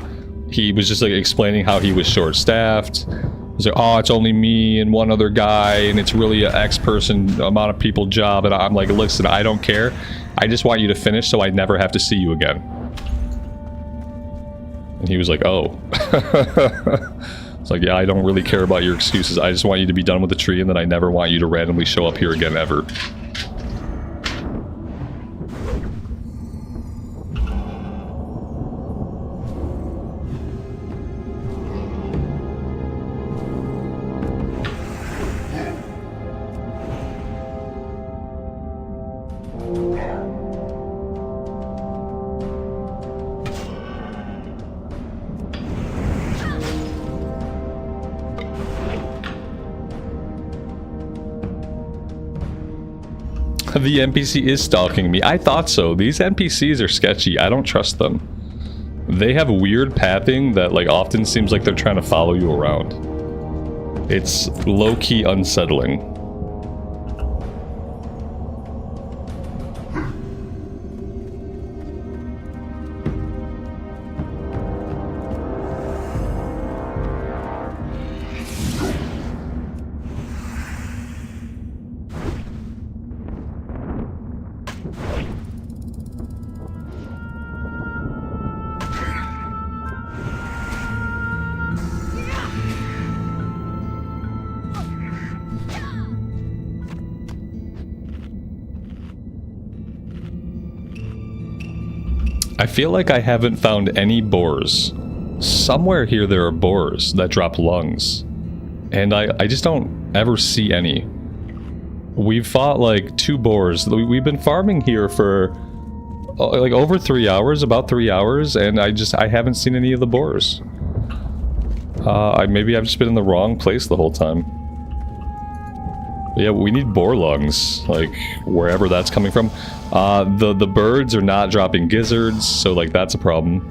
he was just, like, explaining how he was short-staffed. He was like, oh, it's only me and one other guy, and it's really an X-person amount of people job, and I'm like, listen, I don't care. I just want you to finish so I never have to see you again. And he was like, oh. It's like, yeah, I don't really care about your excuses. I just want you to be done with the tree, and then I never want you to randomly show up here again, ever. The NPC is stalking me. I thought so. These NPCs are sketchy. I don't trust them. They have weird pathing that like often seems like they're trying to follow you around. It's low-key unsettling. I feel like I haven't found any boars. Somewhere here there are boars that drop lungs. And I just don't ever see any. We've fought like 2 boars. We've been farming here for like over 3 hours, about 3 hours, and I haven't seen any of the boars. Maybe I've just been in the wrong place the whole time. But yeah, we need boar lungs, like wherever that's coming from. The birds are not dropping gizzards, so like that's a problem.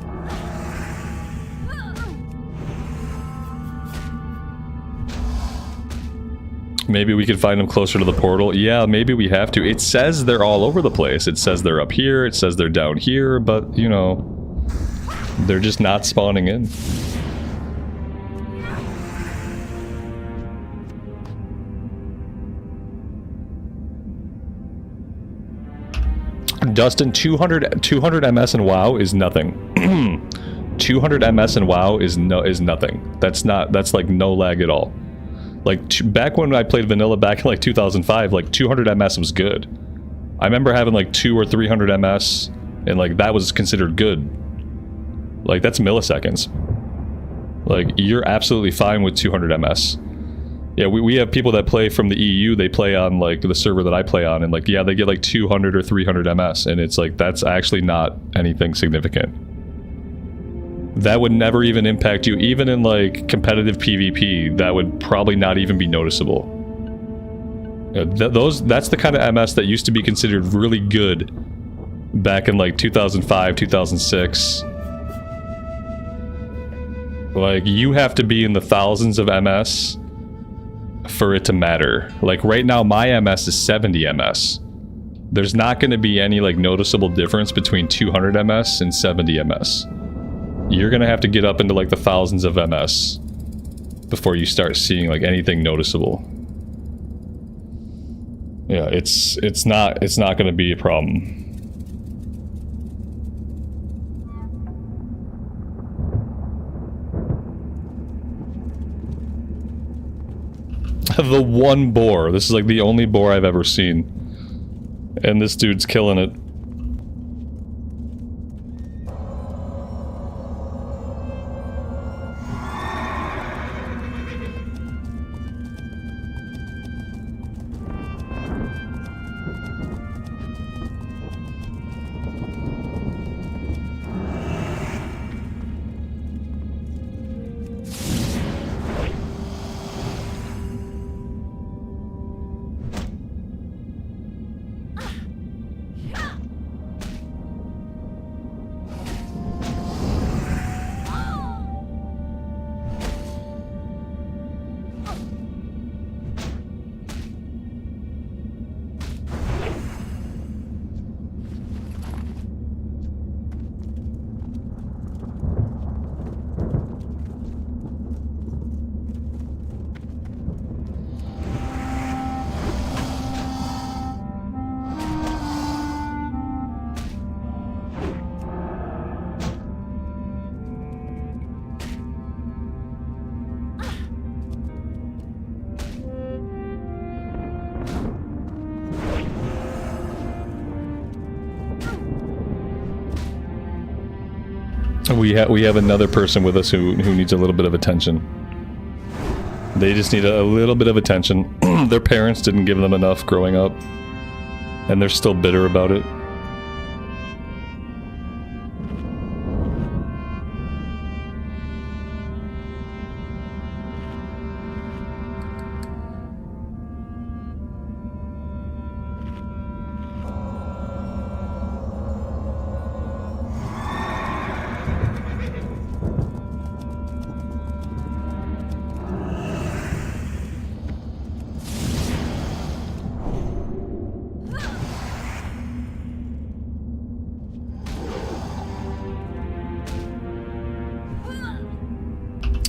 Maybe we could find them closer to the portal. Yeah, maybe we have to. It says they're all over the place. It says they're up here, it says they're down here, but you know, they're just not spawning in. Dustin, 200 MS in WoW is nothing. 200 MS in WoW is nothing. That's like no lag at all. Like back when I played vanilla back in like 2005, like 200 MS was good. I remember having like 200 or 300 MS, and like that was considered good. Like that's milliseconds. Like you're absolutely fine with 200 MS. Yeah, we have people that play from the EU, they play on like the server that I play on, and like, yeah, they get like 200 or 300 MS, and it's like, that's actually not anything significant. That would never even impact you, even in like competitive PvP, that would probably not even be noticeable. That's the kind of MS that used to be considered really good back in like 2005, 2006. Like, you have to be in the thousands of MS for it to matter. Like right now my MS is 70 MS. There's not going to be any like noticeable difference between 200 MS and 70 MS. You're going to have to get up into like the thousands of MS before you start seeing like anything noticeable. Yeah, it's not going to be a problem. The one boar. This is like the only boar I've ever seen. And this dude's killing it. We have another person with us who needs a little bit of attention. They just need a little bit of attention. Their parents didn't give them enough growing up, and they're still bitter about it.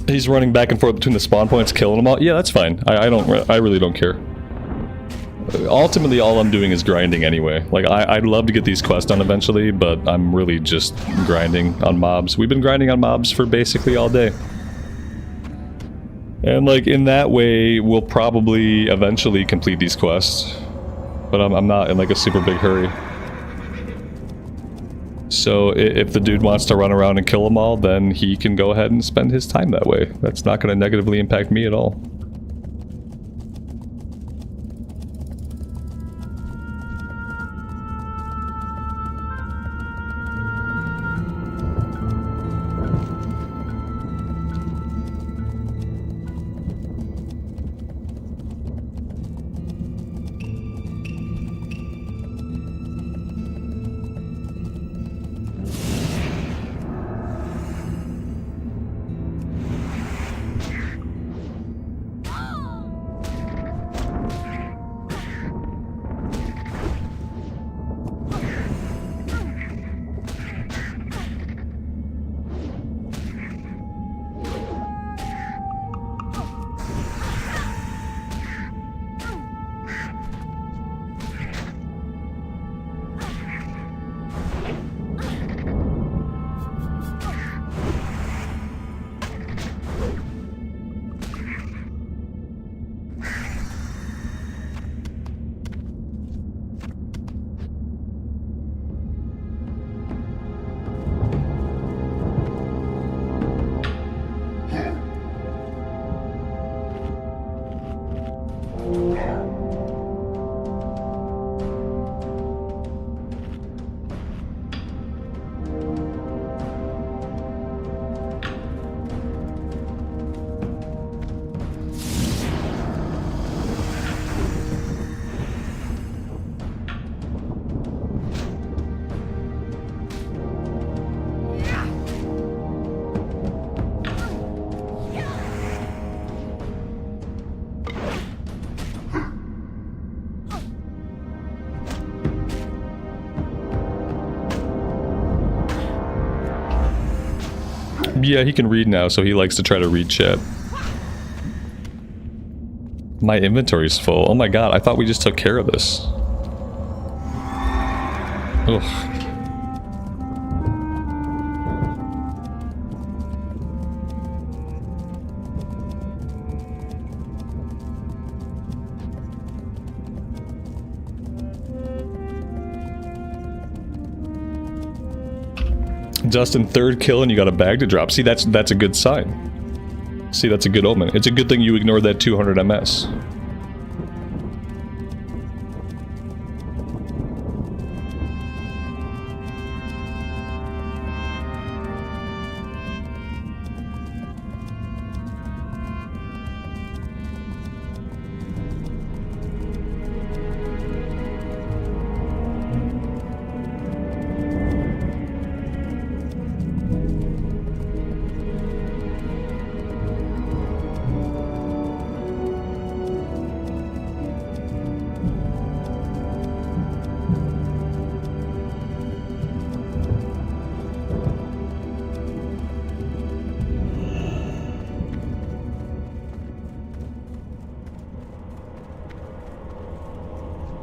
He's running back and forth between the spawn points, killing them all. Yeah, that's fine. I really don't care. Ultimately, all I'm doing is grinding anyway. Like, I'd love to get these quests done eventually, but I'm really just grinding on mobs. We've been grinding on mobs for basically all day. And, like, in that way, we'll probably eventually complete these quests. But I'm not in, like, a super big hurry. So, if the dude wants to run around and kill them all, then he can go ahead and spend his time that way. That's not going to negatively impact me at all. Yeah, he can read now, so he likes to try to read chat. My inventory's full. Oh my god, I thought we just took care of this. Ugh. Justin, third kill and you got a bag to drop. See, that's a good sign. See, that's a good omen. It's a good thing you ignored that 200 MS.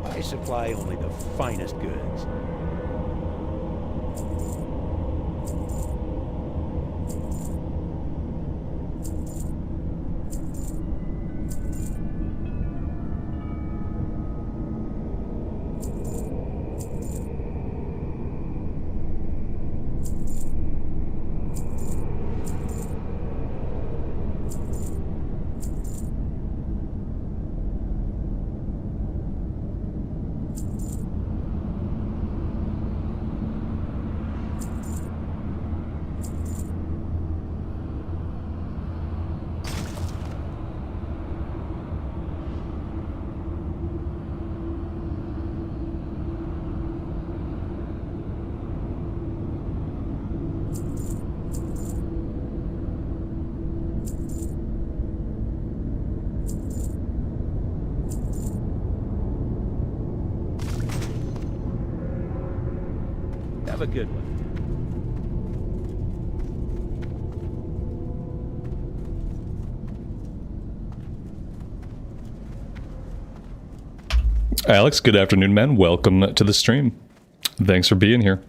I supply only the finest goods. Have a good one. Alex, good afternoon, man. Welcome to the stream. Thanks for being here.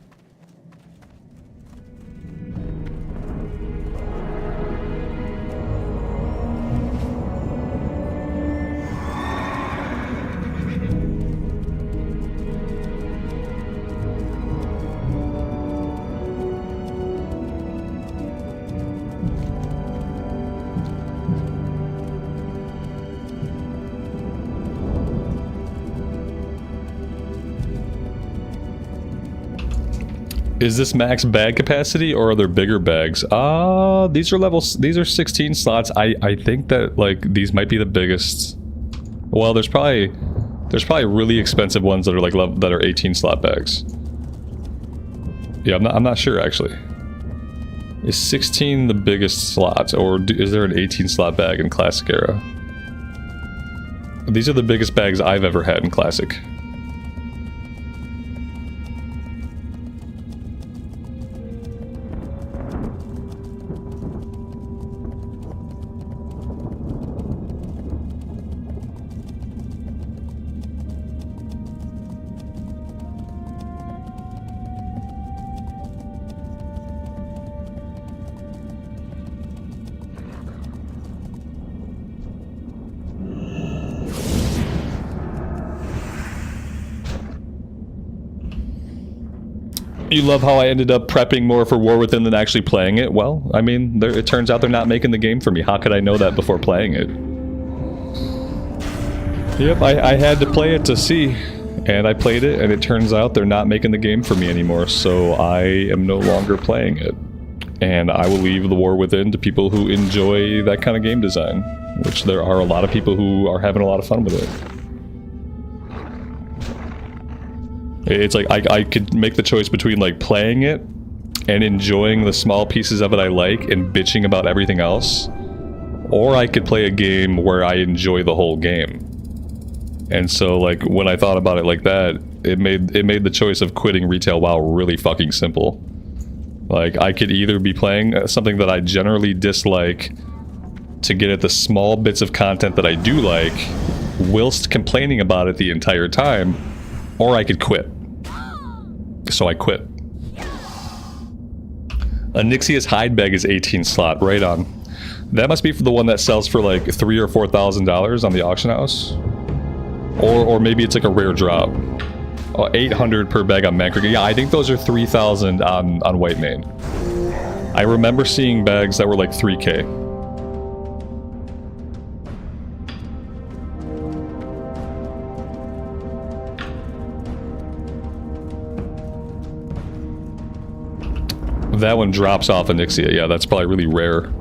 Is this max bag capacity or are there bigger bags? These are 16 slots. I think that like these might be the biggest. Well, there's probably really expensive ones that are like that are 18 slot bags. Yeah, I'm not sure actually. Is 16 the biggest slot, or is there an 18 slot bag in Classic era? These are the biggest bags I've ever had in Classic. You love how I ended up prepping more for War Within than actually playing it? Well, I mean, it turns out they're not making the game for me. How could I know that before playing it? Yep, I had to play it to see, and I played it, and it turns out they're not making the game for me anymore, so I am no longer playing it. And I will leave the War Within to people who enjoy that kind of game design, which there are a lot of people who are having a lot of fun with it. It's like, I could make the choice between, like, playing it and enjoying the small pieces of it I like and bitching about everything else. Or I could play a game where I enjoy the whole game. And so, like, when I thought about it like that, it made the choice of quitting retail WoW really fucking simple. Like, I could either be playing something that I generally dislike to get at the small bits of content that I do like, whilst complaining about it the entire time, or I could quit. So I quit. A Nixia's hide bag is 18 slot, right on. That must be for the one that sells for like $3,000 or $4,000 on the auction house. Or maybe it's like a rare drop. Oh, 800 per bag on Mancrick. Yeah, I think those are 3,000 on Whitemane. I remember seeing bags that were like 3K. That one drops off Anixia. Yeah, that's probably really rare.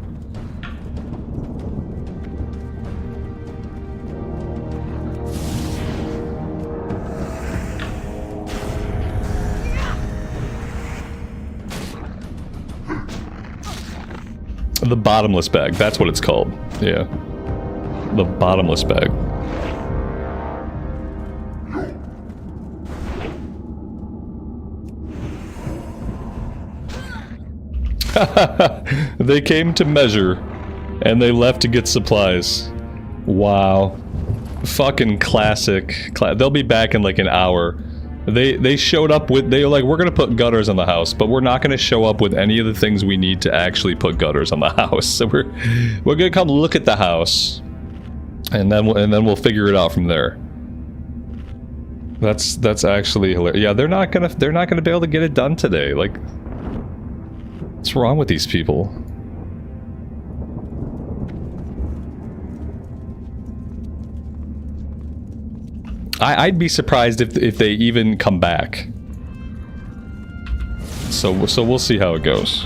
The bottomless bag. That's what it's called. Yeah. The bottomless bag. They came to measure, and they left to get supplies. Wow. Fucking classic. They'll be back in like an hour. They showed up with, they were like, we're gonna put gutters on the house, but we're not gonna show up with any of the things we need to actually put gutters on the house. So we're gonna come look at the house, and then we'll figure it out from there. That's actually hilarious. Yeah, they're not gonna be able to get it done today. Like, what's wrong with these people? I'd be surprised if they even come back. So we'll see how it goes.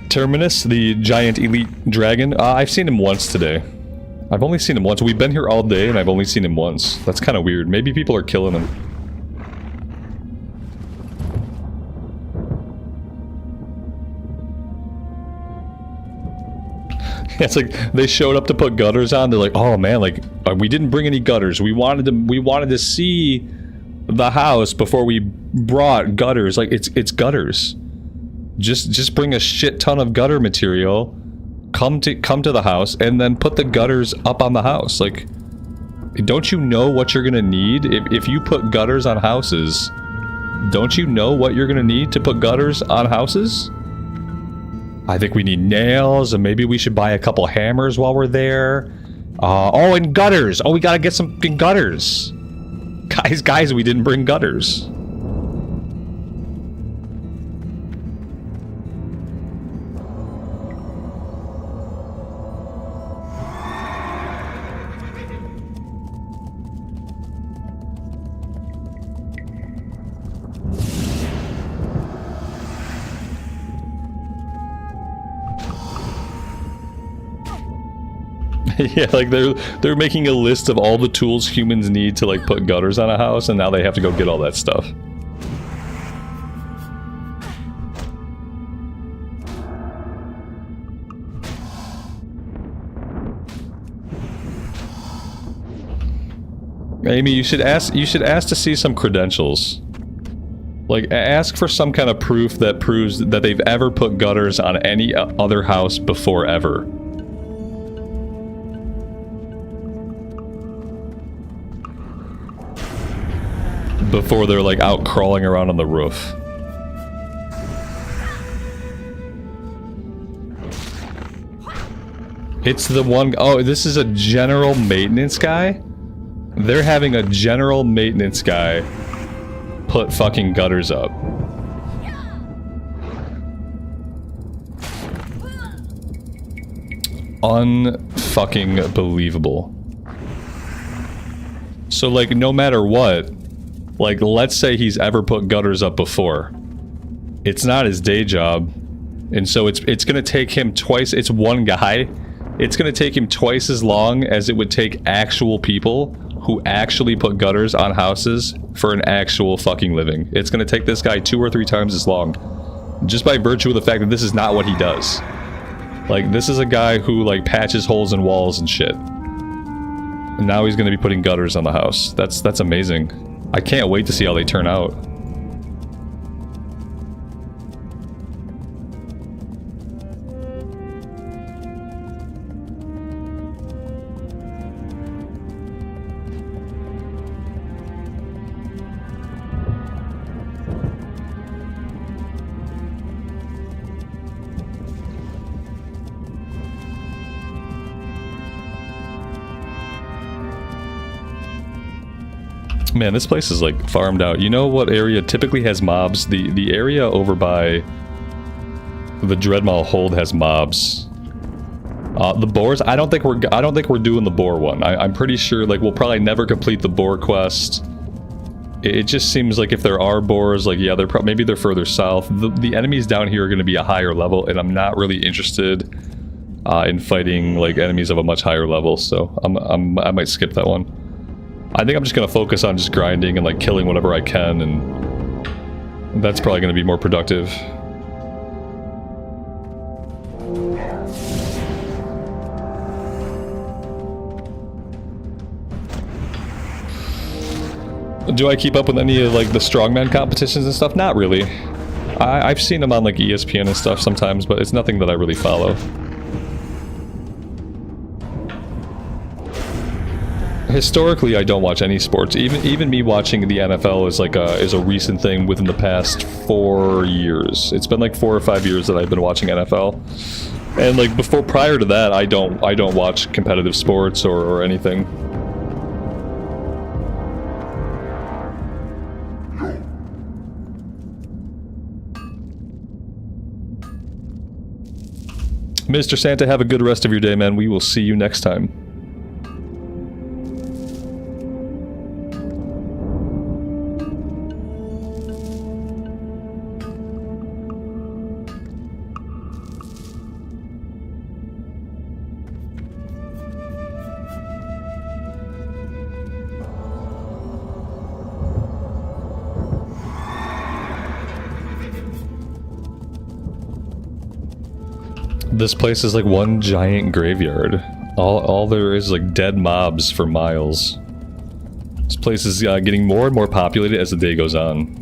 Terminus, the giant elite dragon. I've seen him once today. I've only seen him once. We've been here all day and I've only seen him once. That's kind of weird. Maybe people are killing him. It's like they showed up to put gutters on. They're like, "Oh man, like we didn't bring any gutters. We wanted to see the house before we brought gutters. Like it's gutters. Just bring a shit ton of gutter material, come to the house, and then put the gutters up on the house. Like, don't you know what you're gonna need? If you put gutters on houses, don't you know what you're gonna need to put gutters on houses? I think we need nails, and maybe we should buy a couple hammers while we're there. Oh, and gutters! Oh, we gotta get some fucking gutters! Guys, we didn't bring gutters. Yeah, like they're making a list of all the tools humans need to like put gutters on a house, and now they have to go get all that stuff. Amy, you should ask to see some credentials. Like, ask for some kind of proof that proves that they've ever put gutters on any other house before ever. Before they're like out crawling around on the roof. It's the one. Oh, this is a general maintenance guy? They're having a general maintenance guy put fucking gutters up. Unfucking believable. So like, no matter what, like, let's say he's ever put gutters up before. It's not his day job. And so it's gonna take him twice. It's one guy. It's gonna take him twice as long as it would take actual people who actually put gutters on houses for an actual fucking living. It's gonna take this guy 2 or 3 times as long. Just by virtue of the fact that this is not what he does. Like, this is a guy who, like, patches holes in walls and shit. And now he's gonna be putting gutters on the house. That's amazing. I can't wait to see how they turn out. Man, this place is like farmed out. You know what area typically has mobs? The area over by the Dreadmaul hold has mobs. The boars, I don't think we're doing the boar one. I'm pretty sure like we'll probably never complete the boar quest. It just seems like if there are boars, like, yeah, maybe they're further south. The enemies down here are going to be a higher level, and I'm not really interested in fighting like enemies of a much higher level. So I might skip that one. I think I'm just gonna focus on just grinding and like killing whatever I can, and that's probably gonna be more productive. Do I keep up with any of like the strongman competitions and stuff? Not really. I've seen them on like ESPN and stuff sometimes, but it's nothing that I really follow. Historically, I don't watch any sports. Even me watching the NFL is a recent thing within the past 4 years. It's been like 4 or 5 years that I've been watching NFL, and like prior to that, I don't watch competitive sports or anything. Mr. Santa, have a good rest of your day, man. We will see you next time. This place is like one giant graveyard. All there is like dead mobs for miles. This place is getting more and more populated as the day goes on.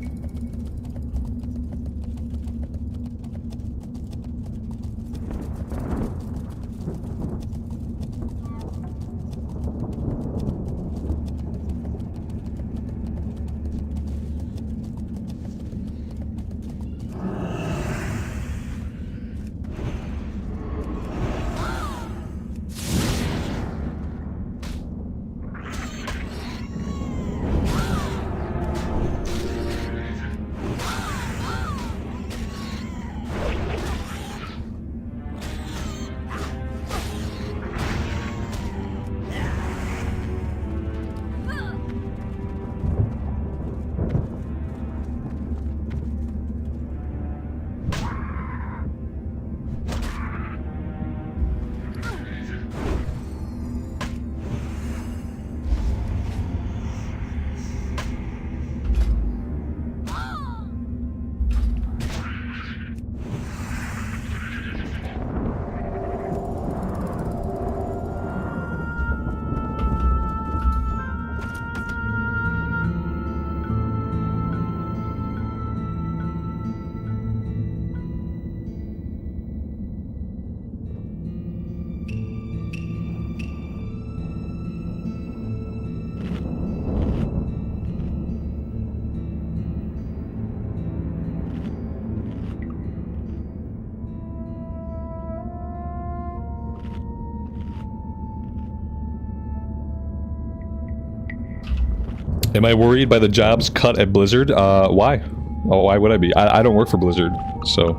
Am I worried by the jobs cut at Blizzard? Why? Oh, why would I be? I don't work for Blizzard, so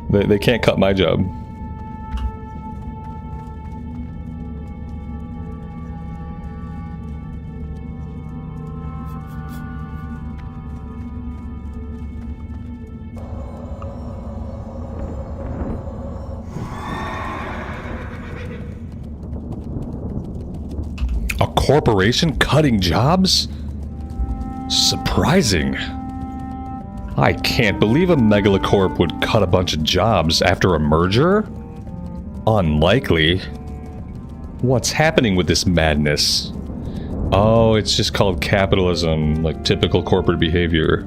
they can't cut my job. A corporation cutting jobs? Surprising. I can't believe a megalocorp would cut a bunch of jobs after a merger? Unlikely. What's happening with this madness? Oh, it's just called capitalism, like typical corporate behavior.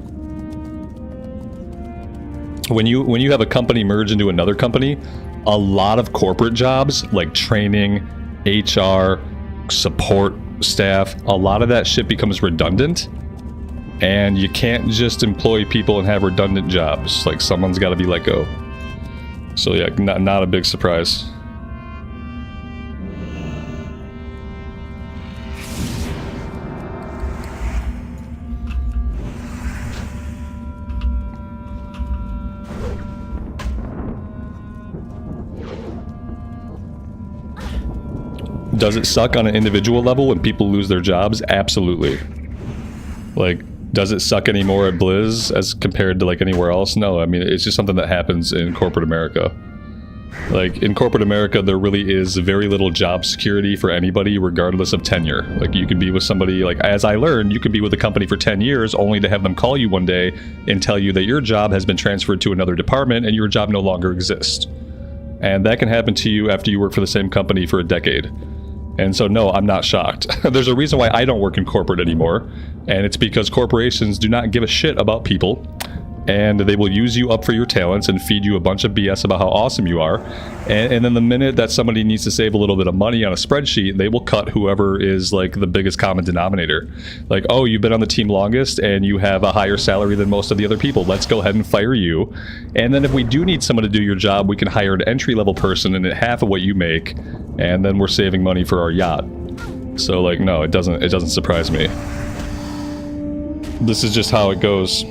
When you have a company merge into another company, a lot of corporate jobs like training, HR, support staff, a lot of that shit becomes redundant. And you can't just employ people and have redundant jobs. Like, someone's got to be let go. So yeah, not a big surprise. Does it suck on an individual level when people lose their jobs? Absolutely. Like, does it suck anymore at Blizz as compared to like anywhere else? No, I mean, it's just something that happens in corporate America. Like, in corporate America, there really is very little job security for anybody, regardless of tenure. Like, you could be with somebody, like, as I learned, you could be with a company for 10 years, only to have them call you one day and tell you that your job has been transferred to another department and your job no longer exists. And that can happen to you after you work for the same company for a decade. And so, no, I'm not shocked. There's a reason why I don't work in corporate anymore, and it's because corporations do not give a shit about people, and they will use you up for your talents and feed you a bunch of BS about how awesome you are. And then the minute that somebody needs to save a little bit of money on a spreadsheet, they will cut whoever is like the biggest common denominator. Like, oh, you've been on the team longest and you have a higher salary than most of the other people. Let's go ahead and fire you. And then if we do need someone to do your job, we can hire an entry-level person and at half of what you make, and then we're saving money for our yacht. So like, no, it doesn't surprise me. This is just how it goes.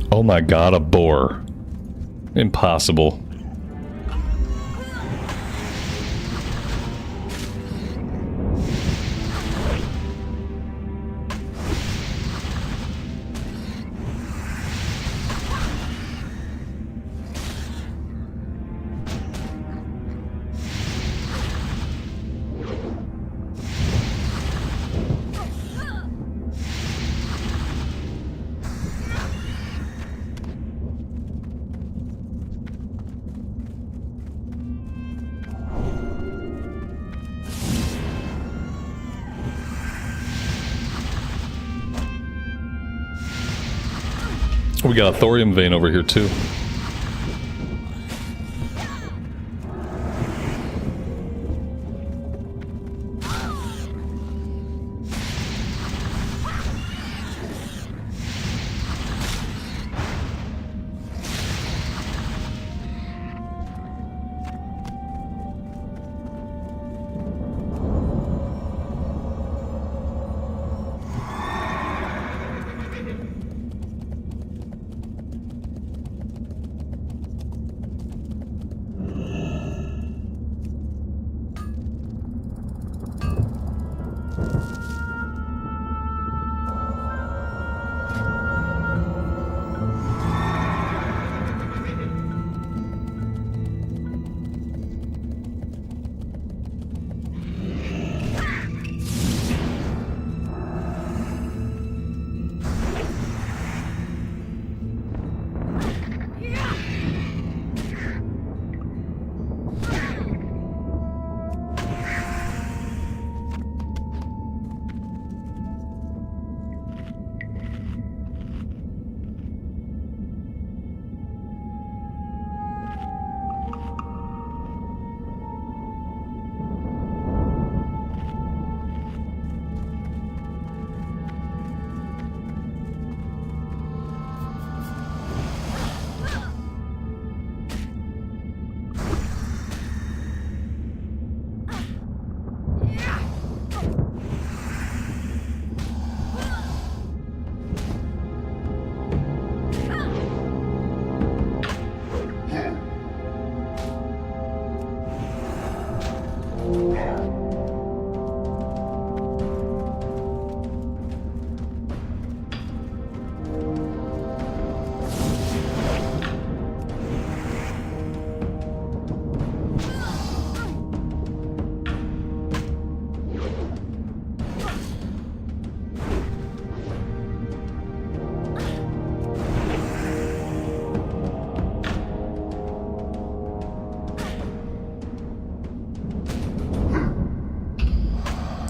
Oh my god, a boar. Impossible. We got a thorium vein over here too.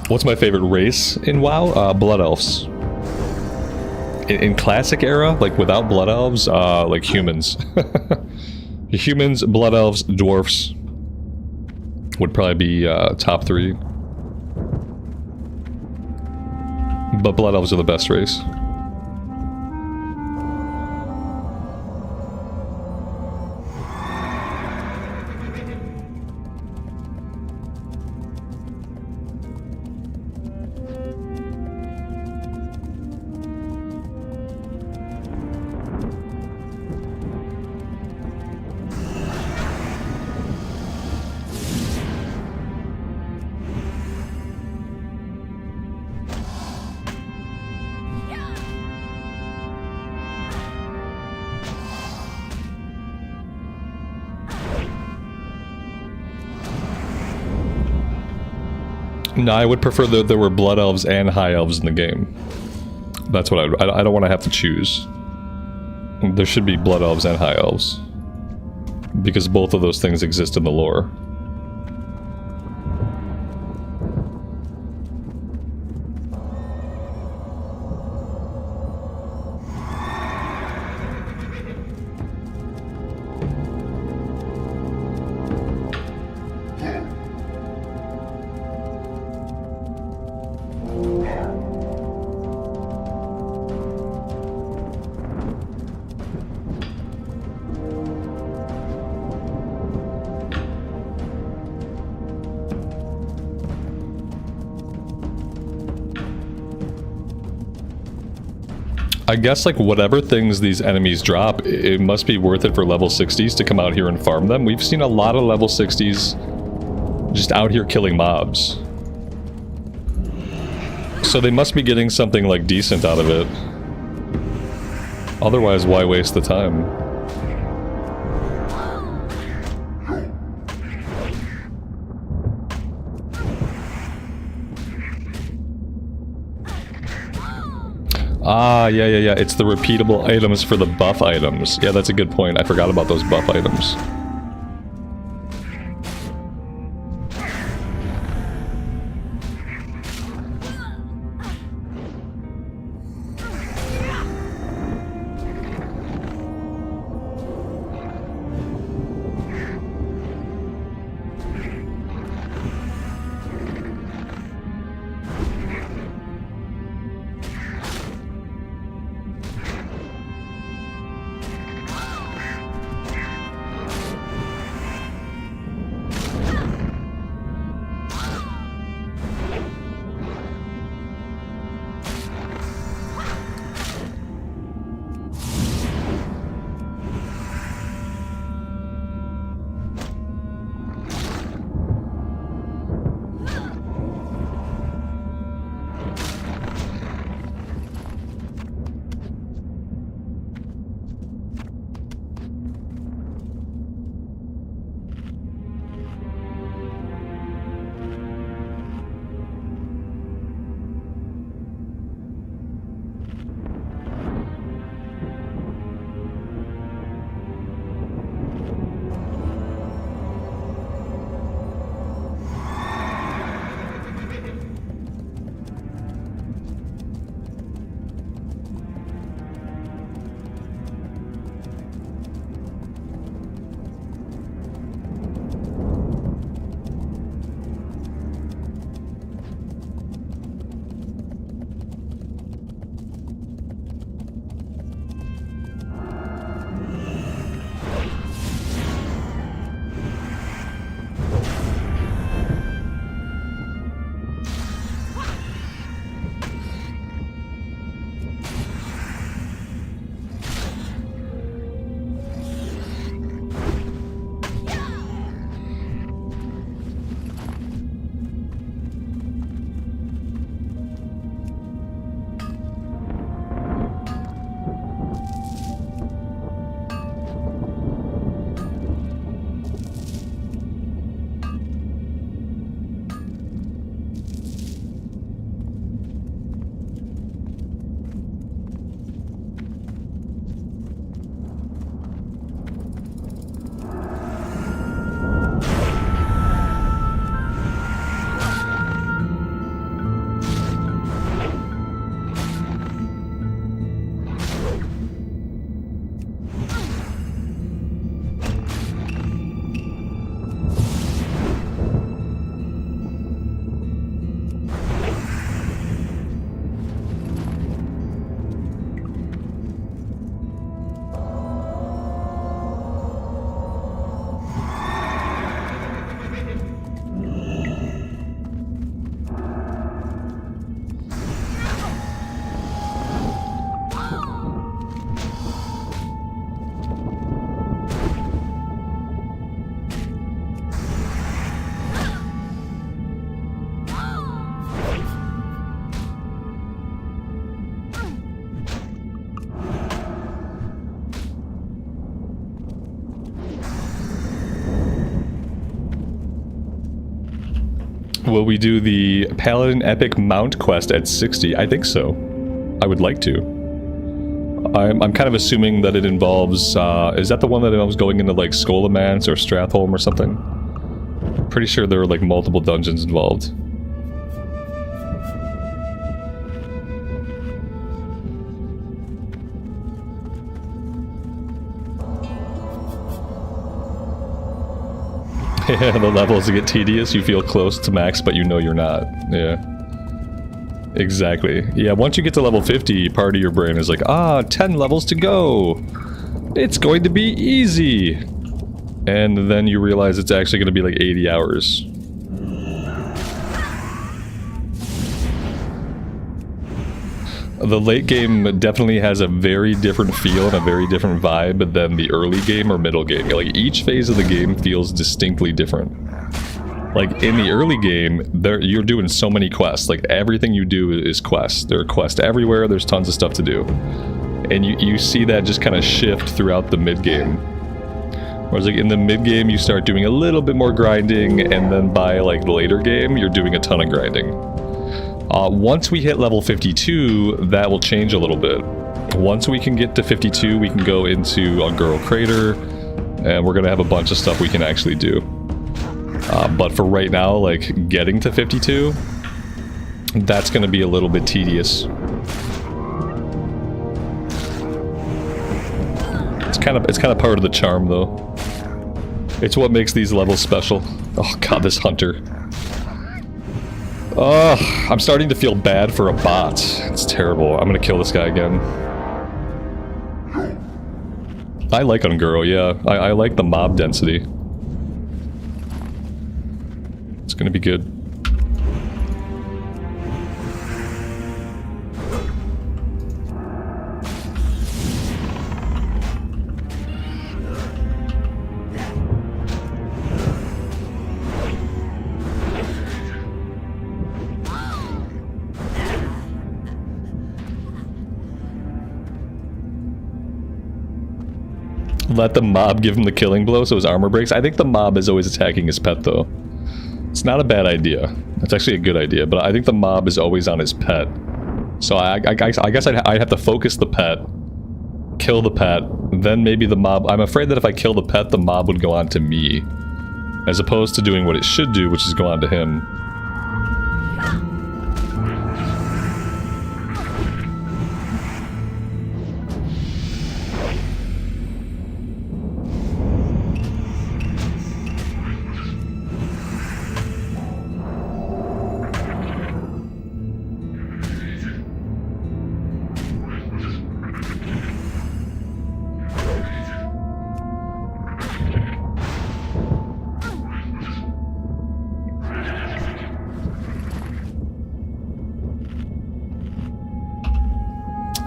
What's my favorite race in WoW? Blood Elves. In classic era, like without Blood Elves, like humans. Humans, Blood Elves, Dwarfs would probably be top 3. But Blood Elves are the best race. No, I would prefer that there were Blood Elves and High Elves in the game. That's what I don't want to have to choose. There should be Blood Elves and High Elves. Because both of those things exist in the lore. I guess, like, whatever things these enemies drop, it must be worth it for level 60s to come out here and farm them. We've seen a lot of level 60s just out here killing mobs. So they must be getting something, like, decent out of it. Otherwise, why waste the time? Ah, yeah. It's the repeatable items for the buff items. Yeah, that's a good point. I forgot about those buff items. Will we do the Paladin Epic Mount quest at 60? I think so. I would like to. I'm kind of assuming that it involves, is that the one that involves going into like Skolamance or Stratholme or something? Pretty sure there are like multiple dungeons involved. Yeah, the levels get tedious, you feel close to max, but you know you're not. Yeah. Exactly. Yeah, once you get to level 50, part of your brain is like, 10 levels to go! It's going to be easy! And then you realize it's actually going to be like 80 hours. The late game definitely has a very different feel and a very different vibe than the early game or middle game. Like, each phase of the game feels distinctly different. Like, in the early game, you're doing so many quests. Like, everything you do is quests. There are quests everywhere, there's tons of stuff to do. And you see that just kind of shift throughout the mid-game. Whereas, like, in the mid-game, you start doing a little bit more grinding, and then by, like, the later game, you're doing a ton of grinding. Once we hit level 52, that will change a little bit. Once we can get to 52, we can go into a Girl Crater, and we're gonna have a bunch of stuff we can actually do. But for right now, like, getting to 52, that's gonna be a little bit tedious. It's kind of part of the charm, though. It's what makes these levels special. Oh god, this hunter. Oh, I'm starting to feel bad for a bot. It's terrible. I'm gonna kill this guy again. I like Unguro, yeah. I like the mob density. It's gonna be good. Let the mob give him the killing blow so his armor breaks. I think the mob is always attacking his pet, though. It's not a bad idea. It's actually a good idea, but I think the mob is always on his pet. So I guess I'd have to focus the pet, kill the pet, then maybe the mob... I'm afraid that if I kill the pet, the mob would go on to me, as opposed to doing what it should do, which is go on to him.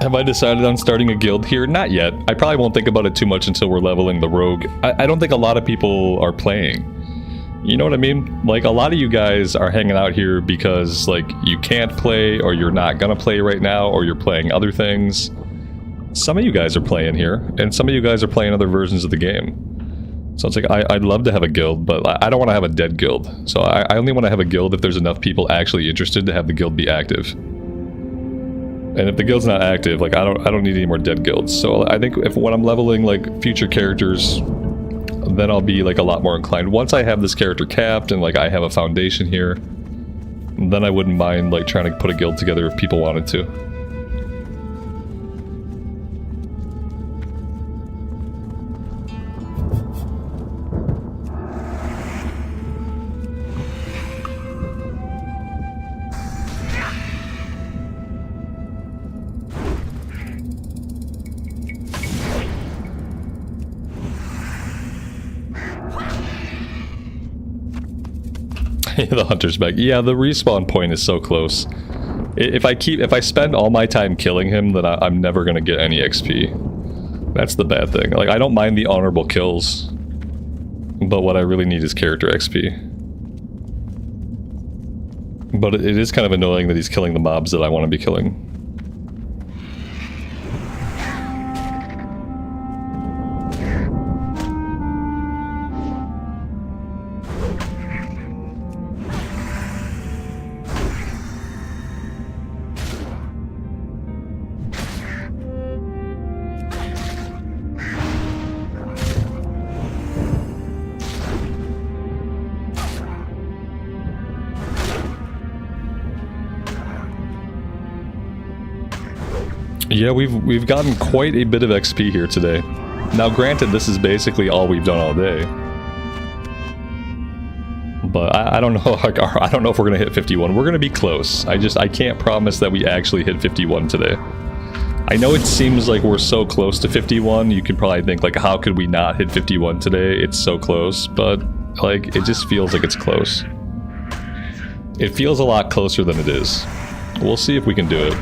Have I decided on starting a guild here? Not yet. I probably won't think about it too much until we're leveling the rogue. I don't think a lot of people are playing. You know what I mean? Like, a lot of you guys are hanging out here because, like, you can't play, or you're not gonna play right now, or you're playing other things. Some of you guys are playing here, and some of you guys are playing other versions of the game. So it's like, I'd love to have a guild, but I don't want to have a dead guild. So I only want to have a guild if there's enough people actually interested to have the guild be active. And if the guild's not active, like, I don't need any more dead guilds. So I think when I'm leveling, like, future characters, then I'll be, like, a lot more inclined. Once I have this character capped and, like, I have a foundation here, then I wouldn't mind, like, trying to put a guild together if people wanted to. The hunter's back. Yeah, the respawn point is so close. If I spend all my time killing him, then I'm never gonna get any XP. That's the bad thing. Like, I don't mind the honorable kills, but what I really need is character XP. But it is kind of annoying that he's killing the mobs that I want to be killing. Yeah, we've gotten quite a bit of XP here today. Now, granted, this is basically all we've done all day. But I don't know. Like, I don't know if we're gonna hit 51. We're gonna be close. I can't promise that we actually hit 51 today. I know it seems like we're so close to 51. You could probably think like, how could we not hit 51 today? It's so close, but like, it just feels like it's close. It feels a lot closer than it is. We'll see if we can do it.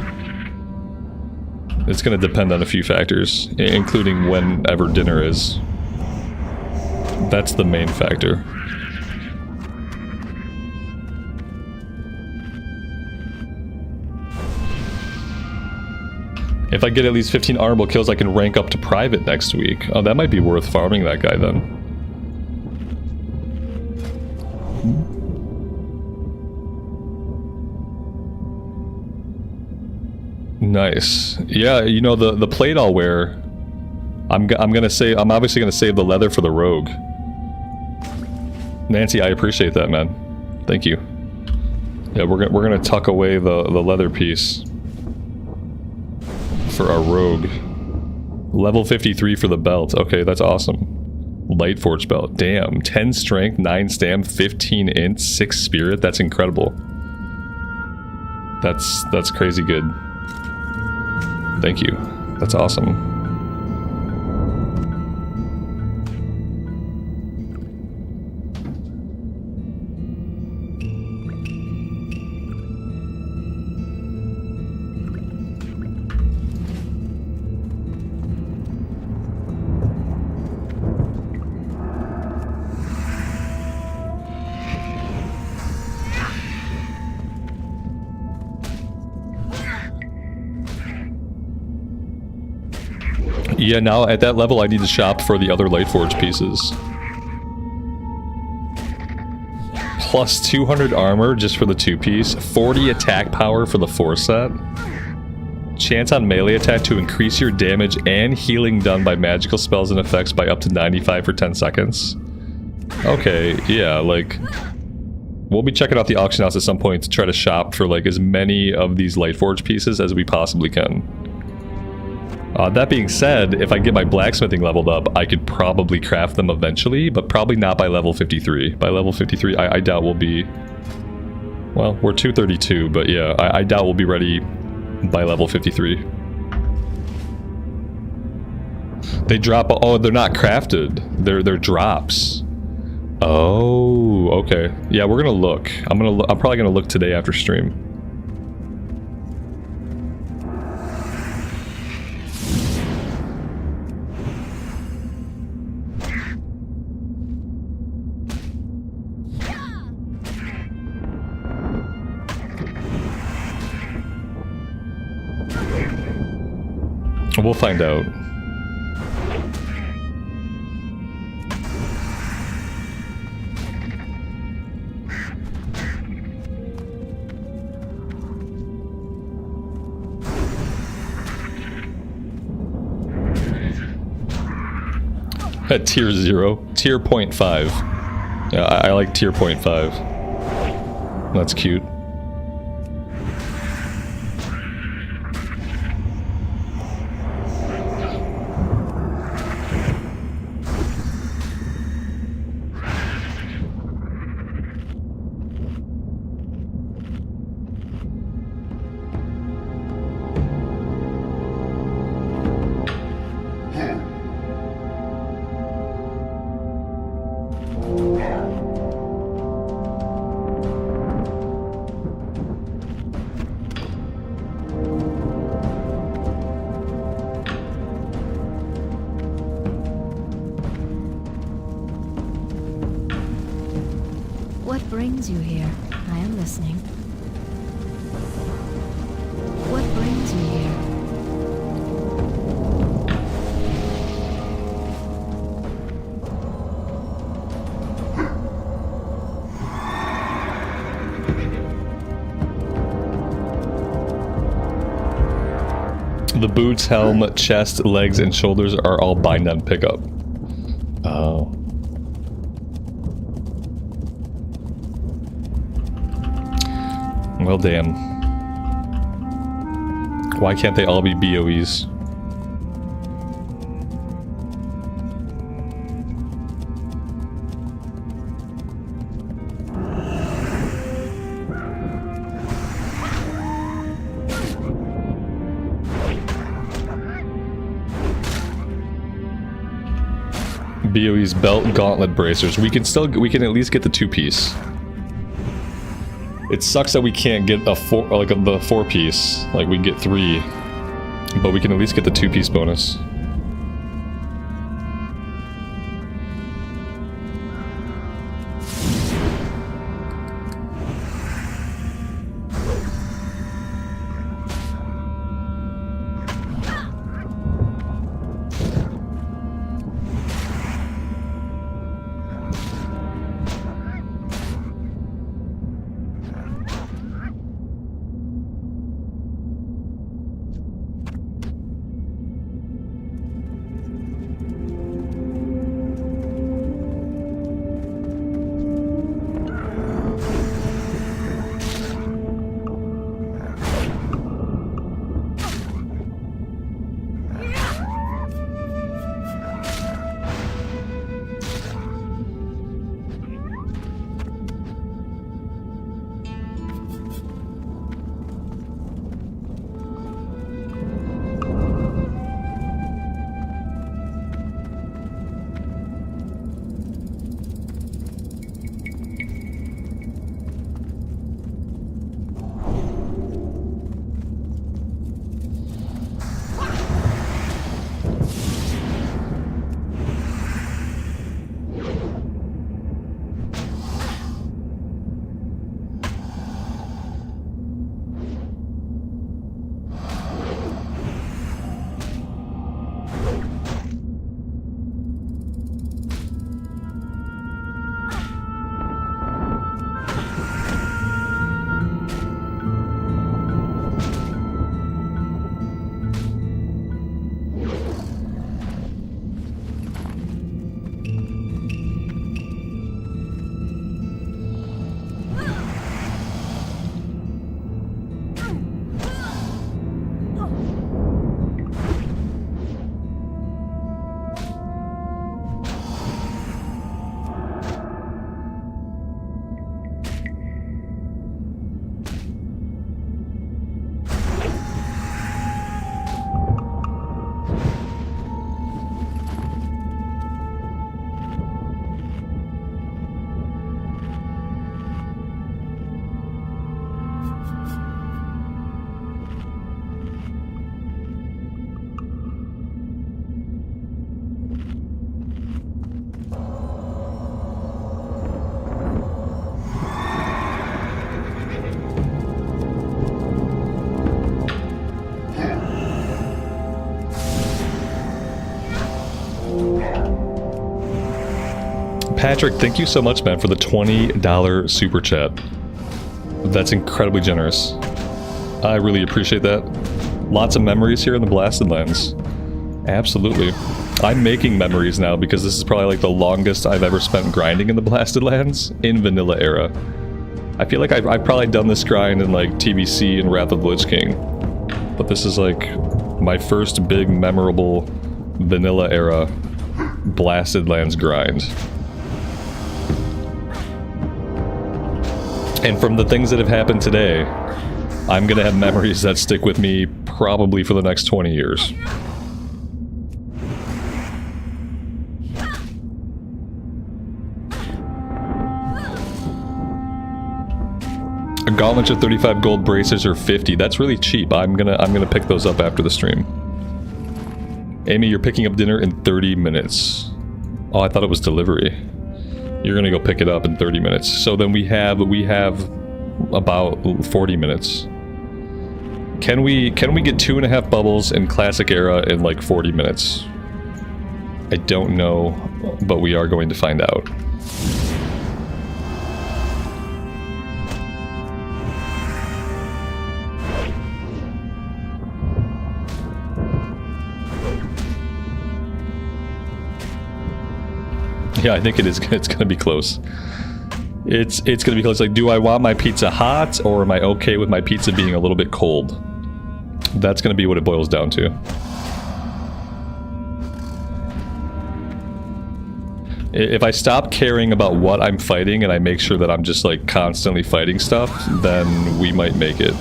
It's going to depend on a few factors, including whenever dinner is. That's the main factor. If I get at least 15 honorable kills, I can rank up to private next week. Oh, that might be worth farming that guy then. Nice. Yeah, you know, the plate I'll wear, I'm obviously gonna save the leather for the rogue. Nancy, I appreciate that, man. Thank you. Yeah, we're gonna tuck away the leather piece for our rogue. Level 53 for the belt. Okay, that's awesome. Lightforge belt. Damn. 10 strength, 9 stam, 15 int, 6 spirit. That's incredible. That's crazy good. Thank you. That's awesome. Yeah, now at that level I need to shop for the other Lightforge pieces. Plus 200 armor just for the 2-piece, 40 attack power for the 4-set. Chance on melee attack to increase your damage and healing done by magical spells and effects by up to 95 for 10 seconds. Okay, yeah, like... We'll be checking out the auction house at some point to try to shop for like as many of these Lightforge pieces as we possibly can. That being said, if I get my blacksmithing leveled up, I could probably craft them eventually, but probably not by level 53. By level 53, I doubt we'll be... Well, we're 232, but yeah, I doubt we'll be ready by level 53. They drop... Oh, they're not crafted. They're drops. Oh, okay. Yeah, we're gonna look. I'm probably gonna look today after stream. We'll find out. At tier 0. Tier 0.5. Yeah, I like tier 0.5. That's cute. What brings you here? I am listening. What brings you here? The boots, helm, chest, legs, and shoulders are all bind on pickup. Oh. Well, damn. Why can't they all be BOEs? BOE's belt gauntlet bracers. We can at least get the 2-piece. It sucks that we can't get the 4-piece. Like we can get 3, but we can at least get the 2-piece bonus. Patrick, thank you so much, man, for the $20 super chat. That's incredibly generous. I really appreciate that. Lots of memories here in the Blasted Lands. Absolutely. I'm making memories now because this is probably like the longest I've ever spent grinding in the Blasted Lands in vanilla era. I feel like I've probably done this grind in like TBC and Wrath of the Lich King. But this is like my first big memorable vanilla era Blasted Lands grind. And from the things that have happened today, I'm gonna have memories that stick with me probably for the next 20 years. Gauntlets are 35 gold, bracers are 50. That's really cheap. I'm gonna pick those up after the stream. Amy, you're picking up dinner in 30 minutes. Oh, I thought it was delivery. You're gonna go pick it up in 30 minutes. So then we have about 40 minutes. Can we get 2.5 bubbles in classic era in like 40 minutes? I don't know, but we are going to find out. Yeah, I think it is. It's gonna be close. It's gonna be close. Like, do I want my pizza hot, or am I okay with my pizza being a little bit cold? That's going to be what it boils down to. If I stop caring about what I'm fighting and I make sure that I'm just like constantly fighting stuff, then we might make it.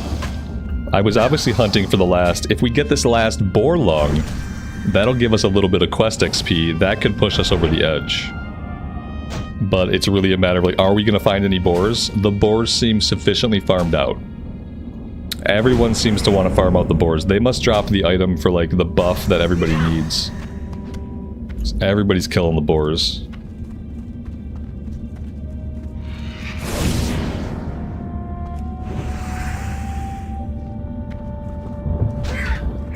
I was obviously hunting for the last... If we get this last boar lung, that'll give us a little bit of quest XP. That could push us over the edge. But it's really a matter of like, are we going to find any boars? The boars seem sufficiently farmed out. Everyone seems to want to farm out the boars. They must drop the item for like the buff that everybody needs. Everybody's killing the boars.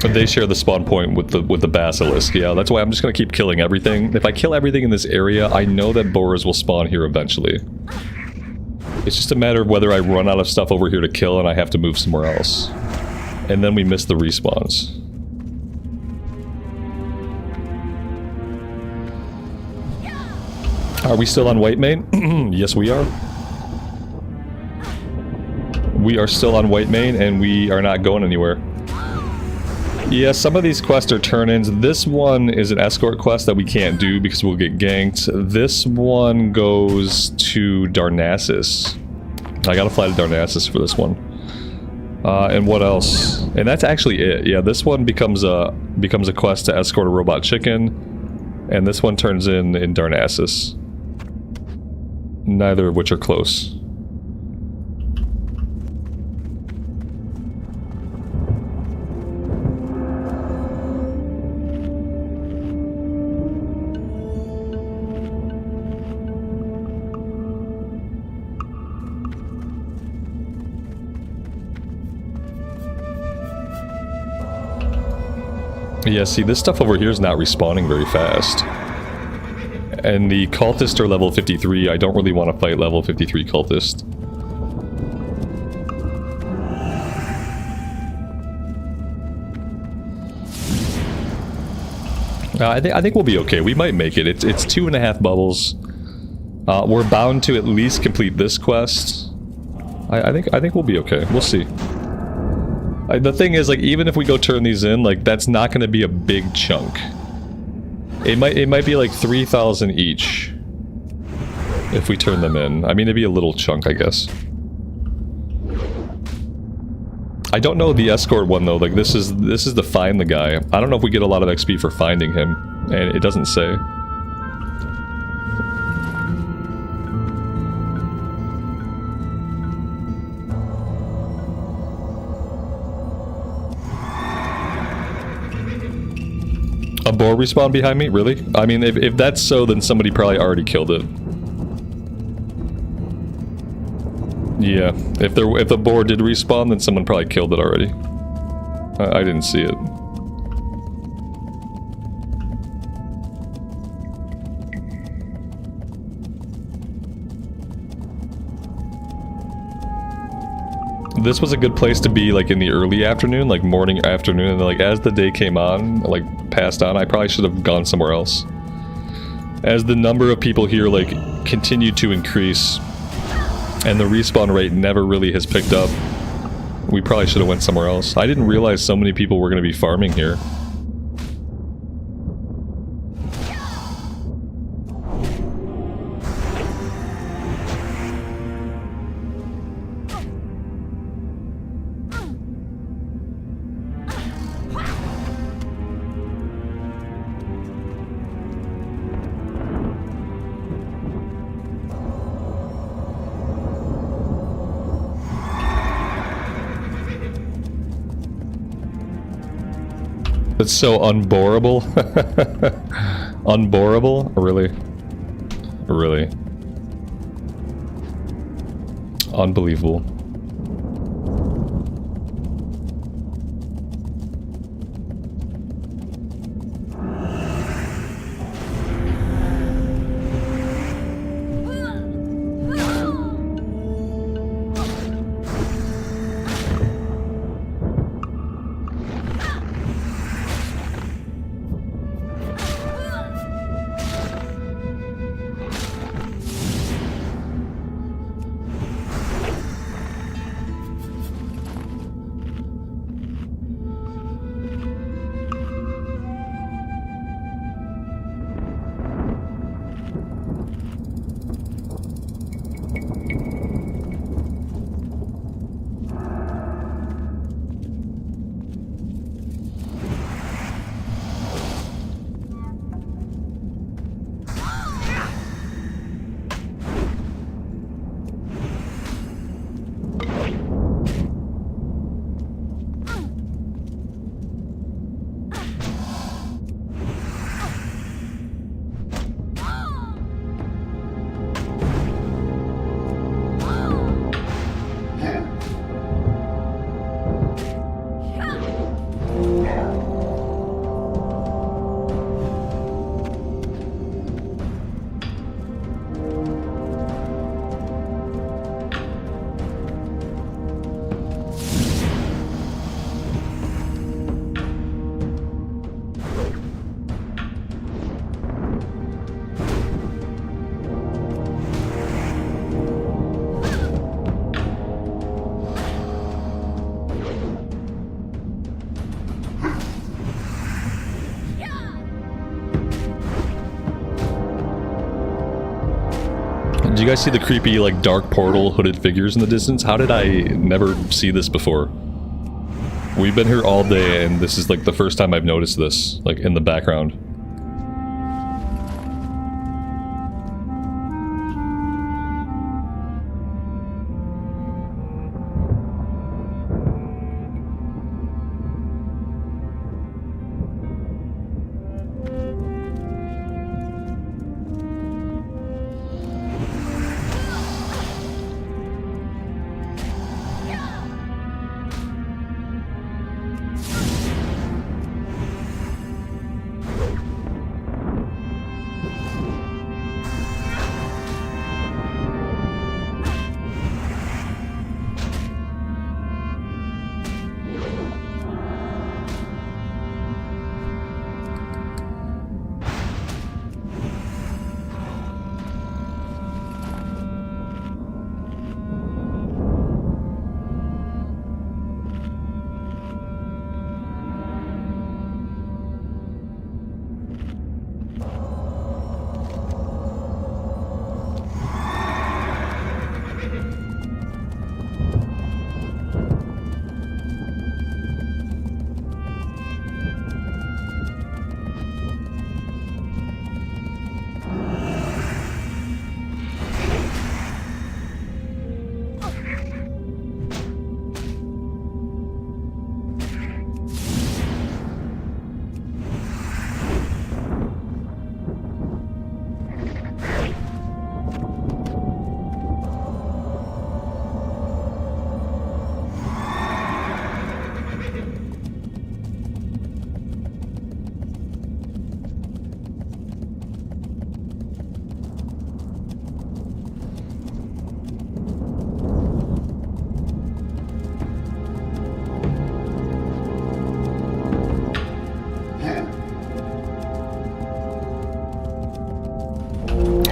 But they share the spawn point with the basilisk. Yeah, that's why I'm just gonna keep killing everything. If I kill everything in this area, I know that boars will spawn here eventually. It's just a matter of whether I run out of stuff over here to kill and I have to move somewhere else. And then we miss the respawns. Are we still on Whitemane? Yes, we are. We are still on Whitemane and we are not going anywhere. Yeah, some of these quests are turn-ins. This one is an escort quest that we can't do because we'll get ganked. This one goes to Darnassus. I gotta fly to Darnassus for this one. And what else? And that's actually it. Yeah, this one becomes a quest to escort a robot chicken. And this one turns in Darnassus. Neither of which are close. Yeah, see, this stuff over here is not respawning very fast. And the cultists are level 53. I don't really want to fight level 53 cultist. I think we'll be okay. We might make it. It's 2.5 bubbles. We're bound to at least complete this quest. I think we'll be okay. We'll see. The thing is, like, even if we go turn these in, like, that's not going to be a big chunk. It might be like 3,000 each if we turn them in. I mean, it'd be a little chunk, I guess. I don't know the escort one though. Like, this is to find the guy. I don't know if we get a lot of XP for finding him, and it doesn't say. A boar respawn behind me? Really? I mean, if that's so, then somebody probably already killed it. Yeah, if the boar did respawn, then someone probably killed it already. I didn't see it. This was a good place to be, like, in the early afternoon, like morning, afternoon, and like as the day came on, like passed on, I probably should have gone somewhere else. As the number of people here, like, continued to increase, and the respawn rate never really has picked up, we probably should have went somewhere else. I didn't realize so many people were going to be farming here. It's so unborable. Unborable? Really? Really? Unbelievable. you guys see the creepy, like, dark portal hooded figures in the distance? How did I never see this before? We've been here all day, and this is, like, the first time I've noticed this, like, in the background.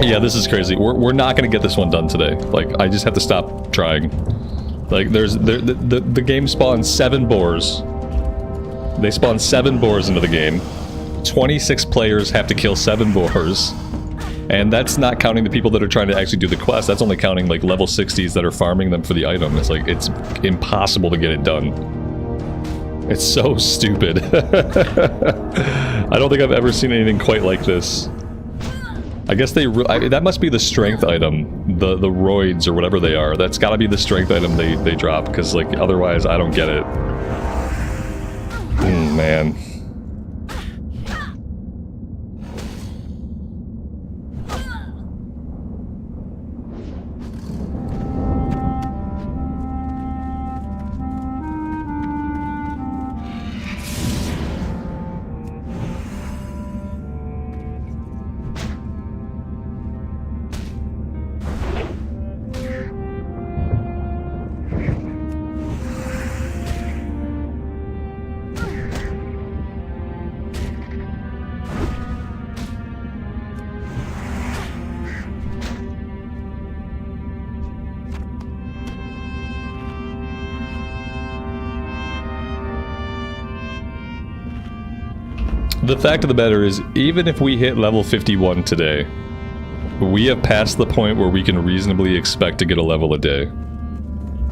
Yeah, this is crazy. We're not gonna get this one done today. Like, I just have to stop trying. Like, the game spawns 7 boars. They spawn 7 boars into the game. 26 players have to kill 7 boars. And that's not counting the people that are trying to actually do the quest. That's only counting, like, level 60s that are farming them for the item. It's like, it's impossible to get it done. It's so stupid. I don't think I've ever seen anything quite like this. I guess that must be the strength item, the roids or whatever they are. That's gotta be the strength item they drop, because, like, otherwise I don't get it. Man. The fact of the matter is, even if we hit level 51 today, we have passed the point where we can reasonably expect to get a level a day.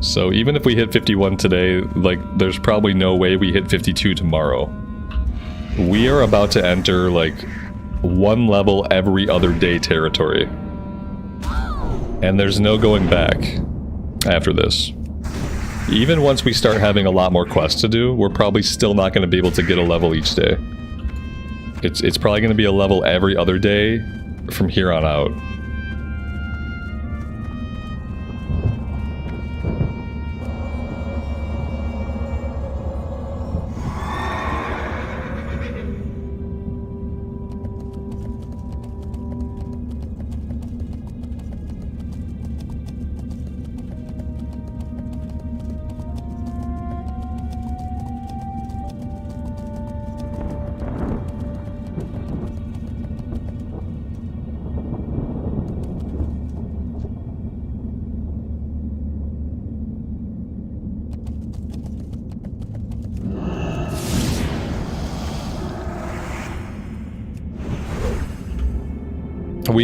So even if we hit 51 today, like, there's probably no way we hit 52 tomorrow. We are about to enter, like, 1 level every other day territory. And there's no going back after this. Even once we start having a lot more quests to do, we're probably still not going to be able to get a level each day. It's probably going to be a level every other day from here on out.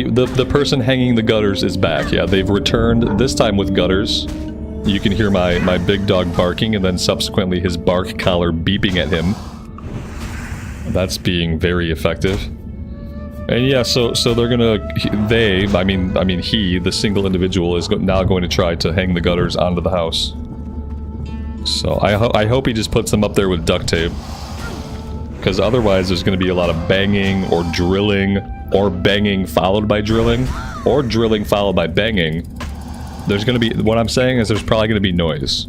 the person hanging the gutters is back. Yeah, they've returned, this time with gutters. You can hear my big dog barking and then subsequently his bark collar beeping at him. That's being very effective. And yeah, so they're gonna, he, the single individual, is now going to try to hang the gutters onto the house. So I hope he just puts them up there with duct tape. Because otherwise there's going to be a lot of banging or drilling, or banging followed by drilling, or drilling followed by banging. There's going to be, what I'm saying is there's probably going to be noise.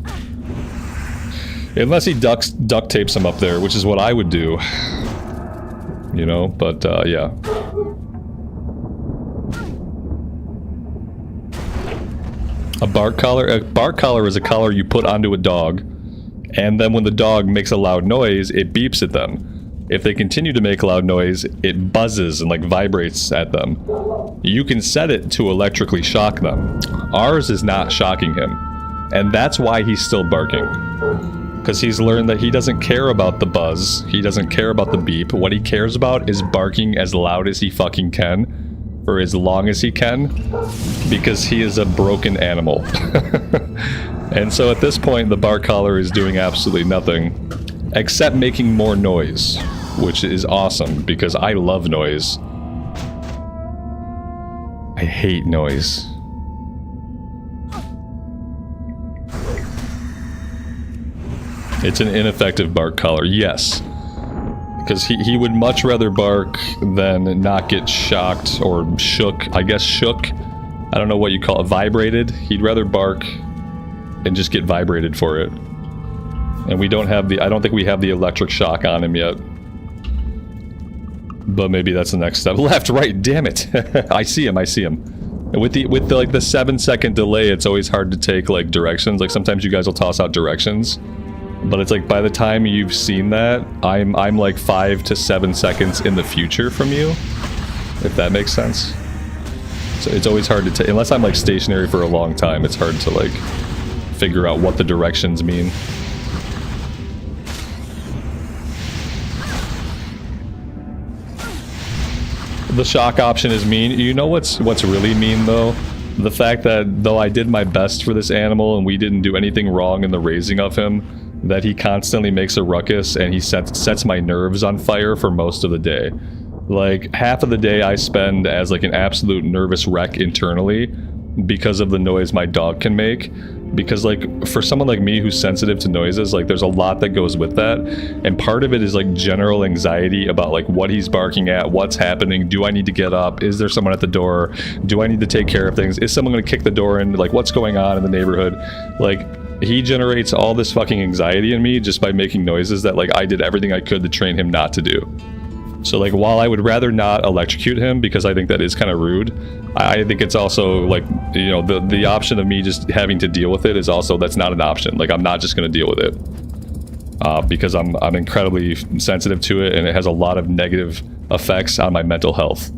Unless he duct tapes them up there, which is what I would do. You know, but yeah. A bark collar is a collar you put onto a dog, and then when the dog makes a loud noise, it beeps at them. If they continue to make loud noise, it buzzes and like vibrates at them. You can set it to electrically shock them. Ours is not shocking him, and that's why he's still barking. Because he's learned that he doesn't care about the buzz, he doesn't care about the beep. What he cares about is barking as loud as he fucking can, for as long as he can, because he is a broken animal. And so at this point, the bark collar is doing absolutely nothing, except making more noise, which is awesome, because I love noise. I hate noise. It's an ineffective bark collar, yes. Because he would much rather bark than not get shocked or shook. I guess shook. I don't know what you call it. Vibrated. He'd rather bark and just get vibrated for it. And we don't have the, I don't think we have the electric shock on him yet. But maybe that's the next step. Left, right, damn it. I see him. And with the like the 7-second delay, it's always hard to take like directions. Like sometimes you guys will toss out directions, but it's like by the time you've seen that, I'm like 5 to 7 seconds in the future from you, if that makes sense. So it's always hard to take, unless I'm like stationary for a long time, it's hard to like figure out what the directions mean. The shock option is mean. You know what's really mean though? The fact that though I did my best for this animal and we didn't do anything wrong in the raising of him, that he constantly makes a ruckus and he sets my nerves on fire for most of the day. Like half of the day I spend as like an absolute nervous wreck internally because of the noise my dog can make. Because like for someone like me who's sensitive to noises, like there's a lot that goes with that, and part of it is like general anxiety about like what he's barking at, what's happening, do I need to get up, is there someone at the door, do I need to take care of things, is someone going to kick the door in, like what's going on in the neighborhood. Like he generates all this fucking anxiety in me just by making noises that like I did everything I could to train him not to do. So like while I would rather not electrocute him because I think that is kind of rude, I think it's also like, you know, the option of me just having to deal with it is also, that's not an option. Like I'm not just going to deal with it because I'm incredibly sensitive to it, and it has a lot of negative effects on my mental health.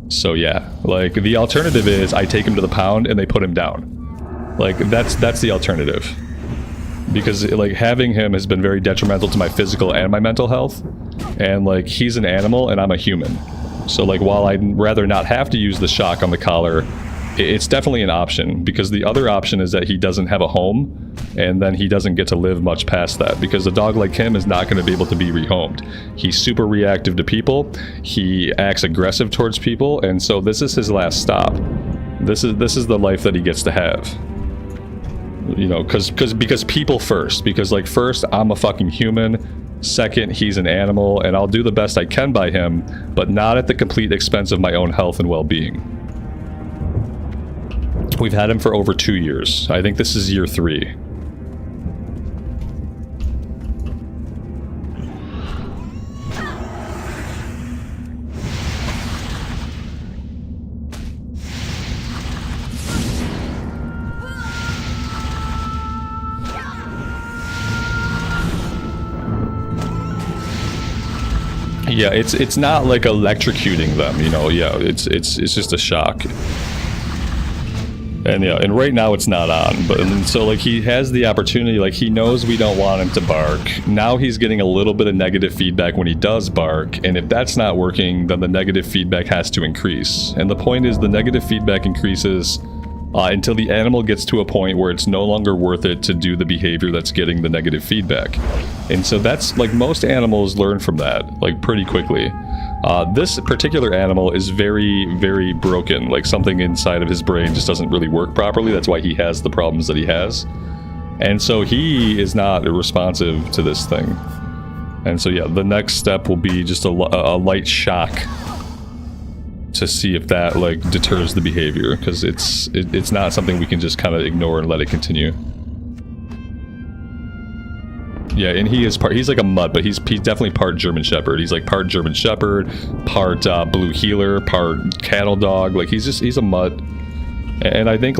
So yeah, like the alternative is I take him to the pound and they put him down. Like that's the alternative. Because like having him has been very detrimental to my physical and my mental health, and like he's an animal and I'm a human, so like while I'd rather not have to use the shock on the collar, it's definitely an option, because the other option is that he doesn't have a home and then he doesn't get to live much past that, because a dog like him is not going to be able to be rehomed. He's super reactive to people, he acts aggressive towards people, and so this is his last stop. This is the life that he gets to have. You know, because people first, because like first I'm a fucking human, second he's an animal, and I'll do the best I can by him, but not at the complete expense of my own health and well-being. We've had him for over 2 years. I think this is year 3. Yeah, it's not like electrocuting them, you know. Yeah, it's just a shock. And yeah, and right now it's not on, but and so like he has the opportunity, like he knows we don't want him to bark. Now he's getting a little bit of negative feedback when he does bark, and if that's not working, then the negative feedback has to increase. And the point is the negative feedback increases until the animal gets to a point where it's no longer worth it to do the behavior that's getting the negative feedback. And so that's like most animals learn from that, like pretty quickly. This particular animal is very, very broken. Like something inside of his brain just doesn't really work properly. That's why he has the problems that he has. And so he is not responsive to this thing. And so yeah, the next step will be just a light shock to see if that like deters the behavior, because it's not something we can just kind of ignore and let it continue. Yeah, and he's like a mutt, but he's definitely part German Shepherd. He's like part German Shepherd, part blue heeler, part cattle dog. Like he's a mutt. And I think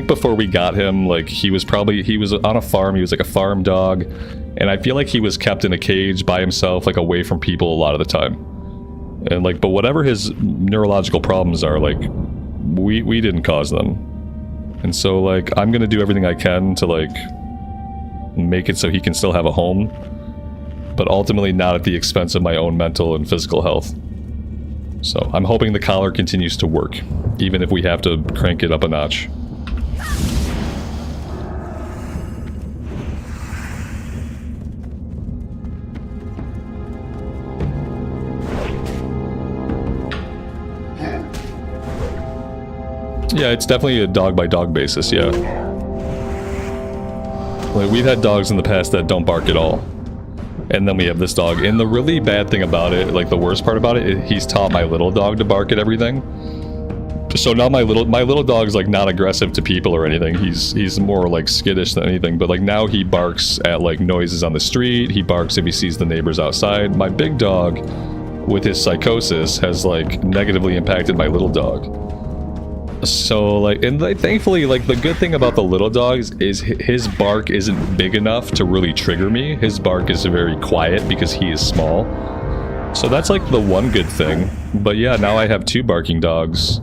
before we got him, like he was on a farm. He was like a farm dog, and I feel like he was kept in a cage by himself, like away from people a lot of the time. And like, but whatever his neurological problems are, like we didn't cause them. And so like I'm gonna do everything I can to like make it so he can still have a home, but ultimately not at the expense of my own mental and physical health. So I'm hoping the collar continues to work, even if we have to crank it up a notch. Yeah, it's definitely a dog-by-dog basis, yeah. Like, we've had dogs in the past that don't bark at all. And then we have this dog. And the really bad thing about it, like the worst part about it, he's taught my little dog to bark at everything. So now my little dog's like not aggressive to people or anything. He's more like skittish than anything. But like now he barks at like noises on the street. He barks if he sees the neighbors outside. My big dog, with his psychosis, has like negatively impacted my little dog. So like, and like, thankfully, like the good thing about the little dogs is his bark isn't big enough to really trigger me. His bark is very quiet because he is small. So that's like the one good thing. But yeah, now I have 2 barking dogs.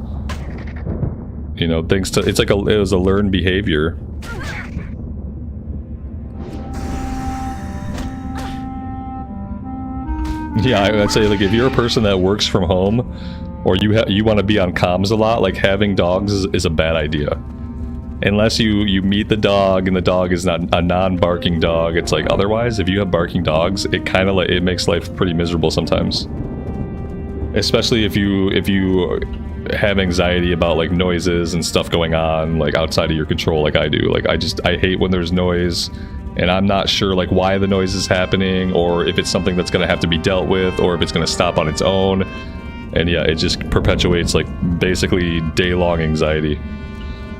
You know, thanks to, it was a learned behavior. Yeah, I'd say like if you're a person that works from home, or you want to be on comms a lot, like having dogs is a bad idea. Unless you meet the dog and the dog is not a non-barking dog. It's like otherwise, if you have barking dogs, it kind of like it makes life pretty miserable sometimes. Especially if you have anxiety about like noises and stuff going on like outside of your control, like I do. Like I hate when there's noise and I'm not sure like why the noise is happening, or if it's something that's gonna have to be dealt with, or if it's gonna stop on its own. And yeah, it just perpetuates like basically day-long anxiety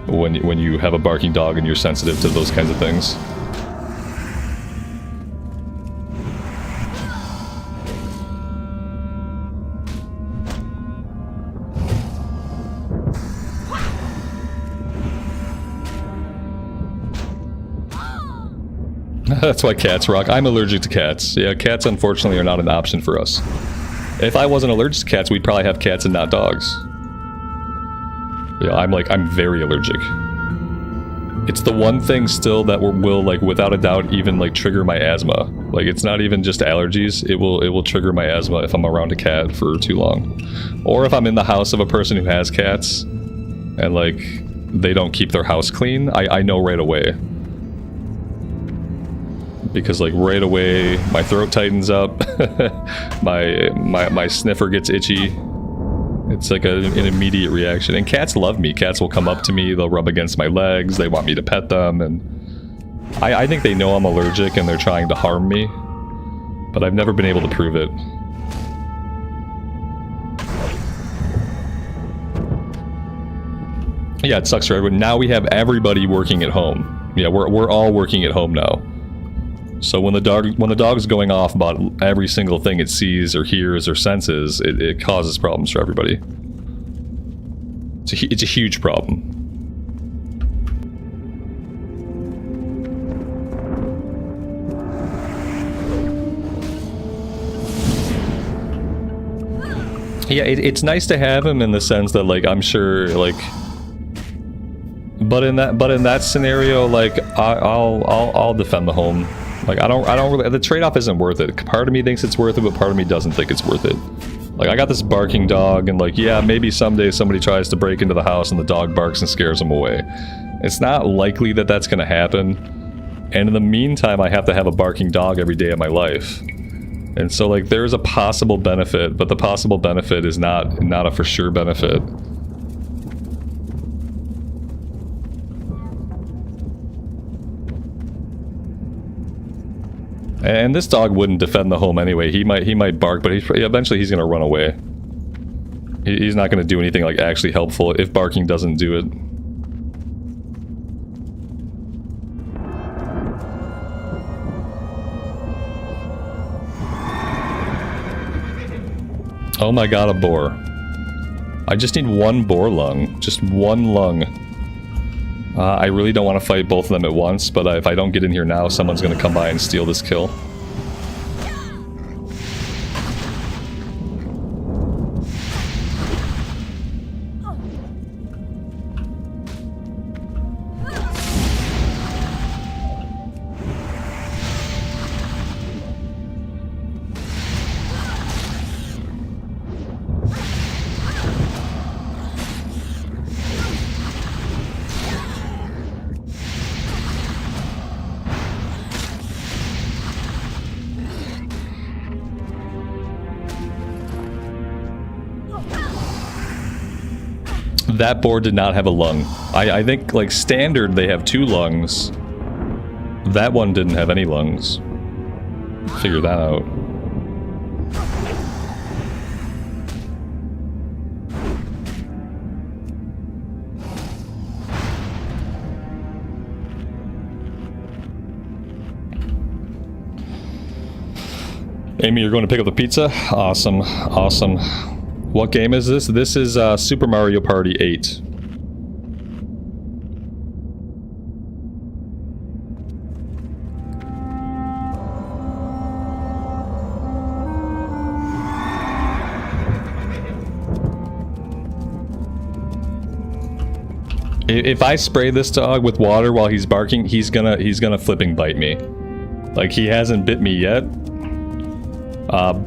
when you have a barking dog and you're sensitive to those kinds of things. That's why cats rock. I'm allergic to cats. Yeah, cats unfortunately are not an option for us. If I wasn't allergic to cats, we'd probably have cats and not dogs. Yeah, I'm very allergic. It's the one thing still that will like without a doubt even like trigger my asthma. Like it's not even just allergies, it will trigger my asthma if I'm around a cat for too long. Or if I'm in the house of a person who has cats and like they don't keep their house clean, I know right away. Because like right away my throat tightens up, my sniffer gets itchy. It's like an immediate reaction. And cats love me. Cats will come up to me, they'll rub against my legs, they want me to pet them, and I think they know I'm allergic and they're trying to harm me, but I've never been able to prove it. Yeah, it sucks for everyone. Now we have everybody working at home. Yeah, we're all working at home now. So when the dog's going off about every single thing it sees or hears or senses, it causes problems for everybody. It's a huge problem. Yeah, it's nice to have him in the sense that, like, I'm sure, like, But in that scenario, like I'll defend the home. Like I don't really, the trade-off isn't worth it. Part of me thinks it's worth it, but part of me doesn't think it's worth it. Like I got this barking dog, and like yeah, maybe someday somebody tries to break into the house and the dog barks and scares them away. It's not likely that that's going to happen. And in the meantime, I have to have a barking dog every day of my life. And so like there's a possible benefit, but the possible benefit is not a for sure benefit. And this dog wouldn't defend the home anyway. He might bark, but eventually he's going to run away. He's not going to do anything like actually helpful if barking doesn't do it. Oh my god, a boar. I just need one boar lung. Just one lung. I really don't want to fight both of them at once, but if I don't get in here now, someone's going to come by and steal this kill. That boar did not have a lung. I think, like, standard they have 2 lungs. That one didn't have any lungs. Figure that out. Amy, you're going to pick up the pizza? Awesome, awesome. What game is this? This is Super Mario Party 8. If I spray this dog with water while he's barking, he's gonna flipping bite me. Like, he hasn't bit me yet.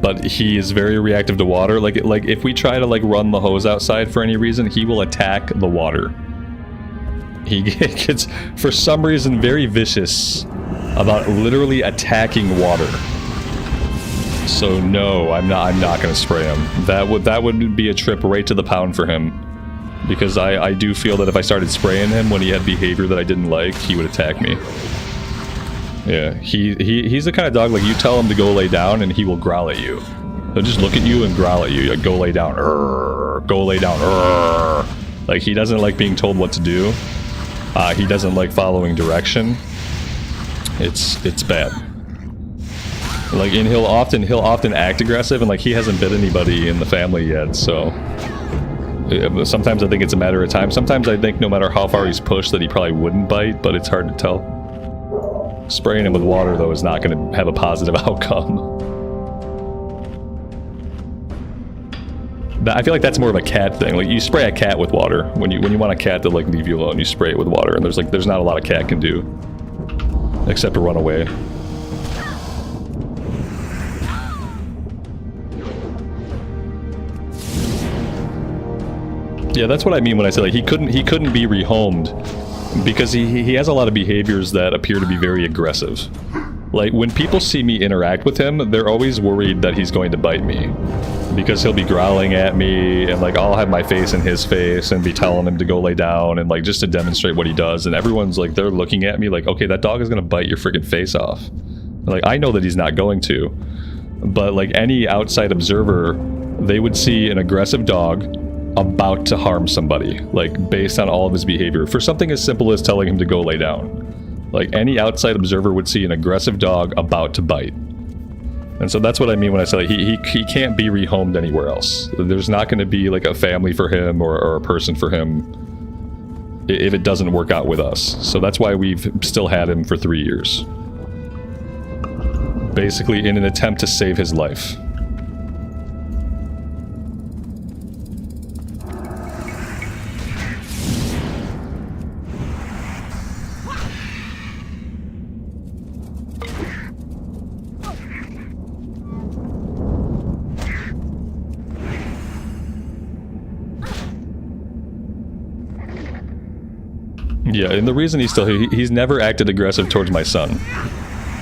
But he is very reactive to water. Like if we try to like run the hose outside for any reason, he will attack the water. He gets, for some reason, very vicious about literally attacking water. So no, I'm not gonna spray him. That would be a trip right to the pound for him, because I do feel that if I started spraying him when he had behavior that I didn't like, he would attack me. Yeah, he's the kind of dog, like, you tell him to go lay down and he will growl at you. He'll just look at you and growl at you, like, go lay down, go lay down, like, he doesn't like being told what to do. He doesn't like following direction. It's bad. Like, and he'll often act aggressive, and like, he hasn't bit anybody in the family yet, so sometimes I think it's a matter of time. Sometimes I think no matter how far he's pushed that he probably wouldn't bite, but it's hard to tell. Spraying him with water, though, is not going to have a positive outcome. I feel like that's more of a cat thing. Like, you spray a cat with water when you want a cat to like leave you alone. You spray it with water, and there's not a lot a cat can do except to run away. Yeah, that's what I mean when I say like he couldn't be rehomed, because he has a lot of behaviors that appear to be very aggressive. Like, when people see me interact with him, they're always worried that he's going to bite me, because he'll be growling at me, and like I'll have my face in his face and be telling him to go lay down, and like just to demonstrate what he does, and everyone's like, they're looking at me like, okay, that dog is gonna bite your freaking face off. Like, I know that he's not going to, but like any outside observer, they would see an aggressive dog about to harm somebody, like based on all of his behavior, for something as simple as telling him to go lay down. Like, any outside observer would see an aggressive dog about to bite. And so that's what I mean when I say like, he can't be rehomed anywhere else. There's not going to be like a family for him or a person for him if it doesn't work out with us. So that's why we've still had him for 3 years. Basically in an attempt to save his life. Yeah, and the reason he's still here, he's never acted aggressive towards my son.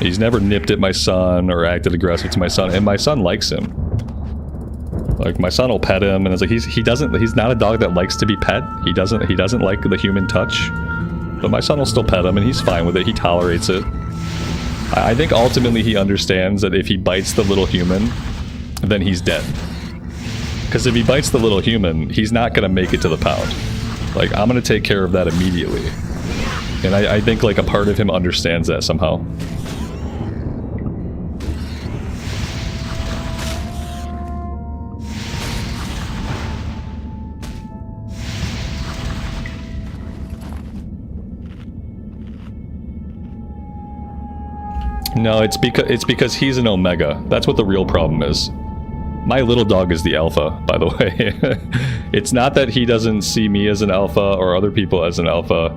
He's never nipped at my son or acted aggressive to my son, and my son likes him. Like, my son will pet him, and it's like he's not a dog that likes to be pet. He doesn't like the human touch. But my son will still pet him, and he's fine with it. He tolerates it. I think ultimately he understands that if he bites the little human, then he's dead. Because if he bites the little human, he's not going to make it to the pound. Like, I'm going to take care of that immediately. And I think, like, a part of him understands that somehow. No, it's because he's an Omega. That's what the real problem is. My little dog is the alpha, by the way. It's not that he doesn't see me as an alpha or other people as an alpha.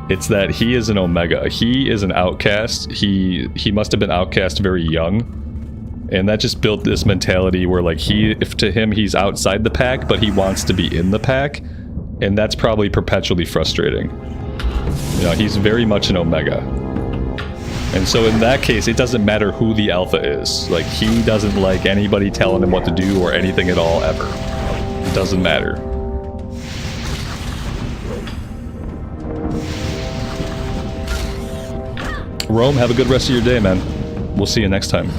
It's that he is an Omega. He is an outcast. He must have been outcast very young. And that just built this mentality where, like, if to him he's outside the pack, but he wants to be in the pack. And that's probably perpetually frustrating. You know, he's very much an Omega. And so in that case, it doesn't matter who the alpha is. Like, he doesn't like anybody telling him what to do or anything at all, ever. It doesn't matter. Rome, have a good rest of your day, man. We'll see you next time.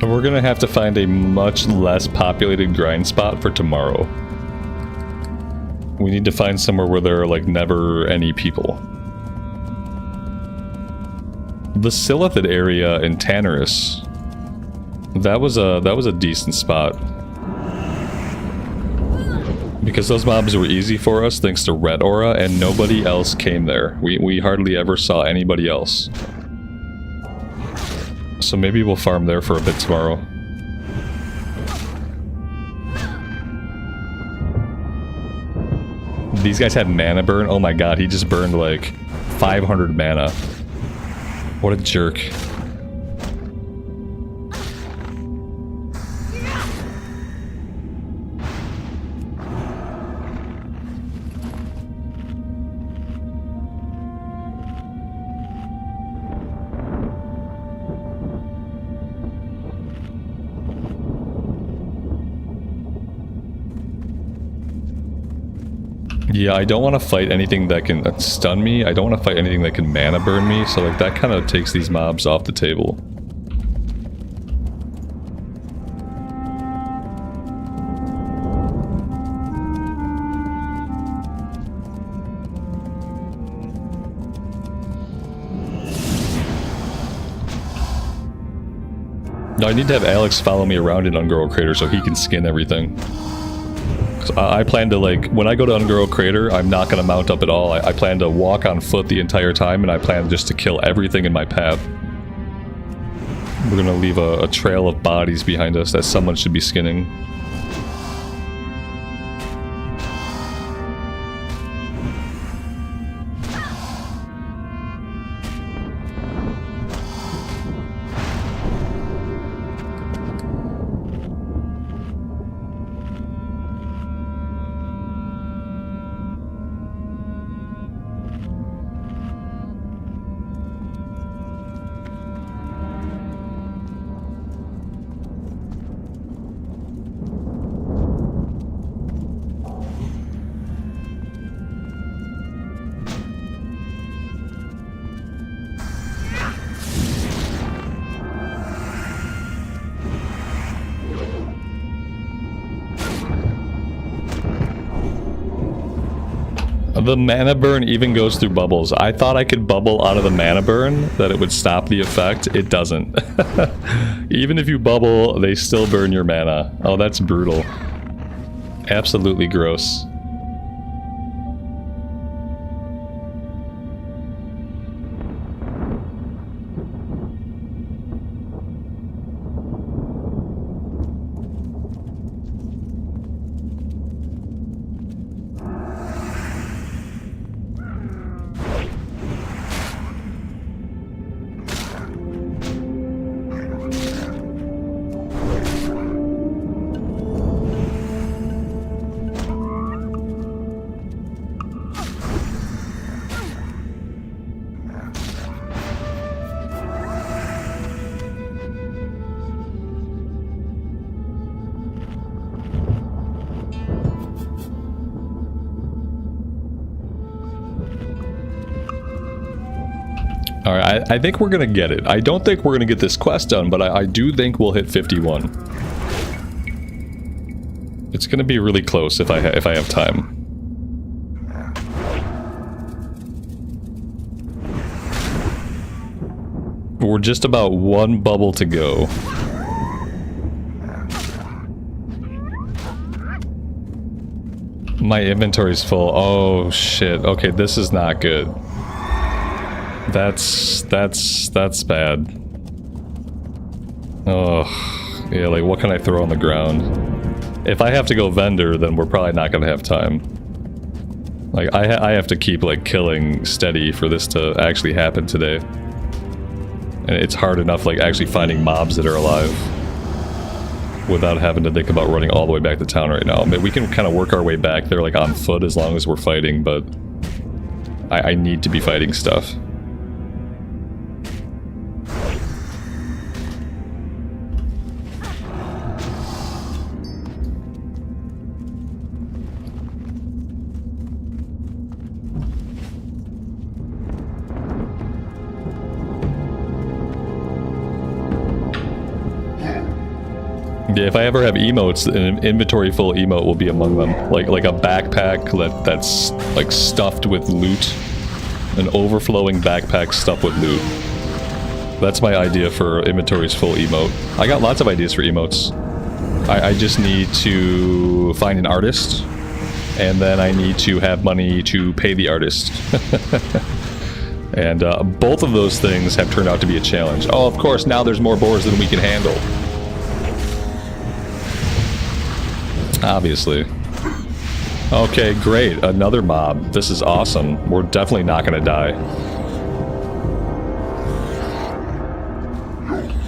We're gonna have to find a much less populated grind spot for tomorrow. We need to find somewhere where there are, like, never any people. The Silithid area in Tannerus, that was a decent spot. Because those mobs were easy for us thanks to Red Aura, and nobody else came there. We hardly ever saw anybody else. So maybe we'll farm there for a bit tomorrow. These guys had mana burn. Oh my god, he just burned like 500 mana. What a jerk. Yeah, I don't want to fight anything that can stun me. I don't want to fight anything that can mana burn me, so like that kind of takes these mobs off the table. No, I need to have Alex follow me around in Ungoro Crater so he can skin everything. 'Cause I plan to, like, when I go to Ungoro Crater, I'm not going to mount up at all. I plan to walk on foot the entire time, and I plan just to kill everything in my path. We're going to leave a trail of bodies behind us that someone should be skinning. The mana burn even goes through bubbles. I thought I could bubble out of the mana burn, that it would stop the effect. It doesn't. Even if you bubble, they still burn your mana. Oh, that's brutal. Absolutely gross. Alright, I think we're gonna get it. I don't think we're gonna get this quest done, but I do think we'll hit 51. It's gonna be really close if I have time. We're just about one bubble to go. My inventory's full. Oh shit. Okay, this is not good. That's bad. Oh, yeah, like what can I throw on the ground? If I have to go vendor, then we're probably not gonna have time. Like, I have to keep, like, killing steady for this to actually happen today. And it's hard enough, like, actually finding mobs that are alive without having to think about running all the way back to town right now. I mean, we can kind of work our way back there, like, on foot as long as we're fighting, but I need to be fighting stuff. Yeah, if I ever have emotes, an inventory full emote will be among them. Like a backpack that's like stuffed with loot. An overflowing backpack stuffed with loot. That's my idea for inventory's full emote. I got lots of ideas for emotes. I just need to find an artist, and then I need to have money to pay the artist. And both of those things have turned out to be a challenge. Oh, of course, now there's more boars than we can handle. Obviously. Okay, great. Another mob. This is awesome. We're definitely not gonna die.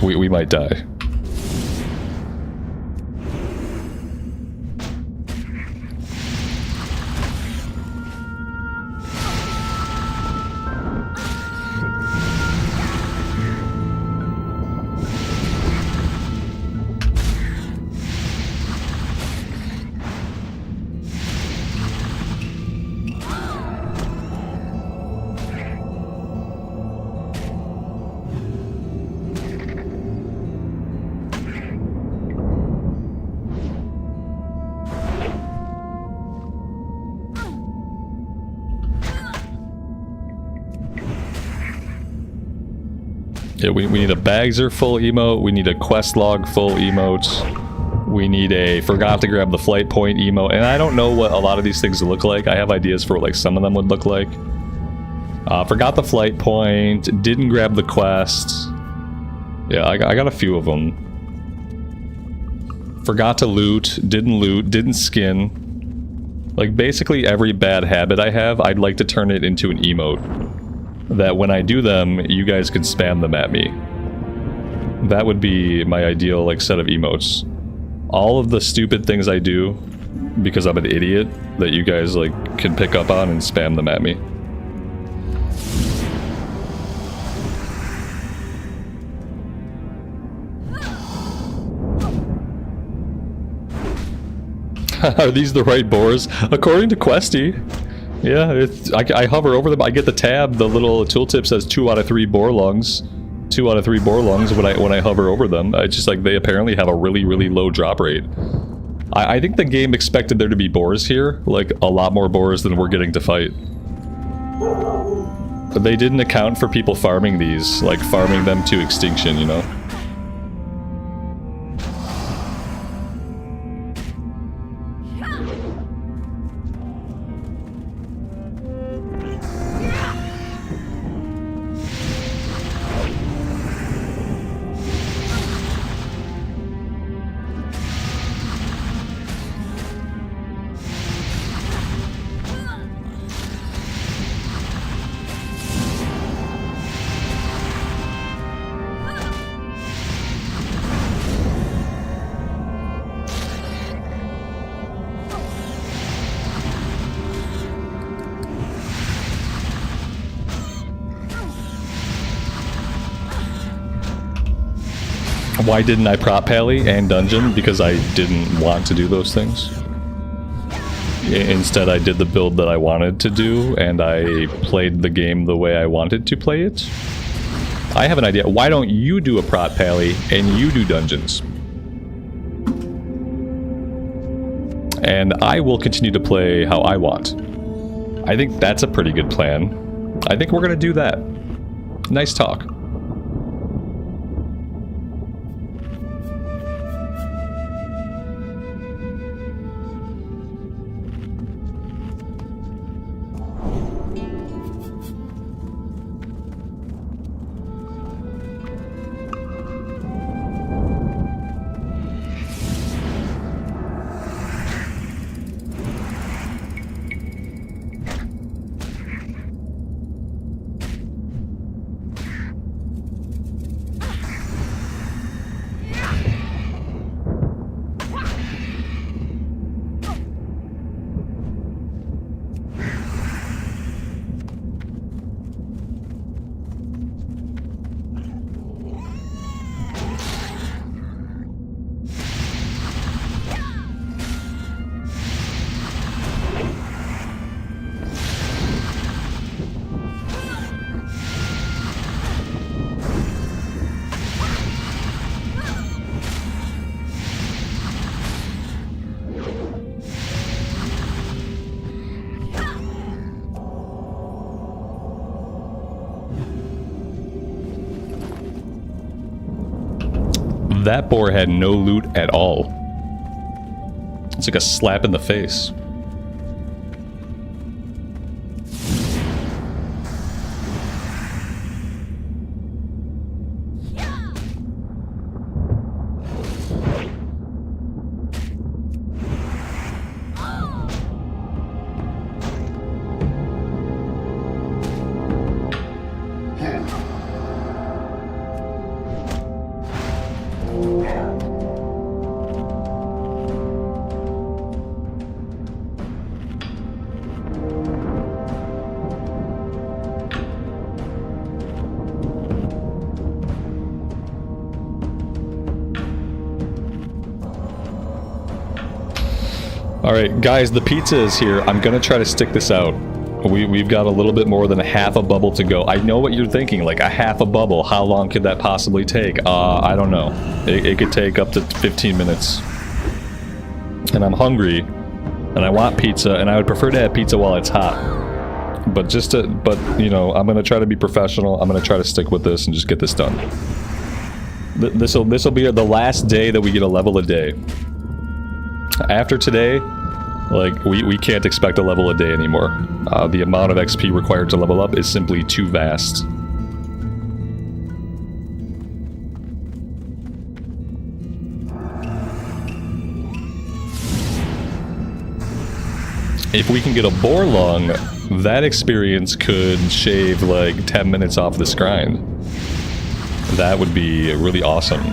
We might die. Yeah, we need a Bagzer full emote. We need a quest log full emote. We need a forgot to grab the flight point emote. And I don't know what a lot of these things look like. I have ideas for what like some of them would look like. Forgot the flight point. Didn't grab the quest. Yeah, I got a few of them. Forgot to loot. Didn't skin. Like basically every bad habit I have, I'd like to turn it into an emote. That when I do them, you guys can spam them at me. That would be my ideal like set of emotes. All of the stupid things I do because I'm an idiot that you guys like can pick up on and spam them at me. Are these the right boars? According to Questie. Yeah, I hover over them. I get the tab. The little tooltip says 2 out of 3 boar lungs. 2 out of 3 boar lungs when I hover over them. It's just like they apparently have a really, really low drop rate. I think the game expected there to be boars here. Like a lot more boars than we're getting to fight. But they didn't account for people farming these. Like farming them to extinction, you know? Why didn't I prop pally and dungeon? Because I didn't want to do those things. Instead, I did the build that I wanted to do, and I played the game the way I wanted to play it. I have an idea. Why don't you do a prop pally and you do dungeons? And I will continue to play how I want. I think that's a pretty good plan. I think we're gonna do that. Nice talk. That boar had no loot at all. It's like a slap in the face. Alright, guys, the pizza is here. I'm gonna try to stick this out. We've got a little bit more than a half a bubble to go. I know what you're thinking, like a half a bubble. How long could that possibly take? I don't know. It could take up to 15 minutes. And I'm hungry, and I want pizza, and I would prefer to have pizza while it's hot. But you know, I'm gonna try to be professional. I'm gonna try to stick with this and just get this done. This'll be the last day that we get a level a day. After today, like, we can't expect a level a day anymore. The amount of XP required to level up is simply too vast. If we can get a boar lung, that experience could shave like 10 minutes off this grind. That would be really awesome.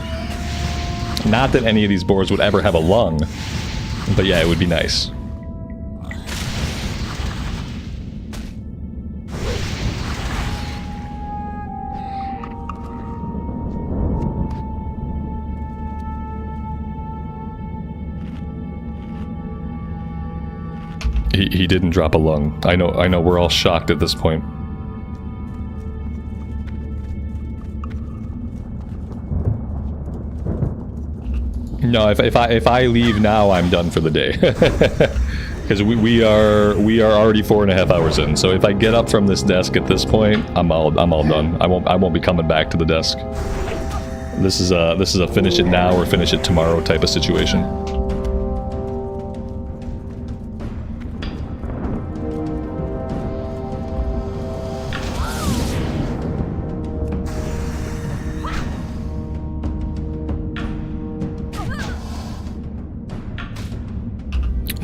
Not that any of these boars would ever have a lung, but yeah, it would be nice. He didn't drop a lung. I know we're all shocked at this point. No, if I leave now, I'm done for the day. Because we are already 4.5 hours in. So if I get up from this desk at this point, I'm all done. I won't be coming back to the desk. This is a finish it now or finish it tomorrow type of situation.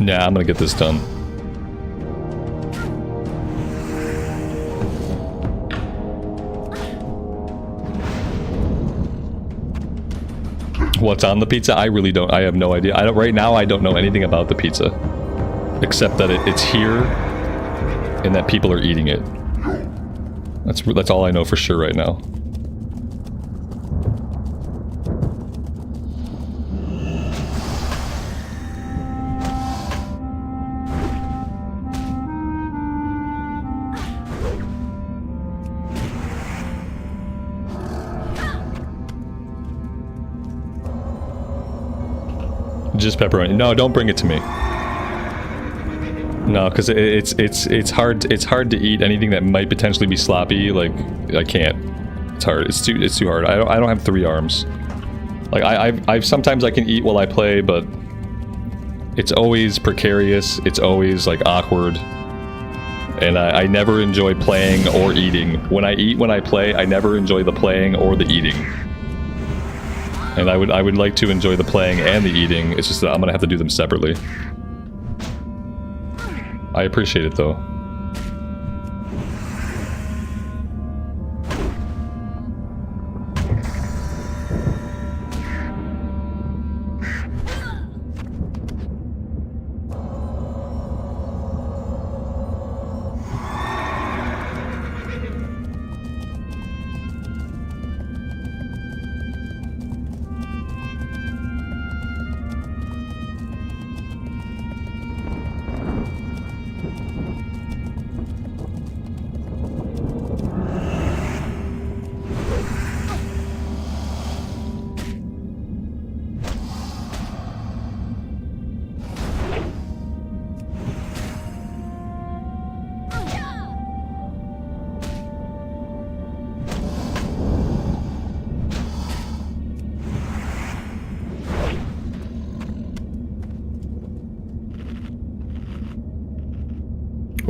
Yeah, I'm gonna get this done. What's on the pizza? I really don't. I have no idea. Right now, I don't know anything about the pizza, except that it's here and that people are eating it. That's all I know for sure right now. Just pepperoni. No, don't bring it to me. No, because it's hard to eat anything that might potentially be sloppy. Like, I can't. It's hard. It's too hard. I don't have 3 arms. Like I sometimes I can eat while I play, but it's always precarious. It's always like awkward. And I never enjoy playing or eating. When I play, I never enjoy the playing or the eating. And I would like to enjoy the playing and the eating. It's just that I'm gonna have to do them separately. I appreciate it though.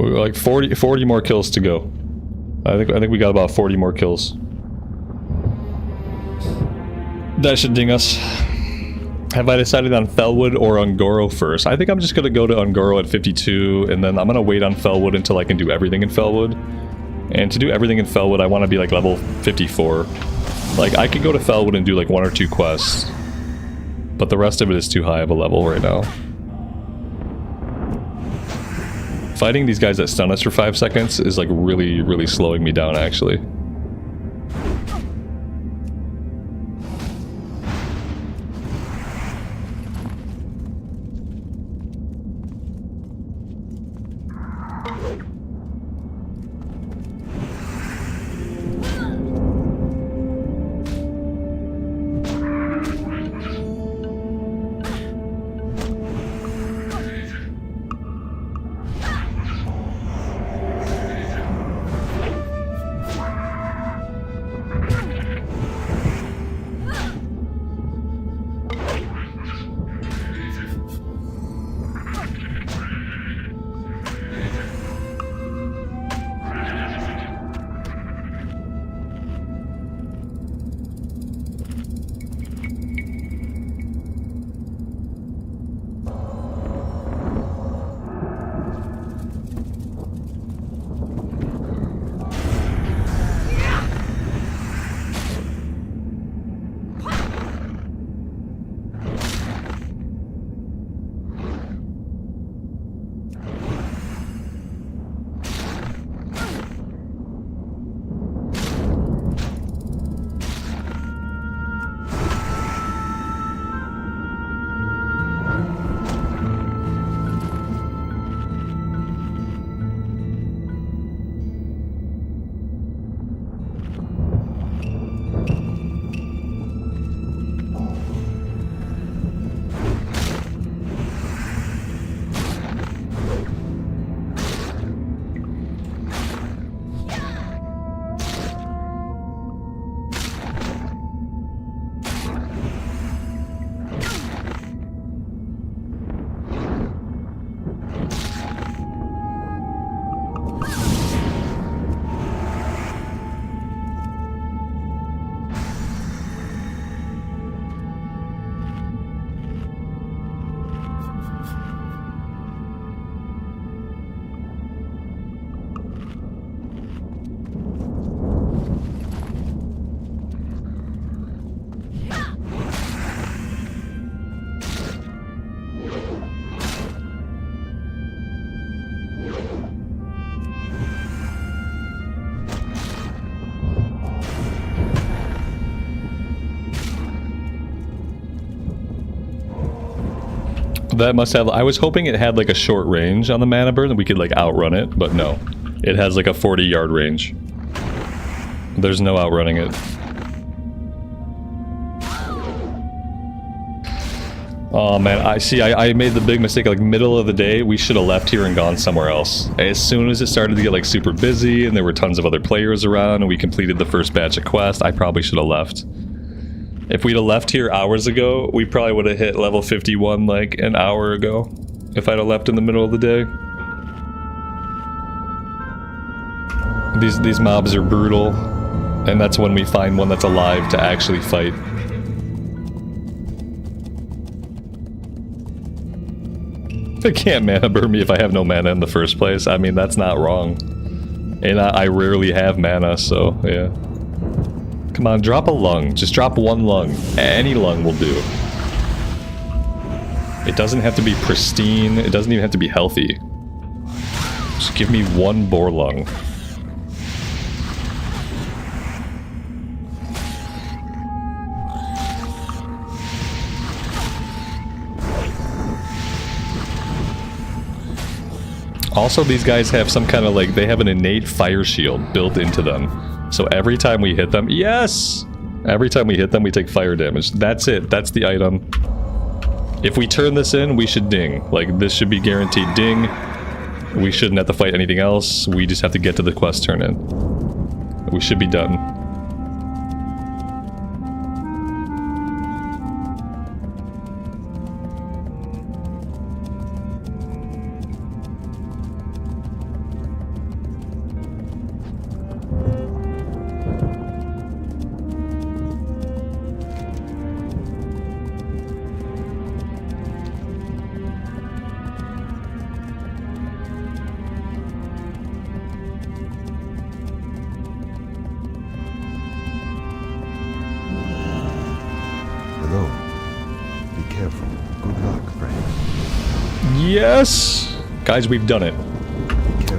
Like 40 more kills to go. I think we got about 40 more kills. That should ding us. Have I decided on Felwood or Ungoro first? I think I'm just gonna go to Ungoro at 52, and then I'm gonna wait on Felwood until I can do everything in Felwood. And to do everything in Felwood, I want to be like level 54. Like, I could go to Felwood and do like 1 or 2 quests, but the rest of it is too high of a level right now. Fighting these guys that stun us for 5 seconds is like really, really slowing me down actually. that must have... I was hoping it had like a short range on the mana burn and we could like outrun it, but no. It has like a 40-yard range. There's no outrunning it. Oh man, I made the big mistake, like middle of the day, we should have left here and gone somewhere else. As soon as it started to get like super busy and there were tons of other players around and we completed the first batch of quests, I probably should have left. If we'd have left here hours ago, we probably would have hit level 51 like an hour ago. If I'd have left in the middle of the day. These mobs are brutal, and that's when we find one that's alive to actually fight. They can't mana burn me if I have no mana in the first place. I mean, that's not wrong. And I rarely have mana, so yeah. Come on, drop a lung. Just drop one lung. Any lung will do. It doesn't have to be pristine. It doesn't even have to be healthy. Just give me one boar lung. Also, these guys have some kind of like, they have an innate fire shield built into them. So every time we hit them, yes! Every time we hit them, we take fire damage. That's it. That's the item. If we turn this in, we should ding. Like, this should be guaranteed ding. We shouldn't have to fight anything else. We just have to get to the quest turn in. We should be done. Hello. Be careful. Good luck, friend. Yes! Guys, we've done it.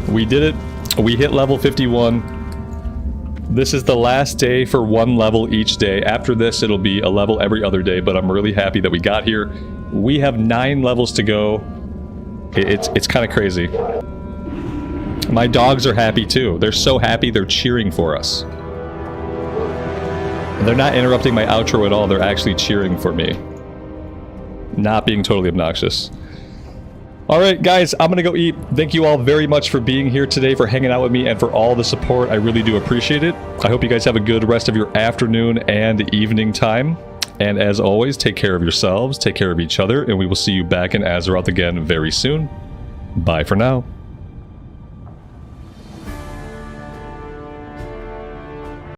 We did it. We hit level 51. This is the last day for one level each day. After this, it'll be a level every other day, but I'm really happy that we got here. We have 9 levels to go. It's kind of crazy. My dogs are happy too. They're so happy, they're cheering for us. They're not interrupting my outro at all, they're actually cheering for me. Not being totally obnoxious. Alright guys, I'm gonna go eat. Thank you all very much for being here today, for hanging out with me, and for all the support. I really do appreciate it. I hope you guys have a good rest of your afternoon and evening time. And as always, take care of yourselves, take care of each other, and we will see you back in Azeroth again very soon. Bye for now.